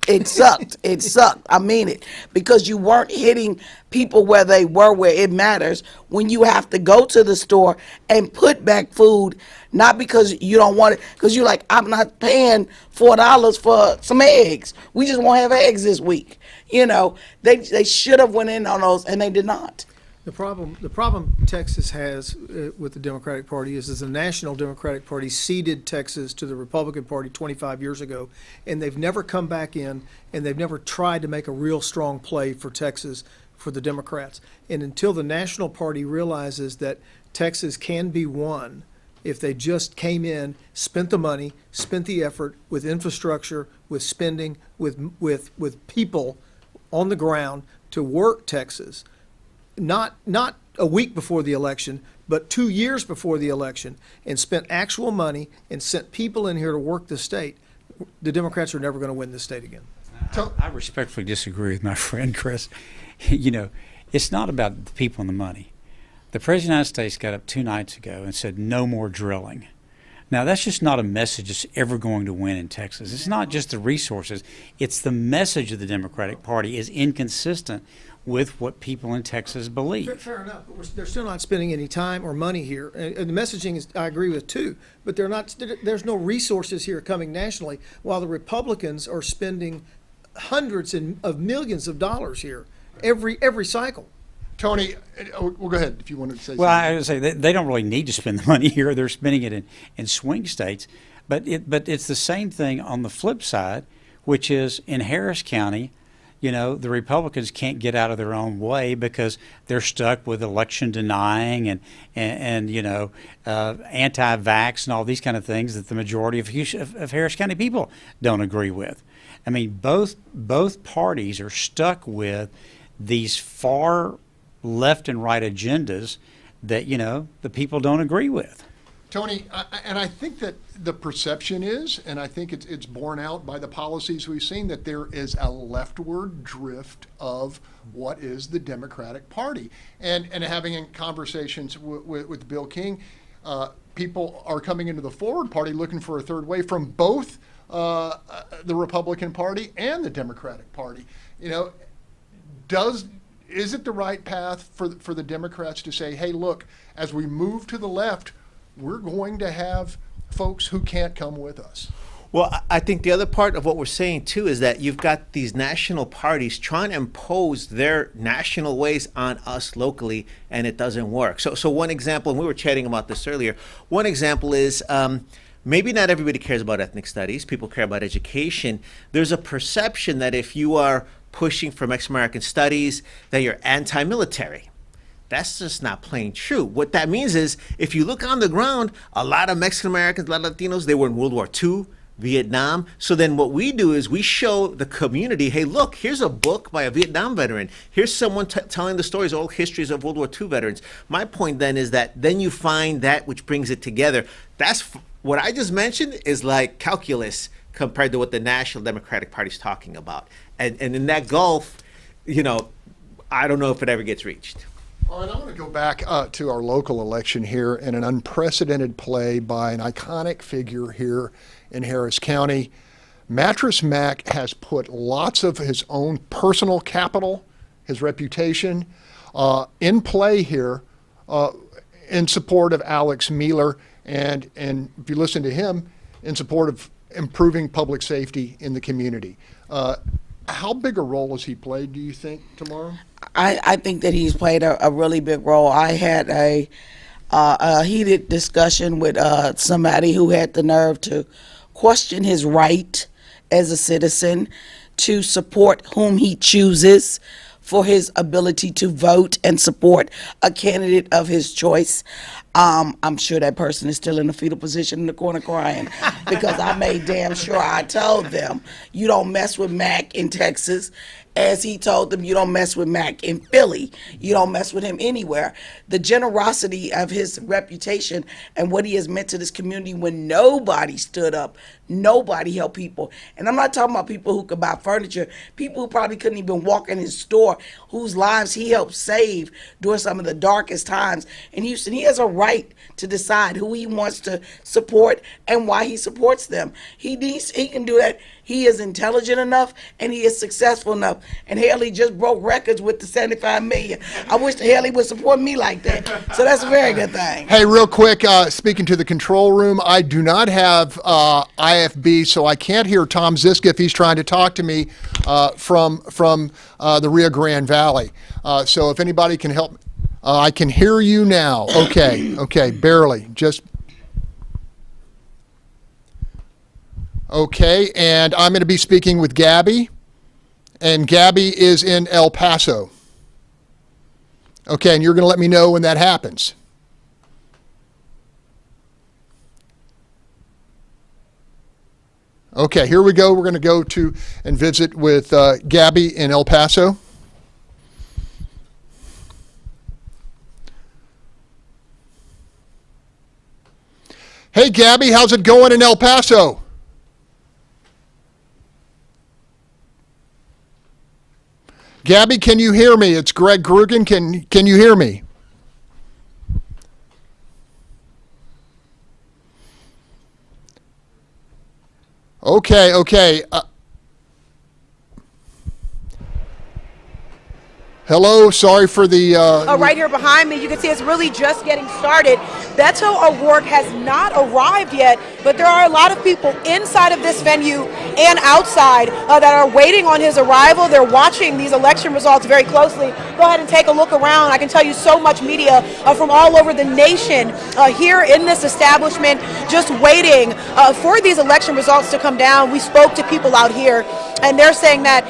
It sucked. It sucked. I mean it. Because you weren't hitting people where they were, where it matters. When you have to go to the store and put back food, not because you don't want it, because you're like, I'm not paying $4 for some eggs. We just won't have eggs this week. They should have went in on those, and they did not. The problem Texas has with the Democratic Party is the National Democratic Party ceded Texas to the Republican Party 25 years ago, and they've never come back in, and they've never tried to make a real strong play for Texas for the Democrats. And until the National Party realizes that Texas can be won if they just came in, spent the money, spent the effort with infrastructure, with spending, with people on the ground to work Texas, not a week before the election, but 2 years before the election, and spent actual money and sent people in here to work the state, the Democrats are never going to win this state again. I respectfully disagree with my friend Chris. You know, it's not about the people and the money. The President of the United States got up 2 nights ago and said no more drilling. Now, that's just not a message that's ever going to win in Texas. It's not just the resources. It's the message of the Democratic Party is inconsistent with what people in Texas believe. Fair enough, but they're still not spending any time or money here. And the messaging is, I agree with too, but there's no resources here coming nationally, while the Republicans are spending hundreds of millions of dollars here every cycle. Tony, well, go ahead if you want to say Well, something. I would say they don't really need to spend the money here. They're spending it in swing states. But it's the same thing on the flip side, which is in Harris County, you know, the Republicans can't get out of their own way because they're stuck with election denying and you know, anti-vax and all these kind of things that the majority of Harris County people don't agree with. I mean, both parties are stuck with these far left and right agendas that, you know, the people don't agree with. Tony, and I think that the perception is, and I think it's borne out by the policies we've seen, that there is a leftward drift of what is the Democratic Party. And having conversations with Bill King, people are coming into the Forward Party looking for a third way from both the Republican Party and the Democratic Party. You know, is it the right path for the Democrats to say, hey, look, as we move to the left, we're going to have folks who can't come with us? Well, I think the other part of what we're saying too is that you've got these national parties trying to impose their national ways on us locally, and it doesn't work. So one example, and we were chatting about this earlier, one example is maybe not everybody cares about ethnic studies. People care about education. There's a perception that if you are pushing for Mexican American studies, that you're anti-military. That's just not plain true. What that means is, if you look on the ground, a lot of Mexican Americans, a lot of Latinos, they were in World War II, Vietnam. So then what we do is we show the community, hey, look, here's a book by a Vietnam veteran. Here's someone telling the stories, old histories of World War II veterans. My point then is that then you find that which brings it together. That's what I just mentioned is like calculus compared to what the National Democratic Party is talking about. And in that gulf, you know, I don't know if it ever gets reached. All right, I want to go back to our local election here in an unprecedented play by an iconic figure here in Harris County. Mattress Mac has put lots of his own personal capital, his reputation, in play here in support of Alex Mueller, and if you listen to him, in support of improving public safety in the community. How big a role has he played, do you think, tomorrow? I think that he's played a really big role. I had a heated discussion with somebody who had the nerve to question his right as a citizen to support whom he chooses for his ability to vote and support a candidate of his choice. I'm sure that person is still in a fetal position in the corner crying because I made damn sure I told them, you don't mess with Mac in Texas, as he told them you don't mess with Mac in Philly. You don't mess with him anywhere. The generosity of his reputation and what he has meant to this community when nobody stood up, nobody helped people. And I'm not talking about people who could buy furniture, people who probably couldn't even walk in his store, whose lives he helped save during some of the darkest times in Houston. He has a right to decide who he wants to support and why he supports them. He can do that. He is intelligent enough and he is successful enough. And Haley just broke records with the 75 million. I wish Haley would support me like that. So that's a very good thing. Hey, real quick, speaking to the control room, I do not have IFB, so I can't hear Tom Ziska if he's trying to talk to me from the Rio Grande Valley. So if anybody can help, I can hear you now. Okay, barely. Just okay, and I'm going to be speaking with Gabby, and Gabby is in El Paso. Okay, and you're going to let me know when that happens. Okay, here we go. We're going to go to and visit with Gabby in El Paso. Hey, Gabby, how's it going in El Paso? Gabby, can you hear me? It's Greg Grugan. Can you hear me? Okay. Hello, sorry for the... right here behind me, you can see it's really just getting started. Beto O'Rourke has not arrived yet, but there are a lot of people inside of this venue and outside that are waiting on his arrival. They're watching these election results very closely. Go ahead and take a look around. I can tell you so much media from all over the nation here in this establishment just waiting for these election results to come down. We spoke to people out here, and they're saying that,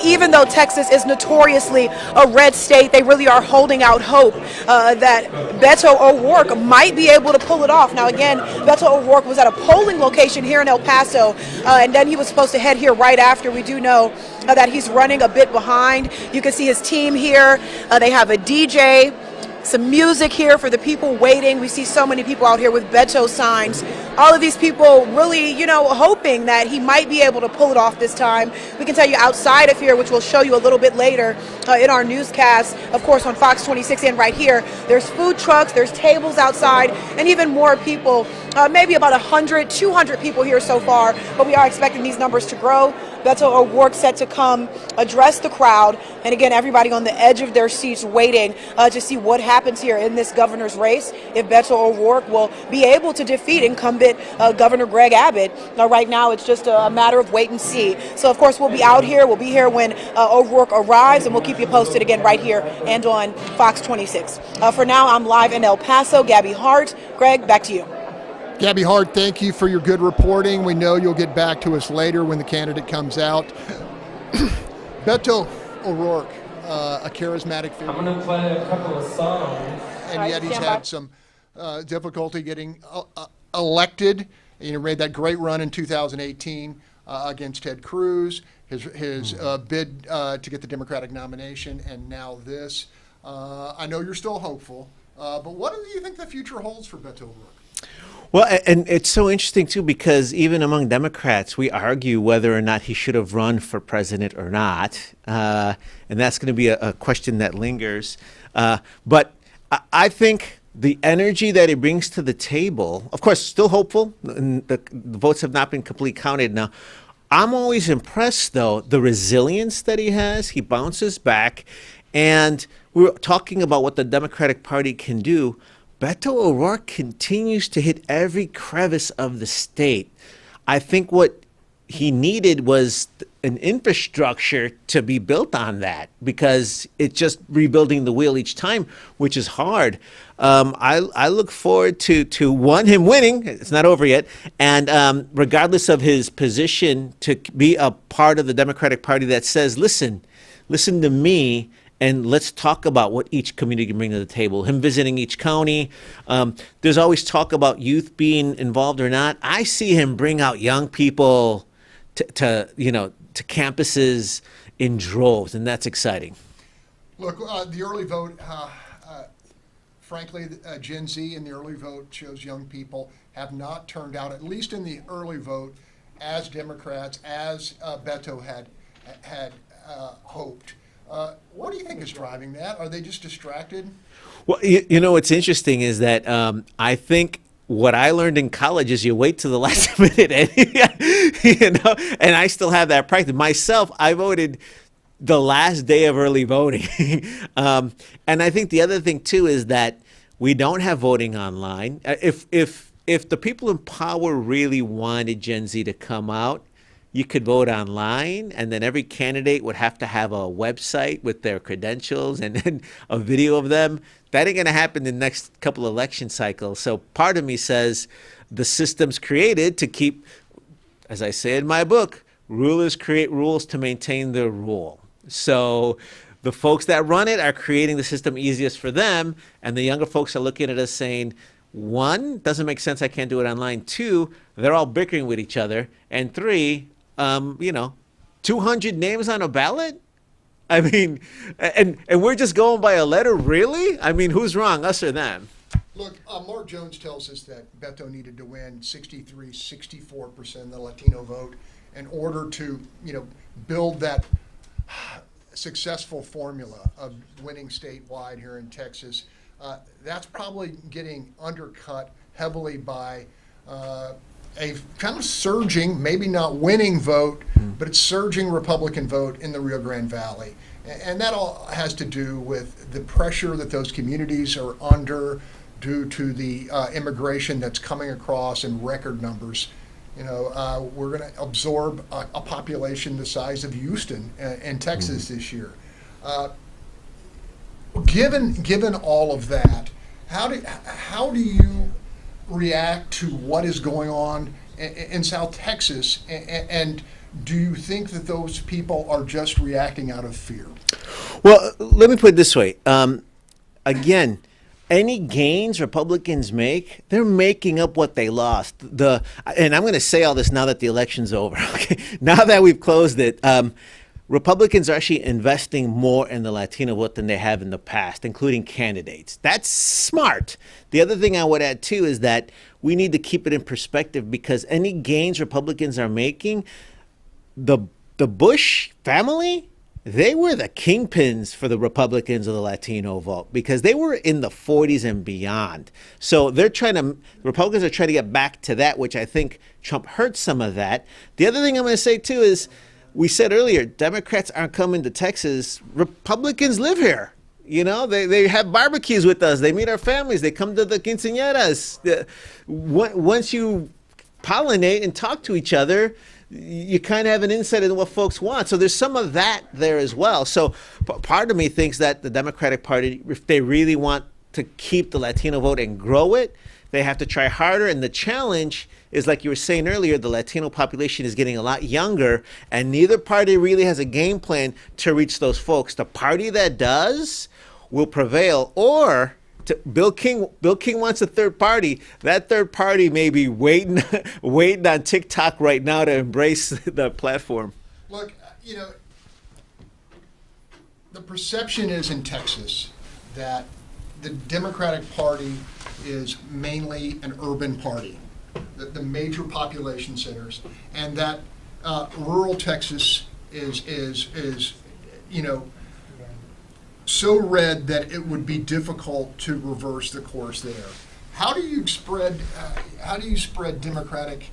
even though Texas is notoriously a red state, they really are holding out hope that Beto O'Rourke might be able to pull it off. Now, again, Beto O'Rourke was at a polling location here in El Paso, and then he was supposed to head here right after. We do know that he's running a bit behind. You can see his team here. They have a DJ, some music here for the people waiting. We see so many people out here with Beto signs. All of these people really, hoping that he might be able to pull it off this time. We can tell you outside of here, which we'll show you a little bit later in our newscast, of course, on Fox 26 and right here, there's food trucks, there's tables outside, and even more people, maybe about 100, 200 people here so far, but we are expecting these numbers to grow. Beto O'Rourke set to come address the crowd, and again, everybody on the edge of their seats waiting to see what happens here in this governor's race, if Beto O'Rourke will be able to defeat incumbent Governor Greg Abbott. Right now, it's just a matter of wait and see. So, of course, we'll be out here. We'll be here when O'Rourke arrives, and we'll keep you posted again right here and on Fox 26. For now, I'm live in El Paso. Gabby Hart. Greg, back to you. Gabby Hart, thank you for your good reporting. We know you'll get back to us later when the candidate comes out. Beto O'Rourke, a charismatic figure. I'm going to play a couple of songs. And yet he's had some difficulty getting elected. Made that great run in 2018 against Ted Cruz, his bid to get the Democratic nomination, and now this. I know you're still hopeful, but what do you think the future holds for Beto O'Rourke? Well, and it's so interesting, too, because even among Democrats, we argue whether or not he should have run for president or not. And that's going to be a question that lingers. But I think the energy that he brings to the table, of course, still hopeful. The votes have not been completely counted now. I'm always impressed, though, the resilience that he has. He bounces back. And we're talking about what the Democratic Party can do. Beto O'Rourke continues to hit every crevice of the state. I think what he needed was an infrastructure to be built on that, because it's just rebuilding the wheel each time, which is hard. I look forward to him winning. It's not over yet. And regardless of his position, to be a part of the Democratic Party that says, listen to me, and let's talk about what each community can bring to the table. Him visiting each county. There's always talk about youth being involved or not. I see him bring out young people to campuses in droves, and that's exciting. Look, the early vote, frankly, Gen Z in the early vote shows young people have not turned out, at least in the early vote, as Democrats, as Beto had hoped. What do you think is driving that? Are they just distracted? Well, what's interesting is that I think what I learned in college is you wait to the last minute, and I still have that practice. Myself, I voted the last day of early voting. And I think the other thing, too, is that we don't have voting online. If the people in power really wanted Gen Z to come out, you could vote online, and then every candidate would have to have a website with their credentials and then a video of them. That ain't going to happen in the next couple of election cycles. So part of me says the system's created to keep, as I say in my book, rulers create rules to maintain their rule. So the folks that run it are creating the system easiest for them, and the younger folks are looking at us saying, one, doesn't make sense, I can't do it online. Two, they're all bickering with each other. And three, 200 names on a ballot? I mean, and we're just going by a letter, really? I mean, who's wrong, us or them? Look, Mark Jones tells us that Beto needed to win 63, 64% of the Latino vote in order to, build that successful formula of winning statewide here in Texas. That's probably getting undercut heavily by a kind of surging, maybe not winning vote, but it's surging Republican vote in the Rio Grande Valley. And that all has to do with the pressure that those communities are under due to the immigration that's coming across in record numbers. We're going to absorb a population the size of Houston in Texas this year. Given all of that, how do you react to what is going on in South Texas, and do you think that those people are just reacting out of fear? Well, let me put it this way. Again, any gains Republicans make, they're making up what they lost. And I'm going to say all this now that the election's over. Okay, now that we've closed it, Republicans are actually investing more in the Latino vote than they have in the past, including candidates. That's smart. The other thing I would add too is that we need to keep it in perspective, because any gains Republicans are making, the Bush family, they were the kingpins for the Republicans of the Latino vote, because they were in the 40s and beyond. So Republicans are trying to get back to that, which I think Trump hurt some of that. The other thing I'm going to say too is, we said earlier, Democrats aren't coming to Texas. Republicans live here. They have barbecues with us. They meet our families. They come to the quinceañeras. Once you pollinate and talk to each other, you kind of have an insight into what folks want. So there's some of that there as well. So part of me thinks that the Democratic Party, if they really want to keep the Latino vote and grow it, they have to try harder. And the challenge is, like you were saying earlier, the Latino population is getting a lot younger, and neither party really has a game plan to reach those folks. The party that does will prevail, or Bill King wants a third party. That third party may be waiting on TikTok right now to embrace the platform. Look, the perception is in Texas that the Democratic Party is mainly an urban party, the major population centers, and that rural Texas is so red that it would be difficult to reverse the course there. How do you spread Democratic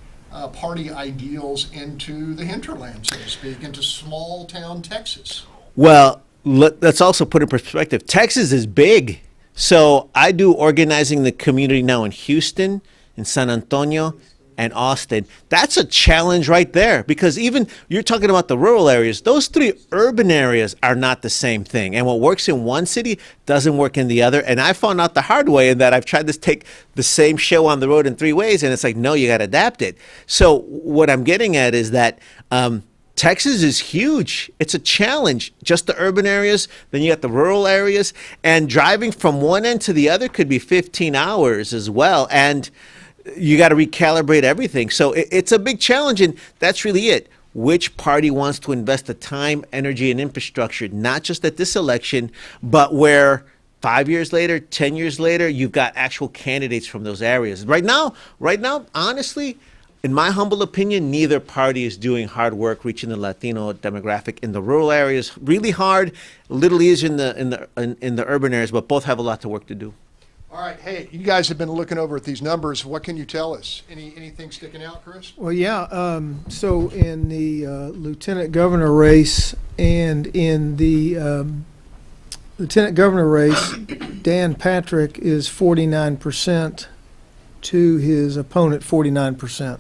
Party ideals into the hinterland, so to speak, into small town Texas? Well, let's also put in perspective. Texas is big. So I do organizing the community now in Houston, in San Antonio, and Austin. That's a challenge right there, because even you're talking about the rural areas, those three urban areas are not the same thing. And what works in one city doesn't work in the other. And I found out the hard way in that I've tried to take the same show on the road in three ways, and it's like, no, you got to adapt it. So what I'm getting at is that Texas is huge. It's a challenge. Just the urban areas, then you got the rural areas, and driving from one end to the other could be 15 hours as well. And you got to recalibrate everything. So it's a big challenge, and that's really it. Which party wants to invest the time, energy, and infrastructure, not just at this election, but where 5 years later, 10 years later, you've got actual candidates from those areas. Right now, honestly, in my humble opinion, neither party is doing hard work reaching the Latino demographic in the rural areas. Really hard, a little easier in the urban areas, but both have a lot of work to do. All right, hey, you guys have been looking over at these numbers. What can you tell us? Anything sticking out, Chris? Well, yeah. So in the lieutenant governor race and in the lieutenant governor race, Dan Patrick is 49% to his opponent 49%.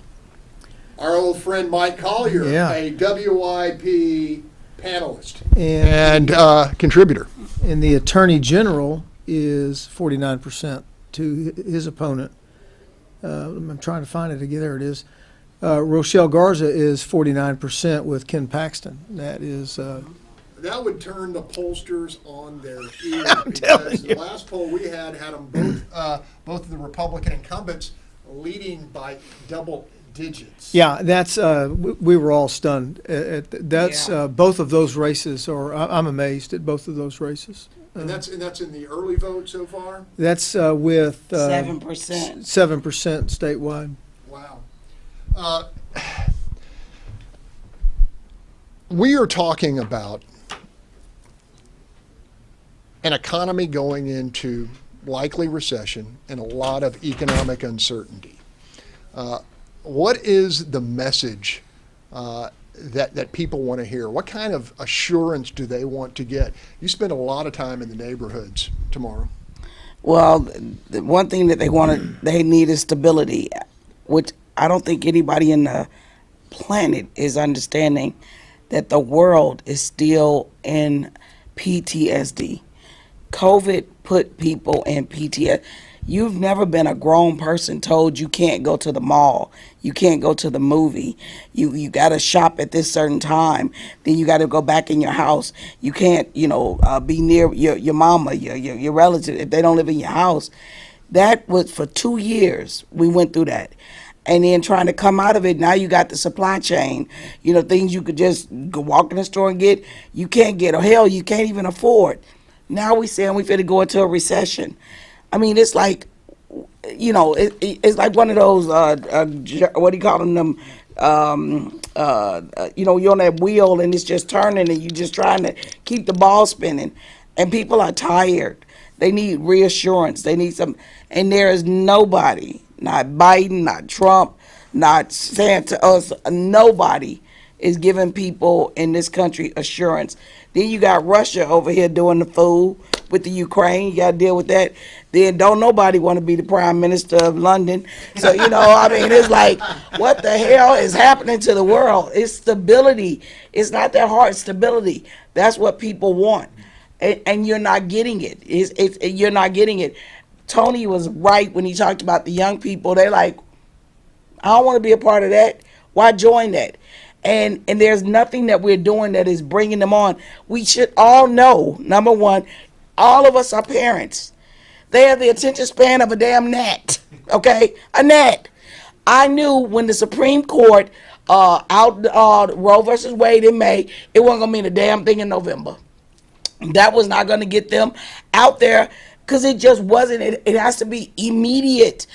Our old friend Mike Collier, a WIP panelist and contributor. And the attorney general is 49% to his opponent. I'm trying to find it again. There it is. Rochelle Garza is 49% with Ken Paxton. That is. That would turn the pollsters on their ear, because the last poll we had them both of the Republican incumbents leading by double digits. Yeah, that's we were all stunned. That's both of those races, or I'm amazed at both of those races. And that's in the early vote so far? That's with 7%. 7% statewide. Wow. We are talking about an economy going into likely recession and a lot of economic uncertainty. What is the message that people want to hear? What kind of assurance do they want to get? You spend a lot of time in the neighborhoods tomorrow. Well, the one thing that they need is stability, which I don't think anybody in the planet is understanding that the world is still in PTSD. COVID put people in PTSD. You've never been a grown person told you can't go to the mall, you can't go to the movie, you got to shop at this certain time, then you got to go back in your house. You can't, be near your mama, your relative if they don't live in your house. That was for 2 years. We went through that. And then trying to come out of it, now you got the supply chain. Things you could just go walk in the store and get, you can't get, or hell, you can't even afford. Now we saying we finna go into a recession. I mean, it's like, it's like one of those, what do you call them, you're on that wheel and it's just turning and you're just trying to keep the ball spinning. And people are tired. They need reassurance. They need some, and there is nobody, not Biden, not Trump, not Santa, us, nobody is giving people in this country assurance. Then you got Russia over here doing the fool with the Ukraine. You got to deal with that. Then don't nobody want to be the prime minister of London. So, it's like, what the hell is happening to the world? It's stability. It's not that hard. Stability. That's what people want. And you're not getting it. You're not getting it. Tony was right when he talked about the young people. They're like, I don't want to be a part of that. Why join that? And there's nothing that we're doing that is bringing them on. We should all know, number one, all of us are parents. They have the attention span of a damn gnat, okay? A gnat. I knew when the Supreme Court out Roe versus Wade in May, it wasn't going to mean a damn thing in November. That was not going to get them out there because it just wasn't. It has to be immediate.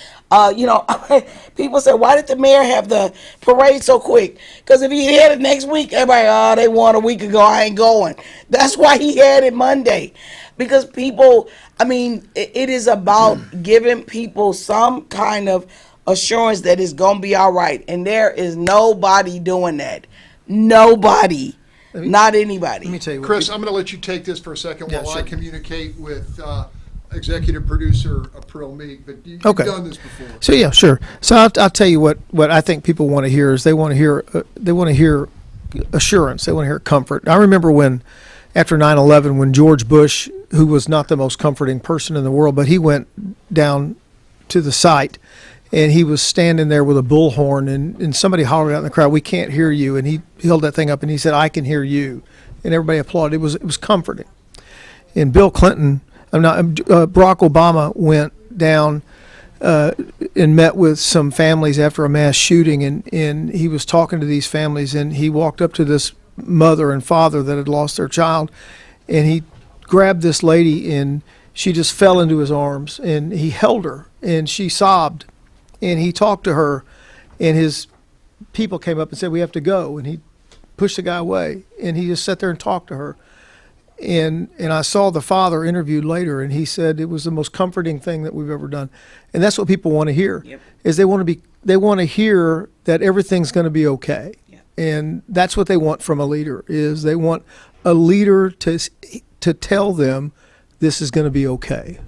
People say, why did the mayor have the parade so quick? Because if he had it next week, everybody, they won a week ago, I ain't going. That's why he had it Monday. Because people, it is about giving people some kind of assurance that it's going to be all right. And there is nobody doing that. Nobody. Not anybody. Let me tell you, Chris, I'm going to let you take this for a second while I sure. communicate with executive producer April Meek, but you've Okay. done this before. So yeah, sure. So I'll tell you what I think people want to hear is they want to hear assurance. They want to hear comfort. I remember when after 9/11, when George Bush, who was not the most comforting person in the world, but he went down to the site and he was standing there with a bullhorn and somebody hollered out in the crowd, "We can't hear you," and he held that thing up and he said, "I can hear you," and everybody applauded. It was comforting. And Bill Clinton. Barack Obama went down and met with some families after a mass shooting, and he was talking to these families, and he walked up to this mother and father that had lost their child, and he grabbed this lady, and she just fell into his arms, and he held her, and she sobbed, and he talked to her, and his people came up and said, "We have to go," and he pushed the guy away, and he just sat there and talked to her. And I saw the father interviewed later, and he said it was the most comforting thing that we've ever done. And that's what people want to hear. Yep. Is they want to hear that everything's going to be okay. Yep. And that's what they want from a leader. Is they want a leader to tell them this is going to be okay.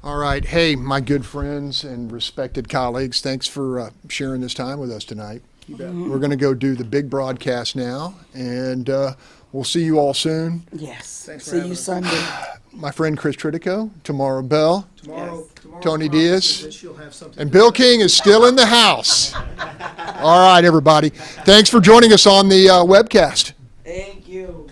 All right. Hey, my good friends and respected colleagues, thanks for sharing this time with us tonight. You bet. We're going to go do the big broadcast now, and we'll see you all soon. Yes. Thanks for See having you us. Sunday. My friend Chris Tritico, Tamara Bell, Tomorrow Tony Diaz, she'll have something. and Bill King is still in the house. All right, everybody. Thanks for joining us on the webcast. Thank you.